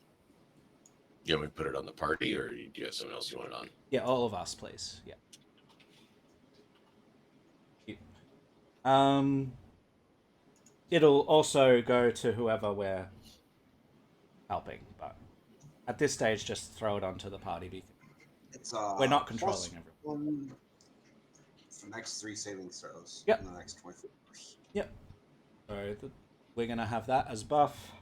You want me to put it on the party, or do you have someone else you want it on? Yeah, all of us, please. Yeah. It'll also go to whoever we're helping, but at this stage, just throw it onto the party beacon. It's We're not controlling everyone. For the next 3 saving throws. Yep. In the next 24 hours. Yep. So we're gonna have that as buff.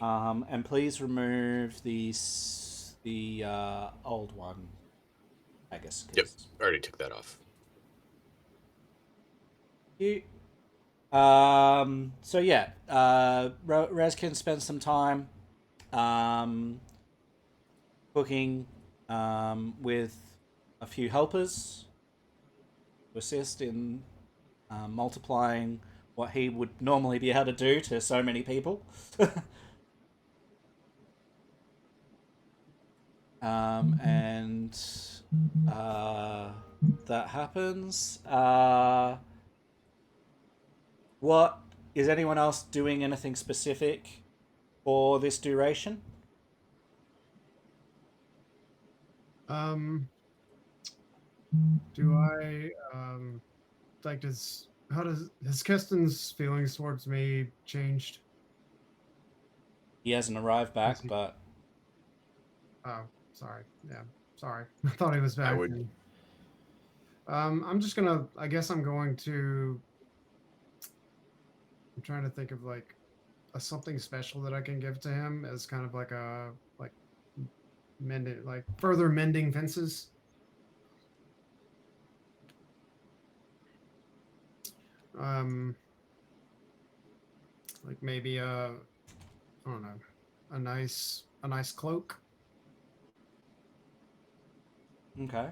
And please remove the old one, I guess. Yep, I already took that off. So yeah, Rez can spend some time cooking with a few helpers to assist in multiplying what he would normally be able to do to so many people. And that happens. What is anyone else doing anything specific for this duration? Do I like has Keston's feelings towards me changed? He hasn't arrived back, he- but Oh, sorry. Yeah, sorry. I thought he was back. I would. I'm just gonna. I guess I'm going to. I'm trying to think of like something special that I can give to him as kind of like a further mending fences. Like maybe I don't know, a nice cloak. Okay.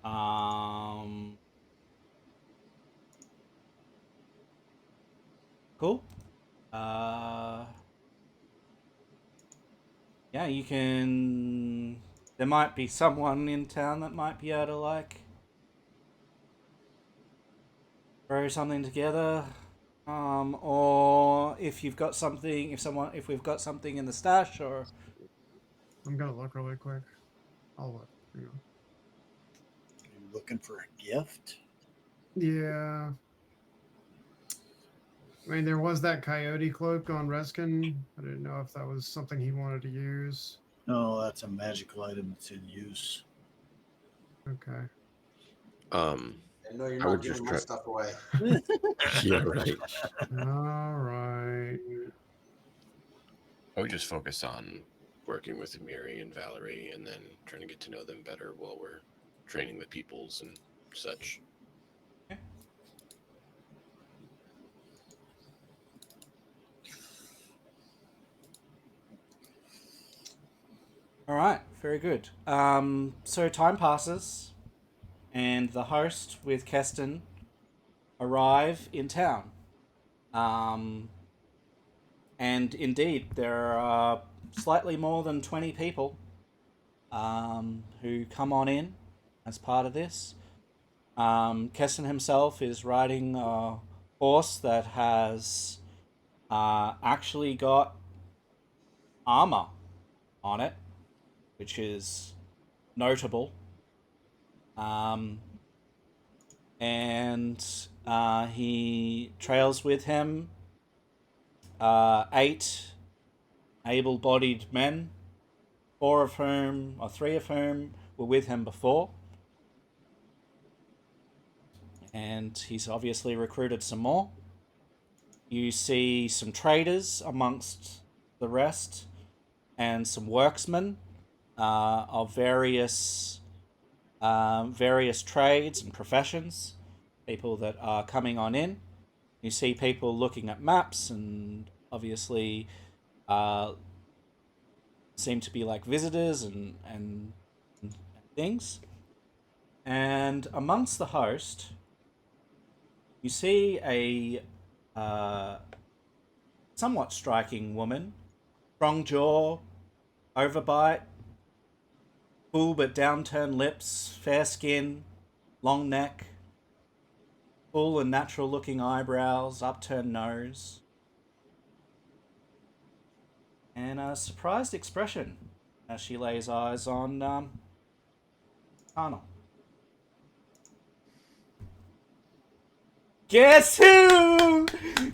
Um. Cool. Yeah, you can. There might be someone in town that might be able to like throw something together. Or if you've got something, if we've got something in the stash, or I'm gonna look really quick. I'll look. Hang on. You looking for a gift? Yeah. I mean, there was that coyote cloak on Reskin. I didn't know if that was something he wanted to use. No, that's a magical item that's in use. Okay. And no, you're I not would giving just my try. stuff away. Yeah, right. All right. I would just focus on working with Amiri and Valerie, and then trying to get to know them better while we're training the peoples and such. all right, very good. So time passes, and the host with Keston arrive in town. Um, and indeed, there are slightly more than 20 people who come on in as part of this. Keston himself is riding a horse that has actually got armor on it, which is notable. Um, and he trails with him 8 able-bodied men, 3 of whom were with him before. And he's obviously recruited some more. You see some traders amongst the rest, and some worksmen of various trades and professions. People that are coming on in. You see people looking at maps, and obviously seem to be like visitors and things. And amongst the host, you see a somewhat striking woman, strong jaw, overbite, full but downturned lips, fair skin, long neck, full and natural looking eyebrows, upturned nose, and a surprised expression as she lays eyes on Carnal. Guess who?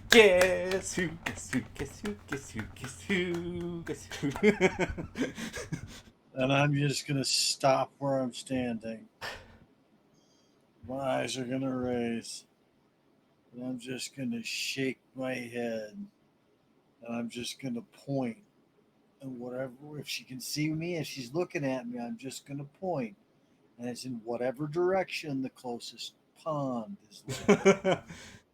Guess who? Guess who? Guess who? Guess who? Guess who? Guess who? And I'm just going to stop where I'm standing. My eyes are going to raise. And I'm just going to shake my head. And I'm just going to point. And whatever, if she can see me, if she's looking at me, I'm just going to point. And it's in whatever direction the closest pond is.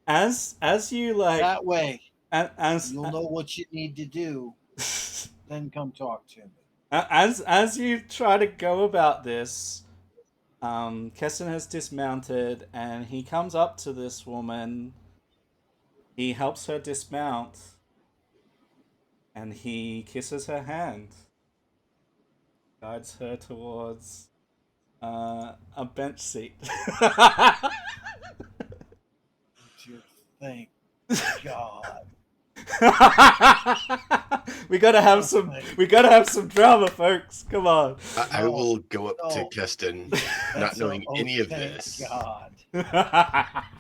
as you like That way, as you'll know what you need to do. Then come talk to me. as you try to go about this, Keston has dismounted and he comes up to this woman. He helps her dismount and he kisses her hand, guides her towards a bench seat. Thank God. We gotta have some drama, folks. Come on. I will go up to No. Keston, not That's knowing any of thank this, God. and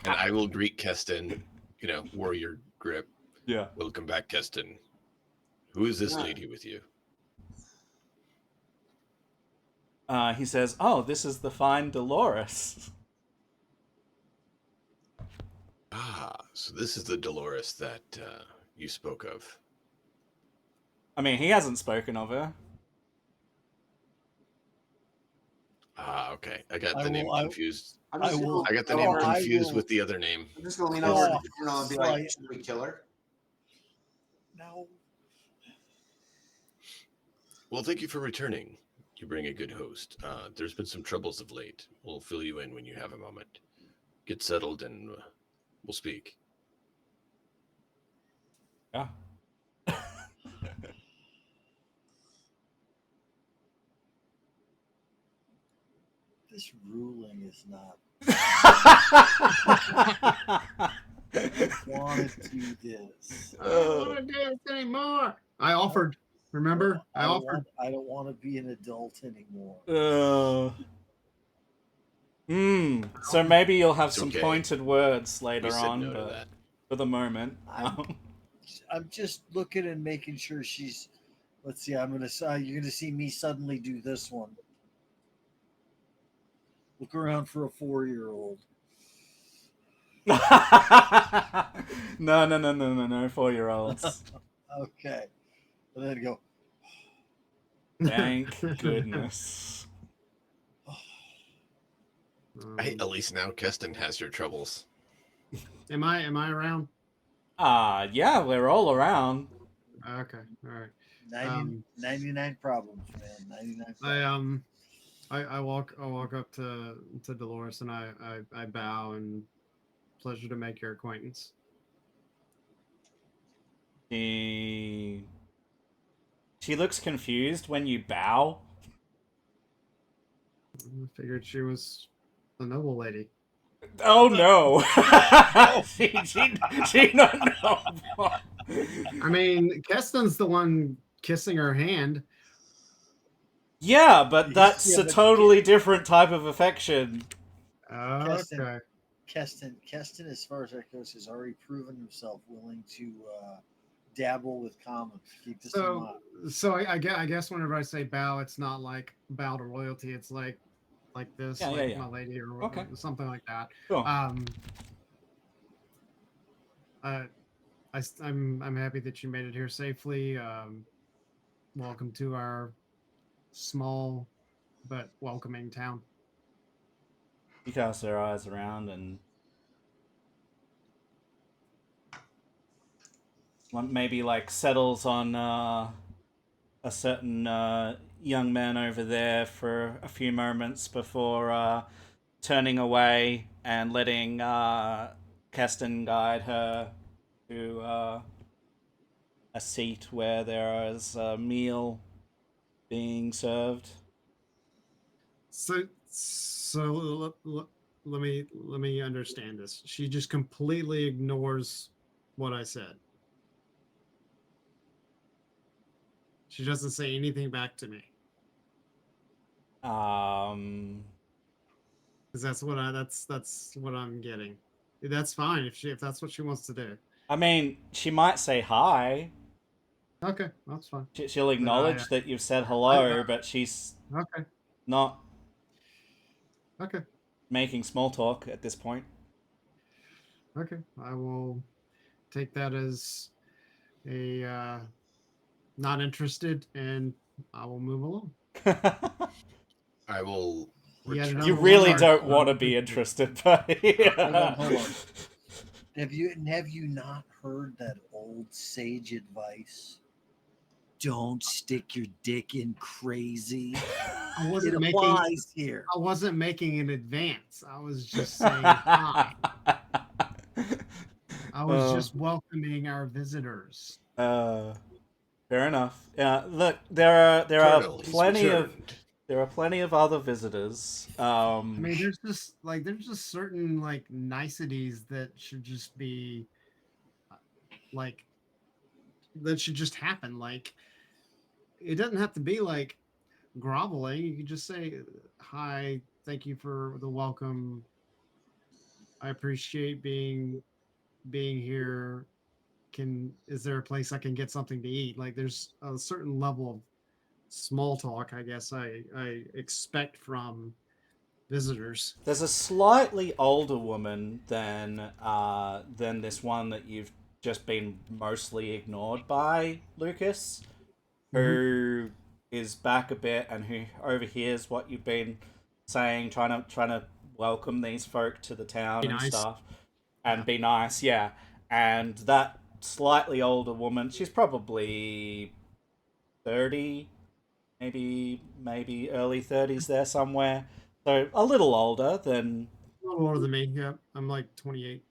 I will greet Keston, warrior grip. Yeah. Welcome back, Keston. Who is this lady with you? He says, "Oh, this is the fine Dolores." Ah, so this is the Dolores that you spoke of. I mean, he hasn't spoken of her. Ah, okay. I got I the name will- I- confused. I'm I just will- I got the gonna, name oh, I confused will- with the other name. I'm just gonna lean over to Oh, Terminal and be like, fly. should we kill her? No. Well, thank you for returning. You bring a good host. There's been some troubles of late. We'll fill you in when you have a moment. Get settled and we'll speak. Yeah. This ruling is not. Want to do this? I don't want to do this anymore. I offered. Remember, I offered. I don't want to be an adult anymore. So maybe you'll have It's some okay. pointed words We later said on, no to but that. for the moment, I'm just looking and making sure she's. Let's see. I'm gonna. You're gonna see me suddenly do this one. Look around for a 4-year-old. no, 4-year-olds. Okay, and then go. Thank goodness. Hey, at least now Keston has your troubles. Am I around? Yeah, we're all around. Okay, all right. 99 problems, man. 99 problems. I walk up to Dolores and I bow and pleasure to make your acquaintance. She looks confused when you bow. I figured she was a noble lady. Oh no! she don't know. I mean, Keston's the one kissing her hand. Yeah, but that's Yeah, a but- totally different type of affection. Okay. Keston, as far as that goes, has already proven himself willing to dabble with common. Keep this in mind. So I guess whenever I say bow, it's not like bow to royalty. It's like this, Yeah, like yeah. my lady or Okay. something like that. Cool. I'm happy that you made it here safely. Welcome to our small but welcoming town. She casts her eyes around and maybe like settles on a certain young man over there for a few moments before turning away and letting Keston guide her to a seat where there is a meal being served. So let me understand this. She just completely ignores what I said. She doesn't say anything back to me. Because that's what I'm getting. That's fine if that's what she wants to do. I mean, she might say hi. Okay, that's fine. She'll acknowledge that you've said hello, but she's Okay. not Okay. making small talk at this point. Okay. I will take that as a not interested, and I will move along. I will. You really don't want to be interested, but yeah. Hold on. Have you not heard that old sage advice? Don't stick your dick in crazy. It applies here. I wasn't making an advance. I was just saying hi. I was just welcoming our visitors. Fair enough. Look, there are plenty of other visitors. I mean, there's just certain like niceties that should just be like that should just happen. Like it doesn't have to be like groveling. You can just say hi, thank you for the welcome. I appreciate being here. Is there a place I can get something to eat? Like there's a certain level of small talk, I guess I expect from visitors. There's a slightly older woman than this one that you've just been mostly ignored by, Lucas, who is back a bit and who overhears what you've been saying, trying to welcome these folk to the town Be and nice. stuff, and Yeah. be nice, yeah. And that slightly older woman, she's probably 30, maybe early 30s there somewhere. So a little older than, A little older than me. Yeah, I'm like 28.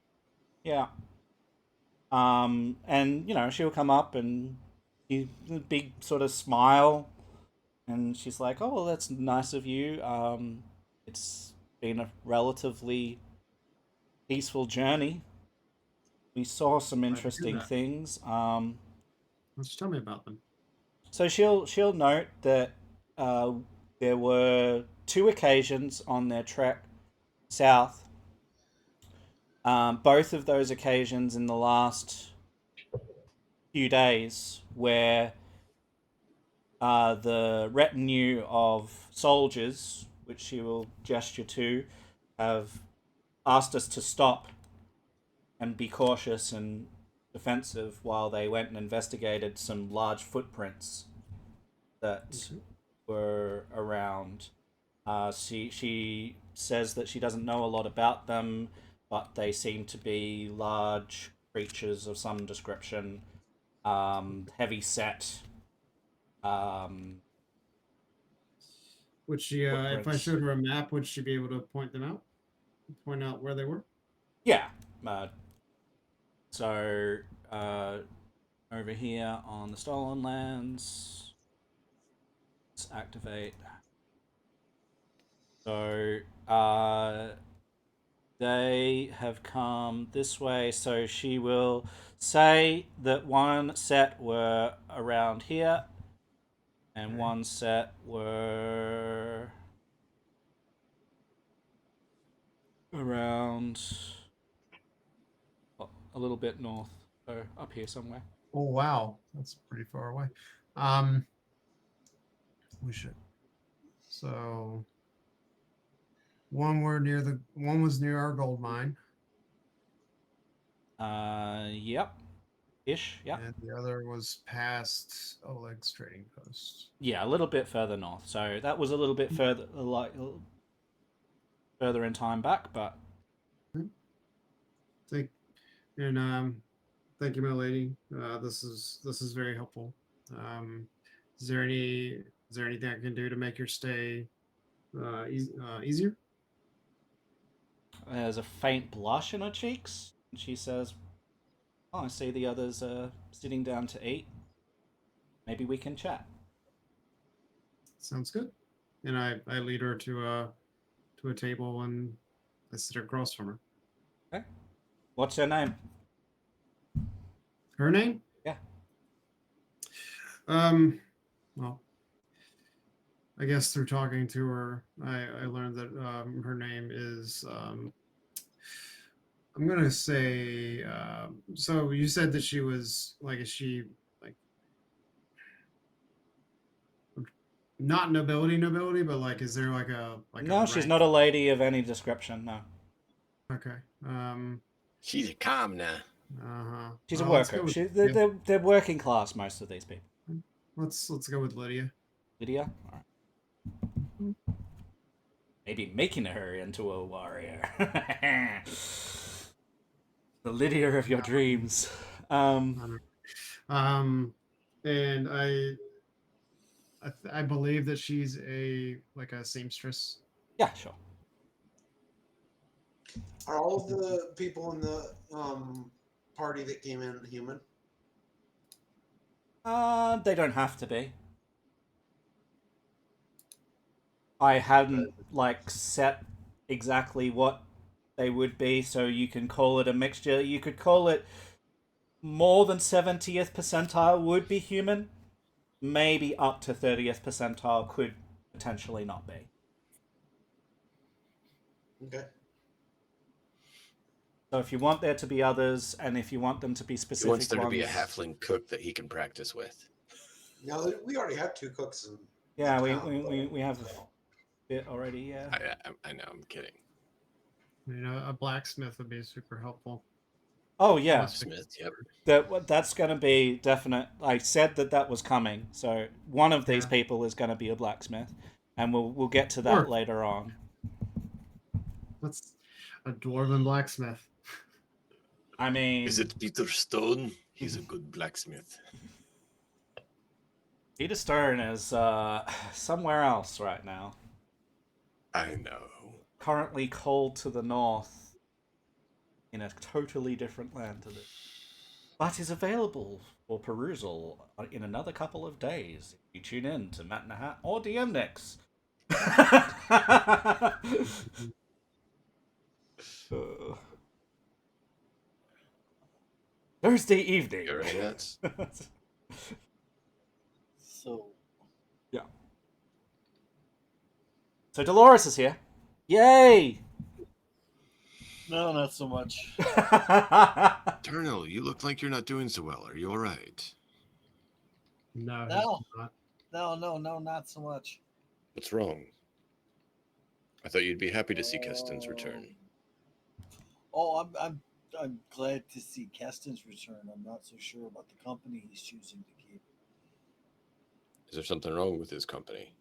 yeah. And she'll come up and big sort of smile, and she's like, "Oh, well, that's nice of you. It's been a relatively peaceful journey. We saw some Glad to hear interesting that. things. Let's tell me about them. So she'll note that uh, there were two occasions on their trek south. Both of those occasions in the last few days, where the retinue of soldiers, which she will gesture to, have asked us to stop and be cautious and defensive while they went and investigated some large footprints that Okay. were around. She says that she doesn't know a lot about them, but they seem to be large creatures of some description, heavy set, um, Would she, if I footprints. showed her a map, would she be able to point them out? Point out where they were? Yeah. Uh, so over here on the stolen lands, let's activate. So they have come this way. So she will say that one set were around here, and Okay. one set were around a little bit north, so up here somewhere. Oh wow, that's pretty far away. Um, we should. So one was near our gold mine, Yep, ish, yep. and the other was past Oleg's trading post. Yeah, a little bit further north. So that was a little bit further, like further in time back, but Thank and thank you, my lady. This is very helpful. Um, is there anything I can do to make your stay easier? there's a faint blush in her cheeks. And she says, "Oh, I see the others are sitting down to eat. Maybe we can chat." Sounds good. And I lead her to a table and I sit across from her. Okay. What's her name? Her name? Yeah. Well, I guess through talking to her, I learned that her name is I'm gonna say so you said that she was like is she like not nobility, but like is there like a No, she's rank? not a lady of any description. No, Okay. She's a commoner. Uh-huh. she's a Let's go worker. with They're working class. Most of these people. let's go with Lydia. Lydia. All right. Maybe making her into a warrior. The Lydia of your dreams. And I believe that she's a like a seamstress. Yeah, sure. Are all of the people in the party that came in human? They don't have to be. I hadn't like set exactly what they would be, so you can call it a mixture. You could call it more than 70th percentile would be human. Maybe up to 30th percentile could potentially not be. Okay. So if you want there to be others, and if you want them to be He specific wants there ones, to be a halfling cook that he can practice with. Now we already have 2 cooks. yeah, in we have a bit already. Yeah. I know, I'm kidding. You know, a blacksmith would be super helpful. Oh yeah, Smith, yep. that's going to be definite. I said that was coming, so one of these Yeah. people is going to be a blacksmith, and we'll get to that Or- later on. What's a dwarven blacksmith? I mean, Is it Peter Stone? He's a good blacksmith. Peter Stone is somewhere else right now. I know. Currently cold to the north in a totally different land to this. But is available for perusal in another couple of days if you tune in to Matt and a Hat or DM Next. Thursday evening. All right, that's So Yeah. So Dolores is here. Yay! no, not so much. Turnell, you look like you're not doing so well. Are you all right? No, No. he's not. No, not so much. What's wrong? I thought you'd be happy to see Keston's return. Oh, I'm glad to see Keston's return. I'm not so sure about the company he's choosing to keep. Is there something wrong with his company?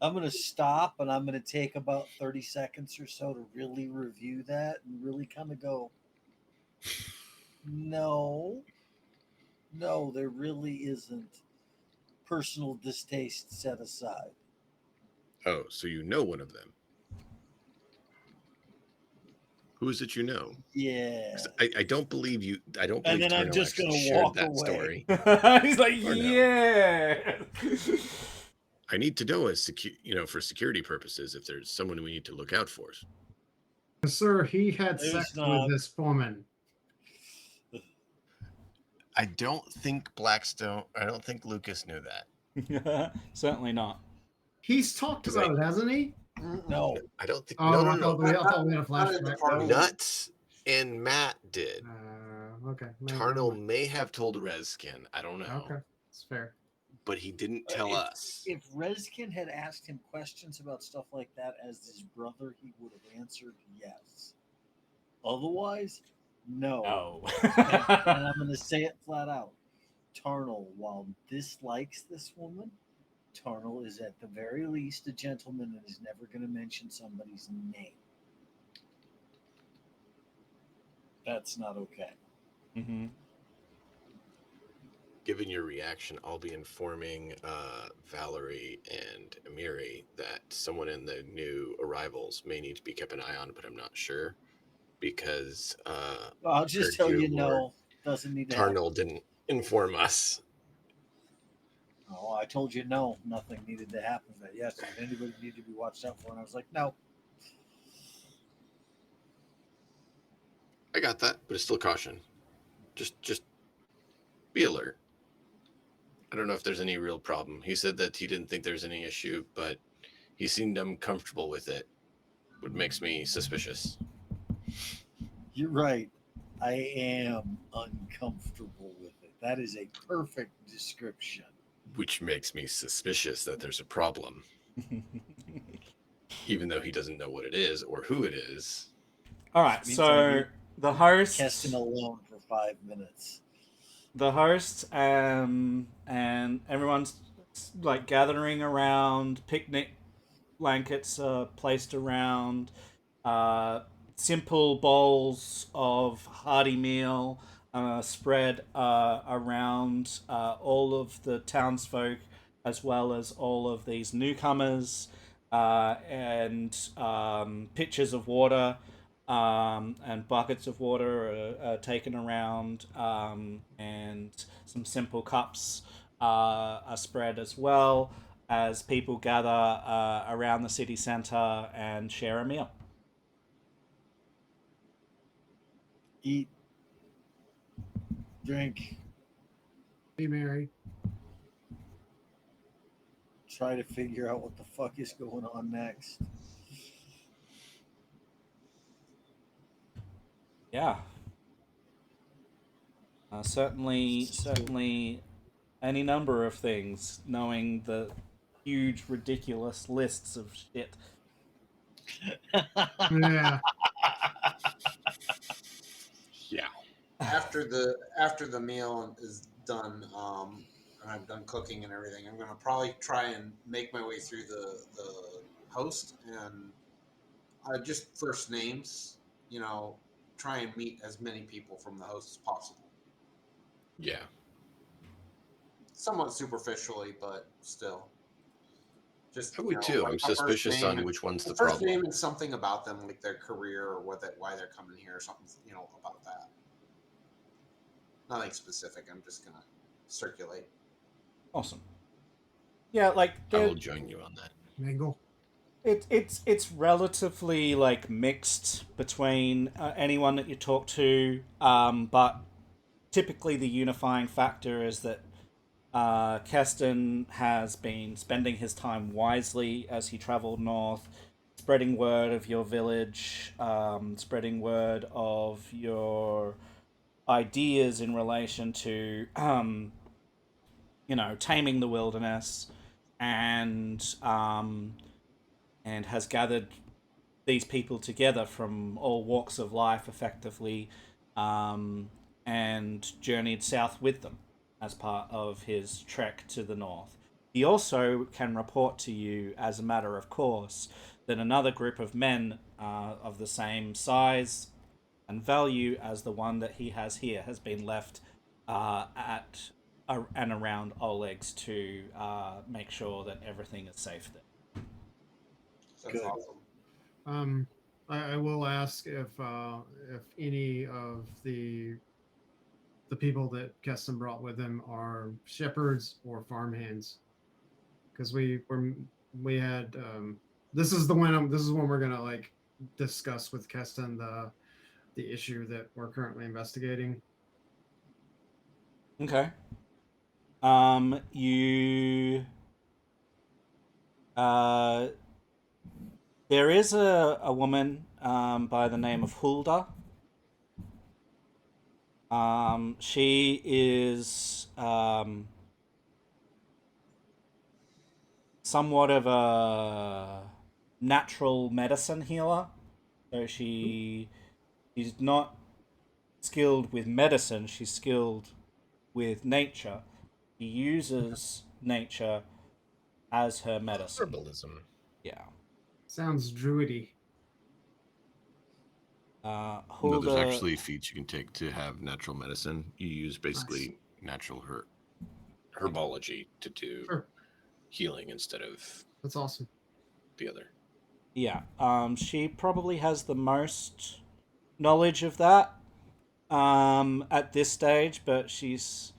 I'm going to stop and I'm going to take about 30 seconds or so to really review that and really kind of go, no, there really isn't. Personal distaste set aside. Oh, so you know one of them. Who is it you know? Yeah. 'Cause I don't believe you. I don't And believe then I'm Turnell just actually gonna shared walk that away. story. He's like, Or no. yeah. I need to know for security purposes if there's someone we need to look out for. Sir, he had There's sex not. with this woman. I don't think Lucas knew that. Certainly not. He's talked 'Cause about it, hasn't he? No. I don't think. Oh, No. I thought we had a Not in the flashback. party. Nuts and Matt did. Okay. Tarnell may have told Rezkin. I don't know. Okay, it's fair. But he didn't tell us. If Rezkin had asked him questions about stuff like that as his brother, he would have answered yes. Otherwise, no. No. And I'm going to say it flat out. Tarnell, while dislikes this woman, Tarnell is at the very least a gentleman and is never going to mention somebody's name. That's not okay. Mm-hmm. Given your reaction, I'll be informing Valerie and Amiri that someone in the new arrivals may need to be kept an eye on, but I'm not sure because Well, I'll just tell you no. Doesn't need to happen. Tarnell didn't inform us. Oh, I told you no. Nothing needed to happen. But yes, if anybody needed to be watched out for, and I was like, no. I got that, but it's still caution. Just be alert. I don't know if there's any real problem. He said that he didn't think there's any issue, but he seemed uncomfortable with it, which makes me suspicious. You're right. I am uncomfortable with it. That is a perfect description. Which makes me suspicious that there's a problem, even though he doesn't know what it is or who it is. All right, so the host, Keston alone for 5 minutes. The host and everyone's like gathering around. Picnic blankets are placed around. Simple bowls of hearty meal spread around all of the townsfolk, as well as all of these newcomers, and pitchers of water and buckets of water are taken around, and some simple cups are spread as well as people gather around the city centre and share a meal. Eat. Drink. Be merry. Try to figure out what the fuck is going on next. Yeah. Certainly any number of things, knowing the huge, ridiculous lists of shit. Yeah. Yeah. After the meal is done, and I've done cooking and everything, I'm gonna probably try and make my way through the host and just first names. You know, try and meet as many people from the host as possible. Yeah. Somewhat superficially, but still. Just I would too. like I'm a first suspicious name on which one's the first problem. name and something about them, like their career or why they're coming here or something. About that. Nothing specific. I'm just gonna circulate. Awesome. Yeah, like I will join you on that. Mangle. it's relatively like mixed between anyone that you talk to, but typically the unifying factor is that Keston has been spending his time wisely as he traveled north, spreading word of your village, spreading word of your ideas in relation to, taming the wilderness, and has gathered these people together from all walks of life effectively, um, and journeyed south with them as part of his trek to the north. He also can report to you, as a matter of course, that another group of men of the same size and value as the one that he has here has been left at and around Oleg's to make sure that everything is safe there. That's Good. awesome. I will ask if any of the people that Keston brought with him are shepherds or farmhands, because we had this is when we're gonna like discuss with Keston the issue that we're currently investigating. Okay. You there is a woman by the name of Hulda. She is somewhat of a natural medicine healer. So she's not skilled with medicine. She's skilled with nature. She uses nature as her medicine. Herbalism. Yeah. Sounds druidy. No, Hulda. there's actually feats you can take to have natural medicine. You use basically natural herbology to do Sure, healing instead of that's awesome. the other. Yeah. She probably has the most knowledge of that at this stage, but says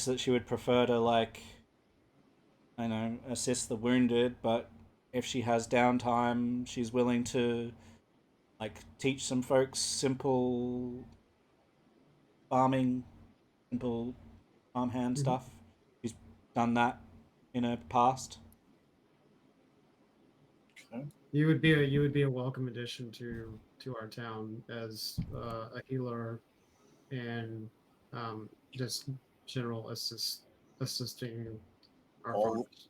that she would prefer to assist the wounded, but if she has downtime, she's willing to teach some folks farming, simple farmhand Mhm. stuff. She's done that in her past. Okay. You would be a welcome addition to our town as a healer and just general assisting our All farmers.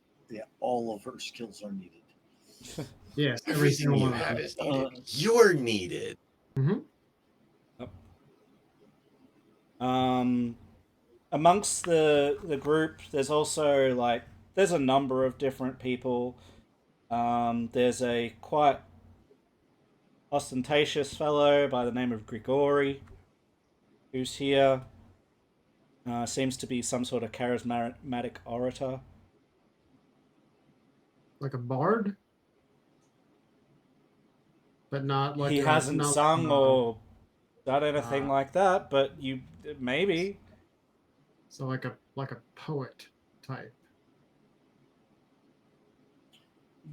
all of her skills are needed. Yes, every Everything single you one of have them. is needed. You're needed. Mm-hmm. Amongst the group, there's also there's a number of different people. There's a quite ostentatious fellow by the name of Grigori who's here. Seems to be some sort of charismatic orator. Like a bard, but not like He hasn't not sung or done anything uh, like that, but you maybe. so like a poet type.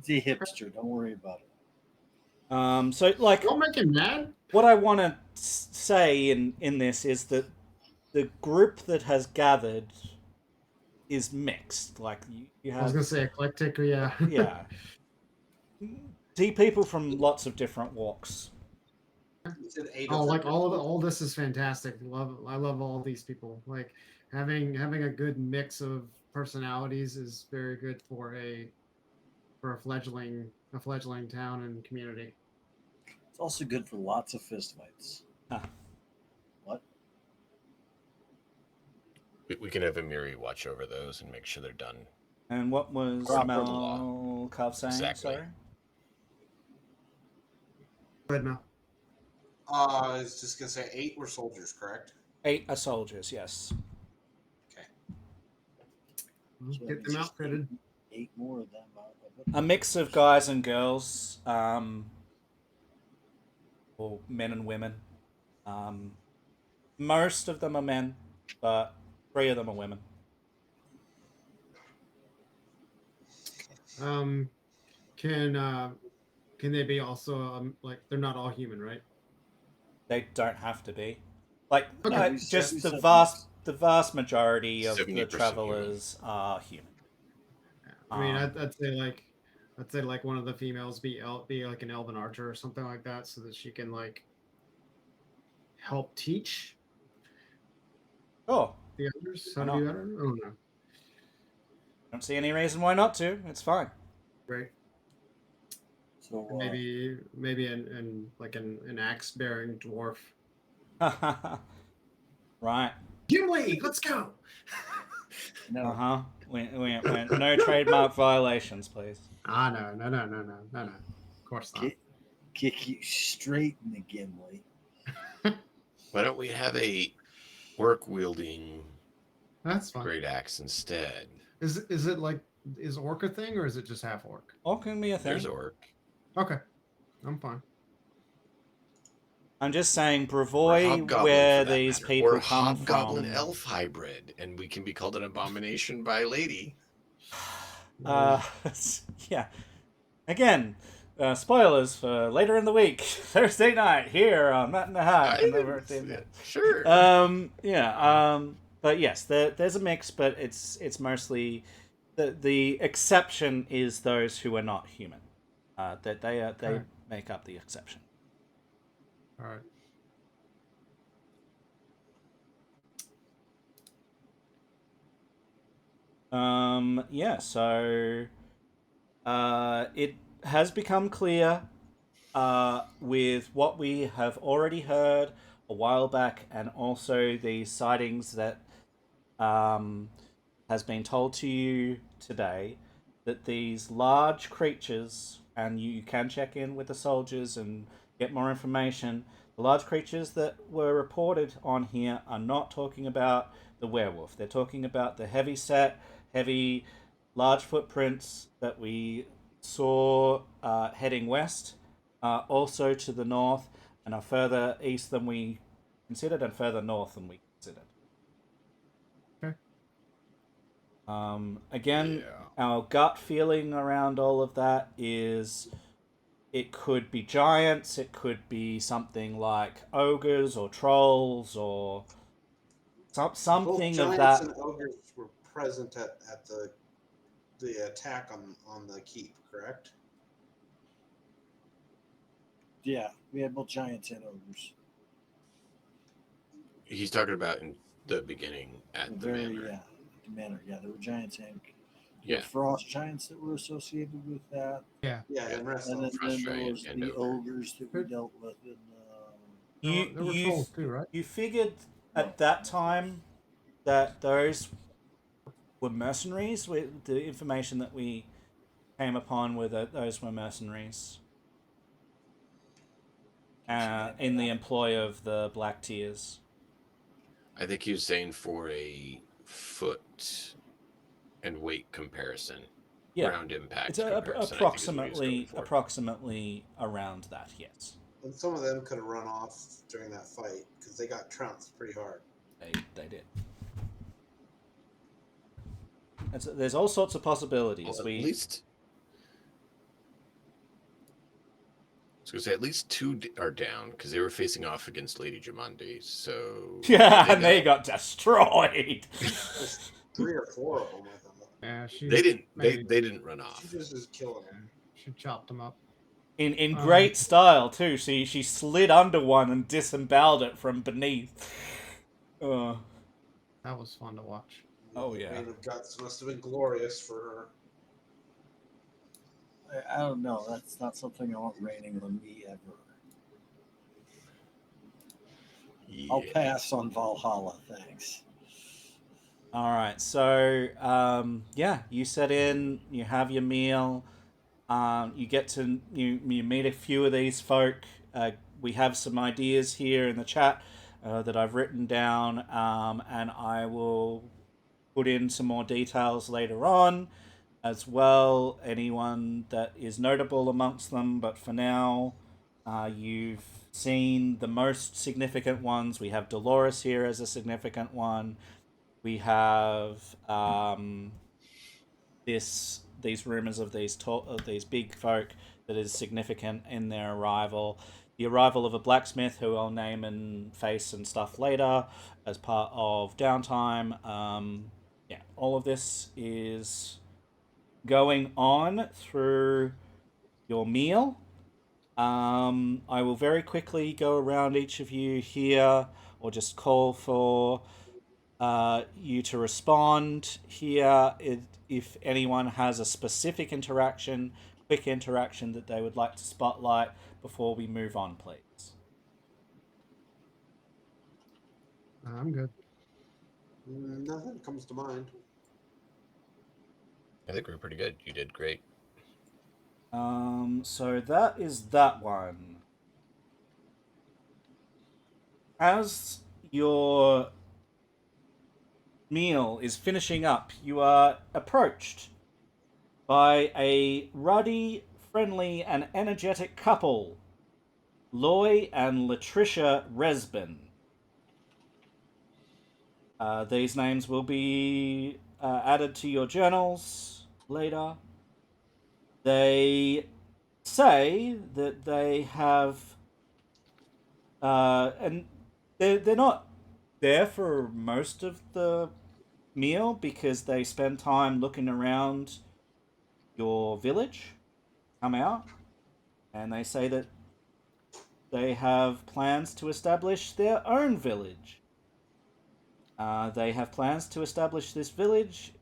The hipster. Don't worry about it. So Don't make him mad. what I want to say in this is that the group that has gathered is mixed. Like you I was have, gonna say eclectic, yeah. yeah, see people from lots of different walks. You said 8 Oh, of them. like all this is fantastic. I love all these people. Like having a good mix of personalities is very good for a fledgling town and community. It's also good for lots of fist fights. Huh. What? We can have Amiri watch over those and make sure they're done. And what was Proper Malkav saying? Exactly. Sorry. Go ahead, Mel. I was just gonna say 8 were soldiers, correct? 8 are soldiers. Yes. Okay. So Get it's them just outfitted. Eight more of them. A mix of guys and girls, or men and women. Most of them are men, but 3 of them are women. Can they be also like they're not all human, right? They don't have to be. Like Okay. just the 70%. vast majority of the 70% travelers are human. I mean, I'd say like one of the females be like an elven archer or something like that, so that she can like help teach Oh, the others how Why to be not? better. I don't know. don't see any reason why not to. It's fine. Right? So Maybe an axe bearing dwarf. Right. Gimli, let's go. no, Uh-huh. We no trademark violations, please. No. Of course not. kick you straight in the gimlet. Why don't we have a orc wielding That's fine. great axe instead? Is it like is orc a thing or is it just half orc? All can be a thing. There's orc. Okay, I'm fine. I'm just saying, Or Bravoy, hobgoblin, where for that these matter. people or come hobgoblin from. elf hybrid, and we can be called an abomination by a lady. Yeah. Again, spoilers for later in the week, Thursday night here on Matt and the Hat. Sure. But yes, there's a mix, but it's mostly the exception is those who are not human. That they Alright. make up the exception. All right. So it has become clear with what we have already heard a while back, and also the sightings that has been told to you today, that these large creatures, and you can check in with the soldiers and get more information. The large creatures that were reported on here are not talking about the werewolf. They're talking about the heavy set, heavy, large footprints that we saw heading west, also to the north, and are further east than we considered, and further north than we considered. Okay. Again, Yeah. our gut feeling around all of that is it could be giants, it could be something like ogres or trolls or something Both of giants that. and ogres were present at the attack on the keep, correct? Yeah, we had both giants and ogres. He's talking about in the beginning at the manor. Yeah, the manor. Yeah, there were giants and Yeah. frost giants that were associated with that. Yeah, and rest And of then Frost there giant was and the ogre. ogres that we dealt with in There were trolls too, right? You figured at that time that those were mercenaries. With the information that we came upon were that those were mercenaries in the employ of the Black Tears. I think he was saying for a foot and weight comparison. Yeah, Ground impact it's comparison. I think is what he was going for. approximately around that. Yes, and some of them could have run off during that fight because they got trounced pretty hard. they did. And so there's all sorts of possibilities. Well, at least I was going to say at least 2 are down because they were facing off against Lady Jamandi. So yeah, and they got destroyed. There's 3 or 4 of them. I thought. Yeah, they didn't run off. She just is killing them. She chopped them up. In great style too. She slid under one and disemboweled it from beneath. That was fun to watch. Oh, The yeah. Queen of Guts must have been glorious for her. I don't know. That's not something I want raining on me ever. Yeah. I'll pass on Valhalla, thanks. All right. So, yeah, you set in, you have your meal. You get to you meet a few of these folk. We have some ideas here in the chat that I've written down, and I will put in some more details later on as well. Anyone that is notable amongst them, but for now, you've seen the most significant ones. We have Dolores here as a significant one. We have these rumors of these big folk that is significant in their arrival. The arrival of a blacksmith who I'll name and face and stuff later as part of downtime. Yeah, all of this is going on through your meal. I will very quickly go around each of you here, or just call for you to respond here if anyone has a specific interaction, quick interaction that they would like to spotlight before we move on, please. I'm good. Nothing comes to mind. I think we're pretty good. You did great. So that is that one. As your meal is finishing up, you are approached by a ruddy, friendly, and energetic couple, Loy and Latricia Resbin. These names will be added to your journals later. They say that they have, and they're not there for most of the meal because they spend time looking around your village, come out, and they say that they have plans to establish their own village. They have plans to establish this village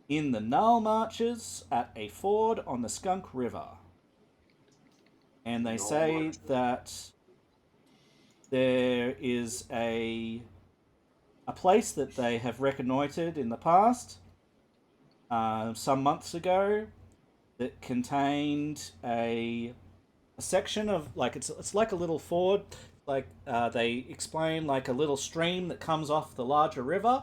in the Null Marches at a ford on the Skunk River. And they Null say Marches. that there is a place that they have reconnoitered in the past, some months ago, that contained a section of like it's like a little ford, like they explain like a little stream that comes off the larger river,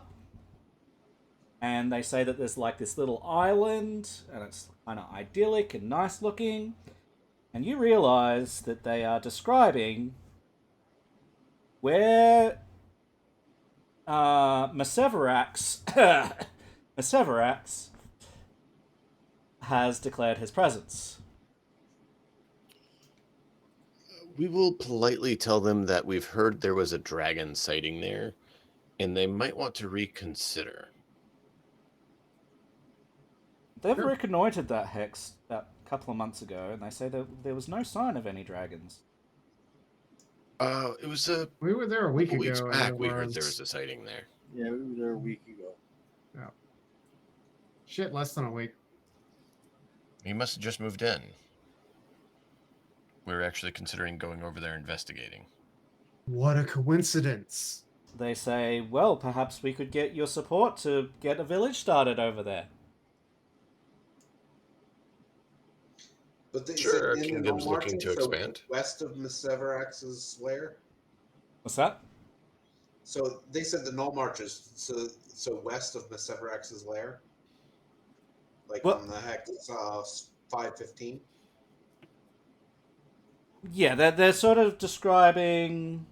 and they say that there's like this little island, and it's kind of idyllic and nice looking, and you realize that they are describing where Maseverax Maseverax has declared his presence. We will politely tell them that we've heard there was a dragon sighting there, and they might want to reconsider. They've Sure. reconnoitered that hex that couple of months ago, and they say that there was no sign of any dragons. It was a We were there a week couple weeks ago. back. And We heard there was a sighting there. Yeah, we were there a week ago. shit less than a week. He must have just moved in. We were actually considering going over there investigating. What a coincidence. They say, well, perhaps we could get your support to get a village started over there. But they Sure, our said in the kingdom's Null looking Marches, to so expand. west of Maseverax's lair. What's that? So they said the Null Marches, so west of Maseverax's lair, like Well- on the hex 515. Yeah, they're sort of describing.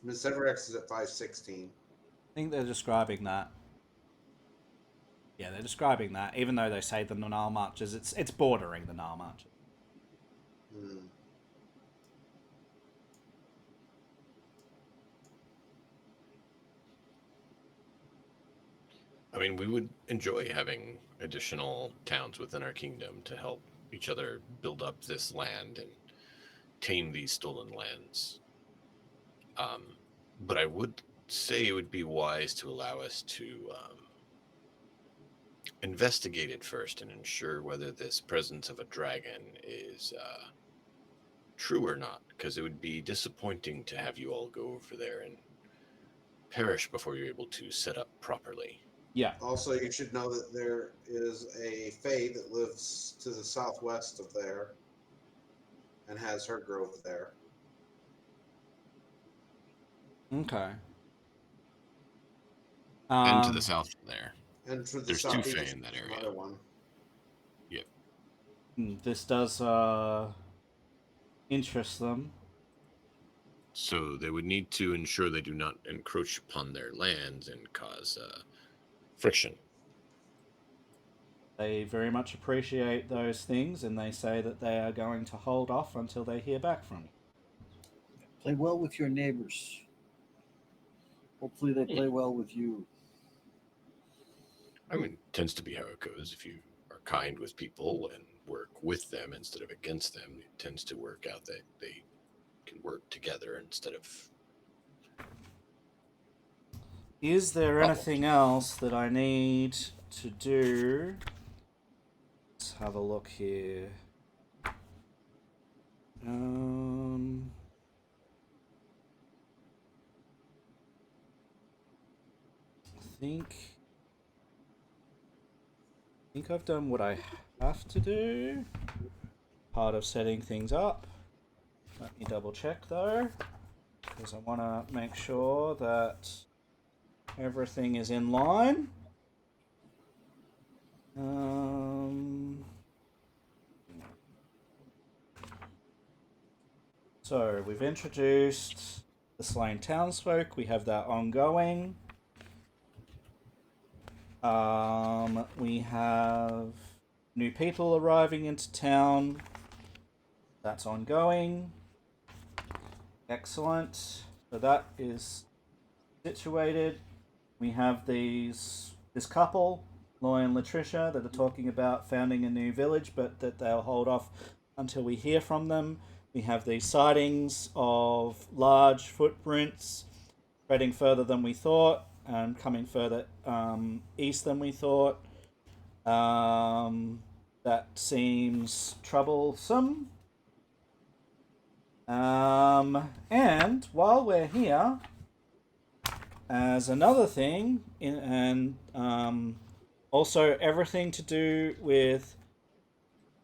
Maseverax is at 516. I think they're describing that. Yeah, they're describing that. Even though they say the Nile Marches, it's bordering the Nile Marches. Hmm. I mean, we would enjoy having additional towns within our kingdom to help each other build up this land and tame these stolen lands. But I would say it would be wise to allow us to investigate it first and ensure whether this presence of a dragon is true or not, because it would be disappointing to have you all go over there and perish before you're able to set up properly. Yeah. Also, you should know that there is a fae that lives to the southwest of there and has her grove there. Okay. And to the south from there. And to the There's two fae southeast, in that there's area. another one. This does interest them. So they would need to ensure they do not encroach upon their lands and cause friction. They very much appreciate those things, and they say that they are going to hold off until they hear back from you. Play well with your neighbors. Hopefully, they play well with you. I mean, it tends to be how it goes. If you are kind with people and work with them instead of against them, it tends to work out that they can work together instead of. Is there anything else that I need to do? Let's have a look here. I think I've done what I have to do. Part of setting things up. Let me double check though, because I want to make sure that everything is in line. So we've introduced the slain townsfolk. We have that ongoing. We have new people arriving into town. That's ongoing. Excellent. So that is situated. We have this couple, Loy and Latricia, that are talking about founding a new village, but that they'll hold off until we hear from them. We have these sightings of large footprints spreading further than we thought and coming further east than we thought. That seems troublesome. And while we're here, as another thing, also everything to do with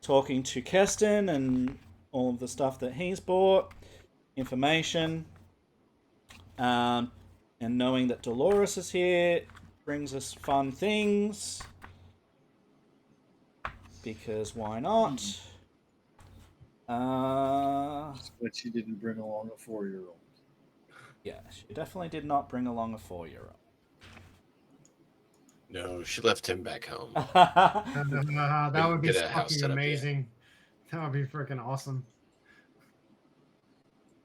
talking to Keston and all of the stuff that he's bought, information, and knowing that Dolores is here brings us fun things, because why not? But she didn't bring along a 4-year-old. Yeah, she definitely did not bring along a 4-year-old. No, she left him back home. That would be Get a house fucking set up, yeah. amazing. That would be freaking awesome.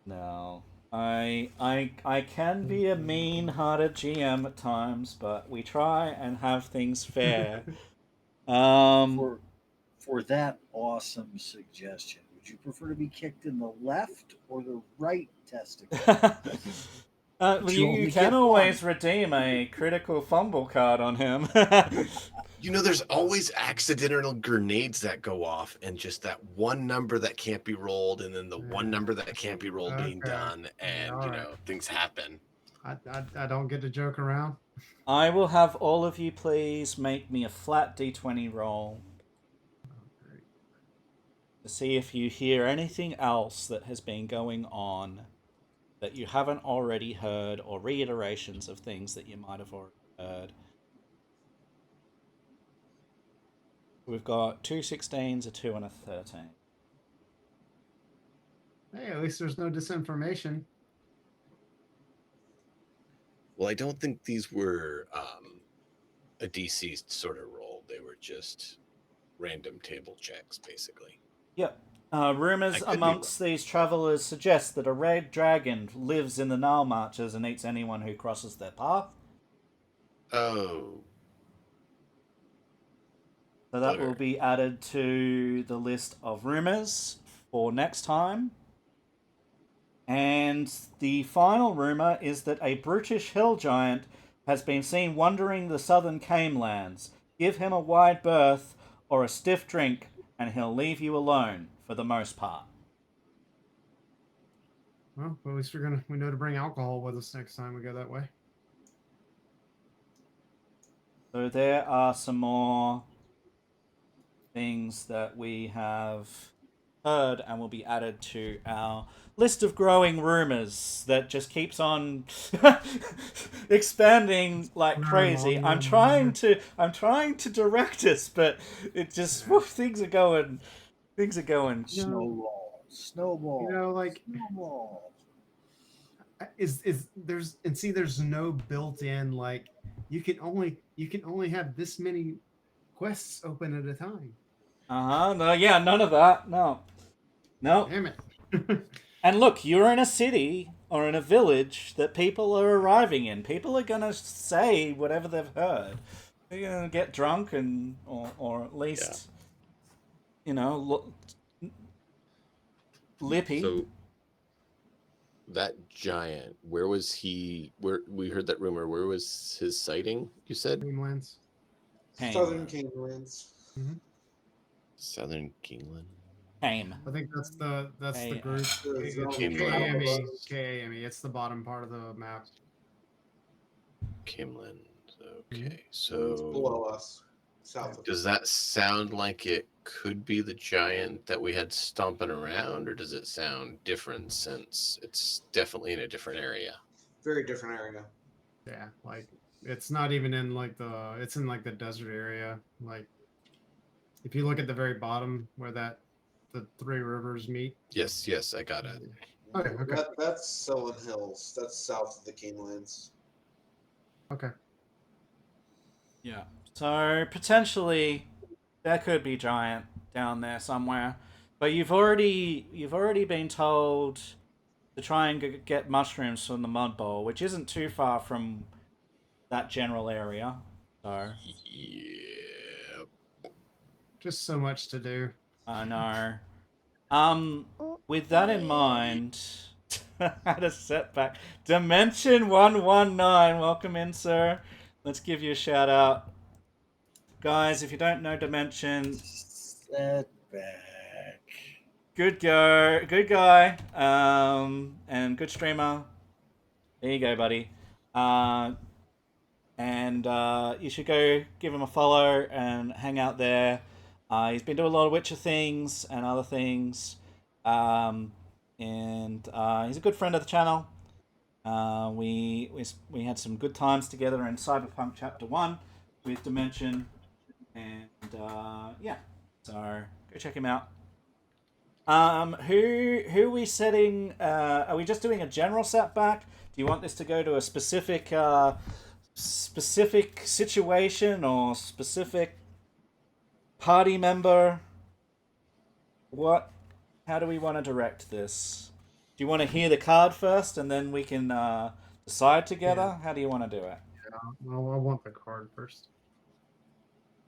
No. I can be a mean-hearted GM at times, but we try and have things fair. For that awesome suggestion, would you prefer to be kicked in the left or the right testicle? You can always redeem a critical fumble card on him. You know, there's always accidental grenades that go off, and just that one number that can't be rolled, and then the one number that can't be rolled being done, and you know, things happen. I don't get to joke around. I will have all of you please make me a flat d20 roll to see if you hear anything else that has been going on that you haven't already heard, or reiterations of things that you might have already heard. We've got 2 16s, a 2, and a 13. Hey, at least there's no disinformation. Well, I don't think these were a DC sort of roll. They were just random table checks, basically. Yep. Rumors amongst these travelers suggest that a red dragon lives in the Nile Marches and eats anyone who crosses their path. Oh. So that will be added to the list of rumors for next time. And the final rumor is that a brutish hill giant has been seen wandering the southern Camelands. Give him a wide berth or a stiff drink, and he'll leave you alone for the most part. Well, at least we know to bring alcohol with us next time we go that way. So there are some more things that we have heard and will be added to our list of growing rumors that just keeps on expanding like crazy. I'm trying to direct us, but it just things are going Snowball. Like Snowball. is there's no built-in like you can only have this many quests open at a time. No, yeah, none of that. No. Damn it. And look, you're in a city or in a village that people are arriving in. People are gonna say whatever they've heard. They're gonna get drunk or at least lippy. So that giant, where was he? Where we heard that rumor? Where was his sighting? You said Dreamlands. Southern Kinglands. Southern Kingland. Came. I think that's the group. Kingland. KAME. It's the bottom part of the map. Kimland. Okay, It's so below us, south of does that sound like it could be the giant that we had stomping around, or does it sound different since it's definitely in a different area? very different area. Yeah, like it's not even in like it's in like the desert area. Like if you look at the very bottom where the three rivers meet. Yes, I got it. Okay. That's Sullen Hills. That's south of the Kinglands. Okay. Yeah. So potentially there could be giant down there somewhere, but you've already been told to try and get mushrooms from the mud bowl, which isn't too far from that general area. So Yeah. Just so much to do. I know. With that in mind, had a setback. Dimension 119, welcome in, sir. Let's give you a shout out. Guys, if you don't know Dimension, Setback. good guy, and good streamer. There you go, buddy. And you should go give him a follow and hang out there. He's been doing a lot of Witcher things and other things. And he's a good friend of the channel. We had some good times together in Cyberpunk Chapter 1 with Dimension. And yeah, so go check him out. Who are we setting? Are we just doing a general setback? Do you want this to go to a specific situation or specific party member? What? How do we want to direct this? Do you want to hear the card first and then we can decide together? Yeah. How do you want to do it? Yeah, I want the card first.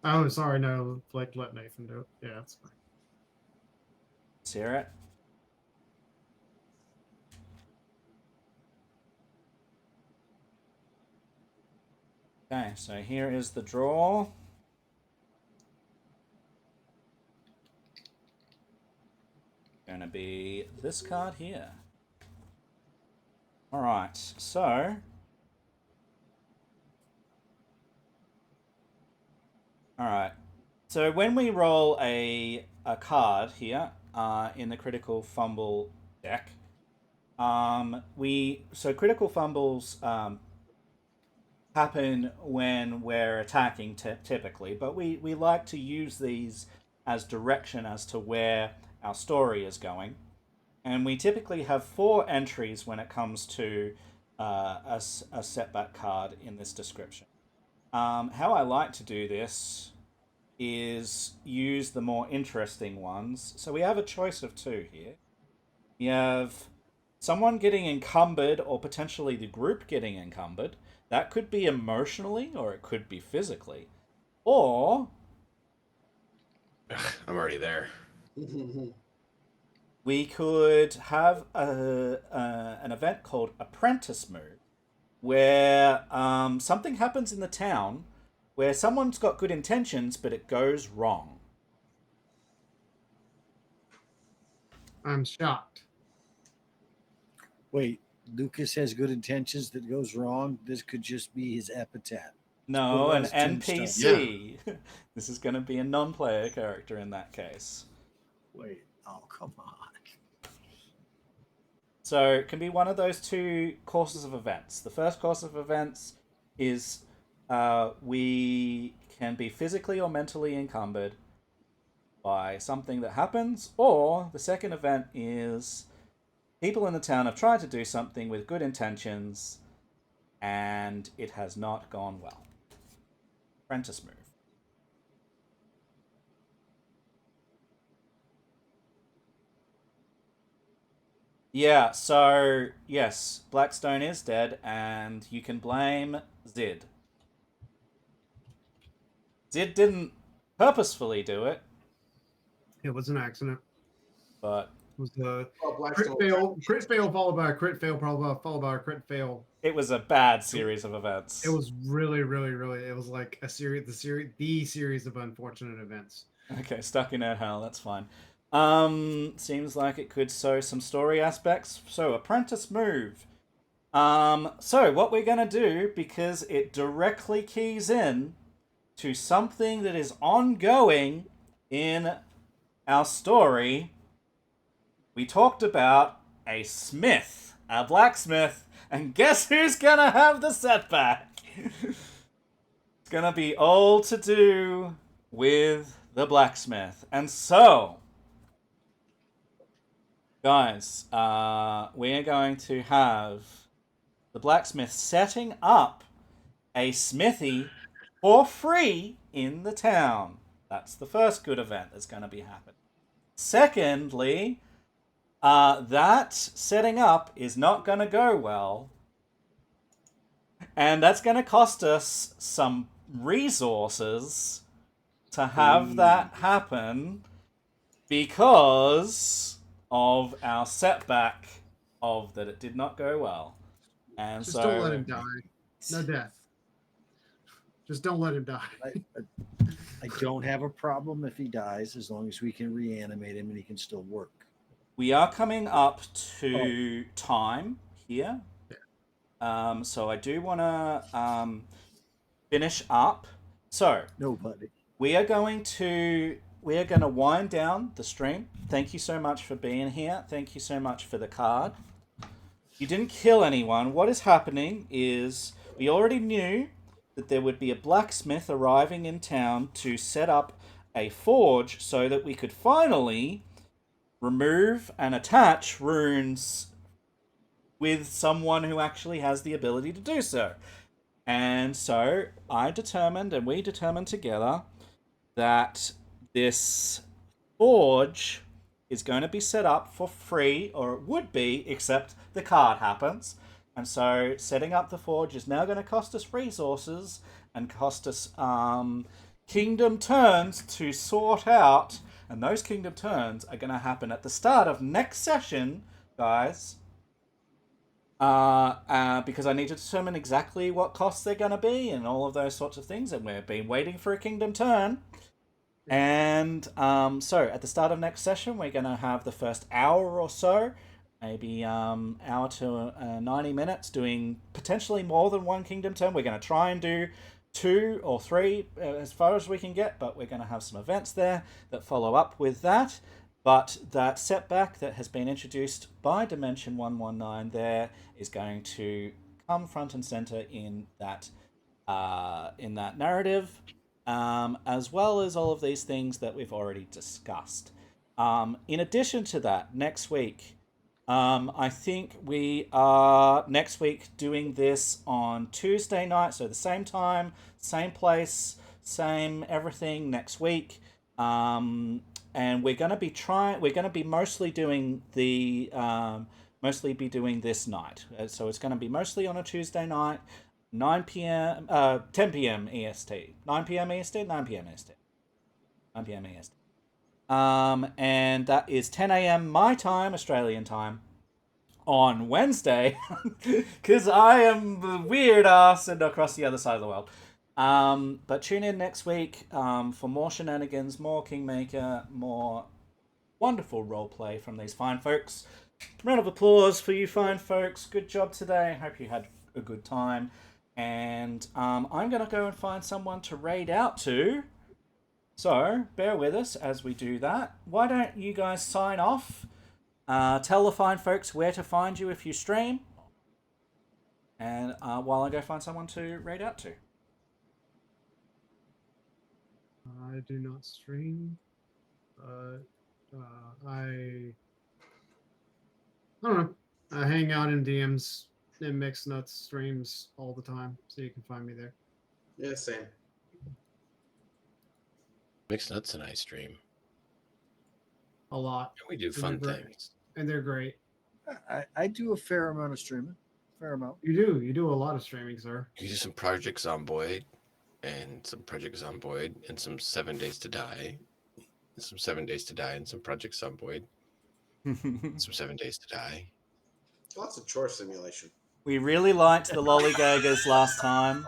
Oh, sorry, no. Like, let Nathan do it. Yeah, that's fine. Let's hear it. Okay, so here is the draw. Gonna be this card here. Alright, so alright. So when we roll a card here in the critical fumble deck, critical fumbles happen when we're attacking typically, but we like to use these as direction as to where our story is going. And we typically have 4 entries when it comes to a setback card in this description. How I like to do this is use the more interesting ones. So we have a choice of 2 here. We have someone getting encumbered or potentially the group getting encumbered. That could be emotionally or it could be physically. Or I'm already there. we could have an event called Apprentice Move, where something happens in the town where someone's got good intentions, but it goes wrong. I'm shocked. Wait, Lucas has good intentions that goes wrong. This could just be his epitaph. No, Put it on an his tombstone. NPC. This is going to be a non-player character in that case. Wait, oh come on. So it can be one of those two courses of events. The first course of events is we can be physically or mentally encumbered by something that happens, or the second event is people in the town have tried to do something with good intentions and it has not gone well. Apprentice move. Yeah, so yes, Blackstone is dead, and you can blame Zid. Zid didn't purposefully do it, It was an accident. but It was the Well, crit Blackstone. fail followed by a crit fail, followed by a crit fail. it was a bad series of events. It was really. It was like the series of unfortunate events. Okay, stuck in hell, that's fine. Seems like it could show some story aspects. So, apprentice move. So what we're gonna do, because it directly keys in to something that is ongoing in our story, we talked about a smith, a blacksmith, and guess who's gonna have the setback? It's gonna be all to do with the blacksmith. And so, guys, we are going to have the blacksmith setting up a smithy for free in the town. That's the first good event that's going to be happening. Secondly, that setting up is not going to go well. And that's going to cost us some resources to have that happen because of our setback of that it did not go well. And Just so don't let him die. No death. Just don't let him die. I don't have a problem if he dies as long as we can reanimate him and he can still work. we are coming up to time here. So I do want to finish up. So Nobody. we are going to wind down the stream. Thank you so much for being here. Thank you so much for the card. You didn't kill anyone. What is happening is we already knew that there would be a blacksmith arriving in town to set up a forge so that we could finally remove and attach runes with someone who actually has the ability to do so. And so I determined, and we determined together, that this forge is going to be set up for free, or it would be, except the card happens. And so setting up the forge is now going to cost us resources and cost us kingdom turns to sort out. And those kingdom turns are going to happen at the start of next session, guys. Because I need to determine exactly what costs they're going to be and all of those sorts of things. And we've been waiting for a kingdom turn. And so at the start of next session, we're going to have the first hour or so, maybe hour to 90 minutes, doing potentially more than one kingdom turn. We're going to try and do 2 or 3 as far as we can get, but we're going to have some events there that follow up with that. But that setback that has been introduced by Dimension 119 there is going to come front and center in that narrative. As well as all of these things that we've already discussed. In addition to that, next week, I think we are next week doing this on Tuesday night, so the same time, same place, same everything next week. And we're going to be mostly doing this night. So it's going to be mostly on a Tuesday night. 9 p.m. 10 p.m. EST. 9 p.m. EST? 9 p.m. EST. 9 p.m. EST. And that is 10 a.m. my time, Australian time, on Wednesday, because I am the weird ass and across the other side of the world. But tune in next week for more shenanigans, more Kingmaker, more wonderful roleplay from these fine folks. Round of applause for you fine folks. Good job today. Hope you had a good time. And I'm going to go and find someone to raid out to. So, bear with us as we do that. Why don't you guys sign off? Tell the fine folks where to find you if you stream. And while I go find someone to raid out to. I do not stream, but I don't know. I hang out in DMs and Mixed Nuts streams all the time, so you can find me there. Yeah, same. Mixed Nuts and I stream. A lot, And we do fun things. and they're great. I do a fair amount of streaming. Fair amount. You do a lot of streaming, sir. You do some Project Zomboid and some Project Zomboid and some 7 Days to Die. And some 7 Days to Die and some Project Zomboid. Some 7 Days to Die. Lots of chore simulation. We really liked the lollygaggers last time.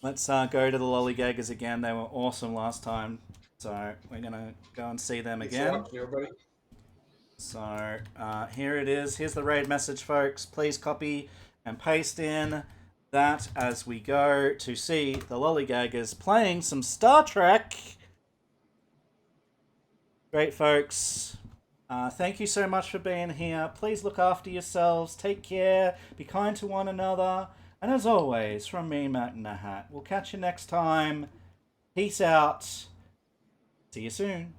Let's go to the lollygaggers again. They were awesome last time. So we're going to go and see them Thanks for again. watching, everybody. So here it is. Here's the raid message, folks. Please copy and paste in that as we go to see the lollygaggers playing some Star Trek. Great, folks. Thank you so much for being here. Please look after yourselves. Take care. Be kind to one another. And as always, from me, Matt in the Hat, we'll catch you next time. Peace out. See you soon.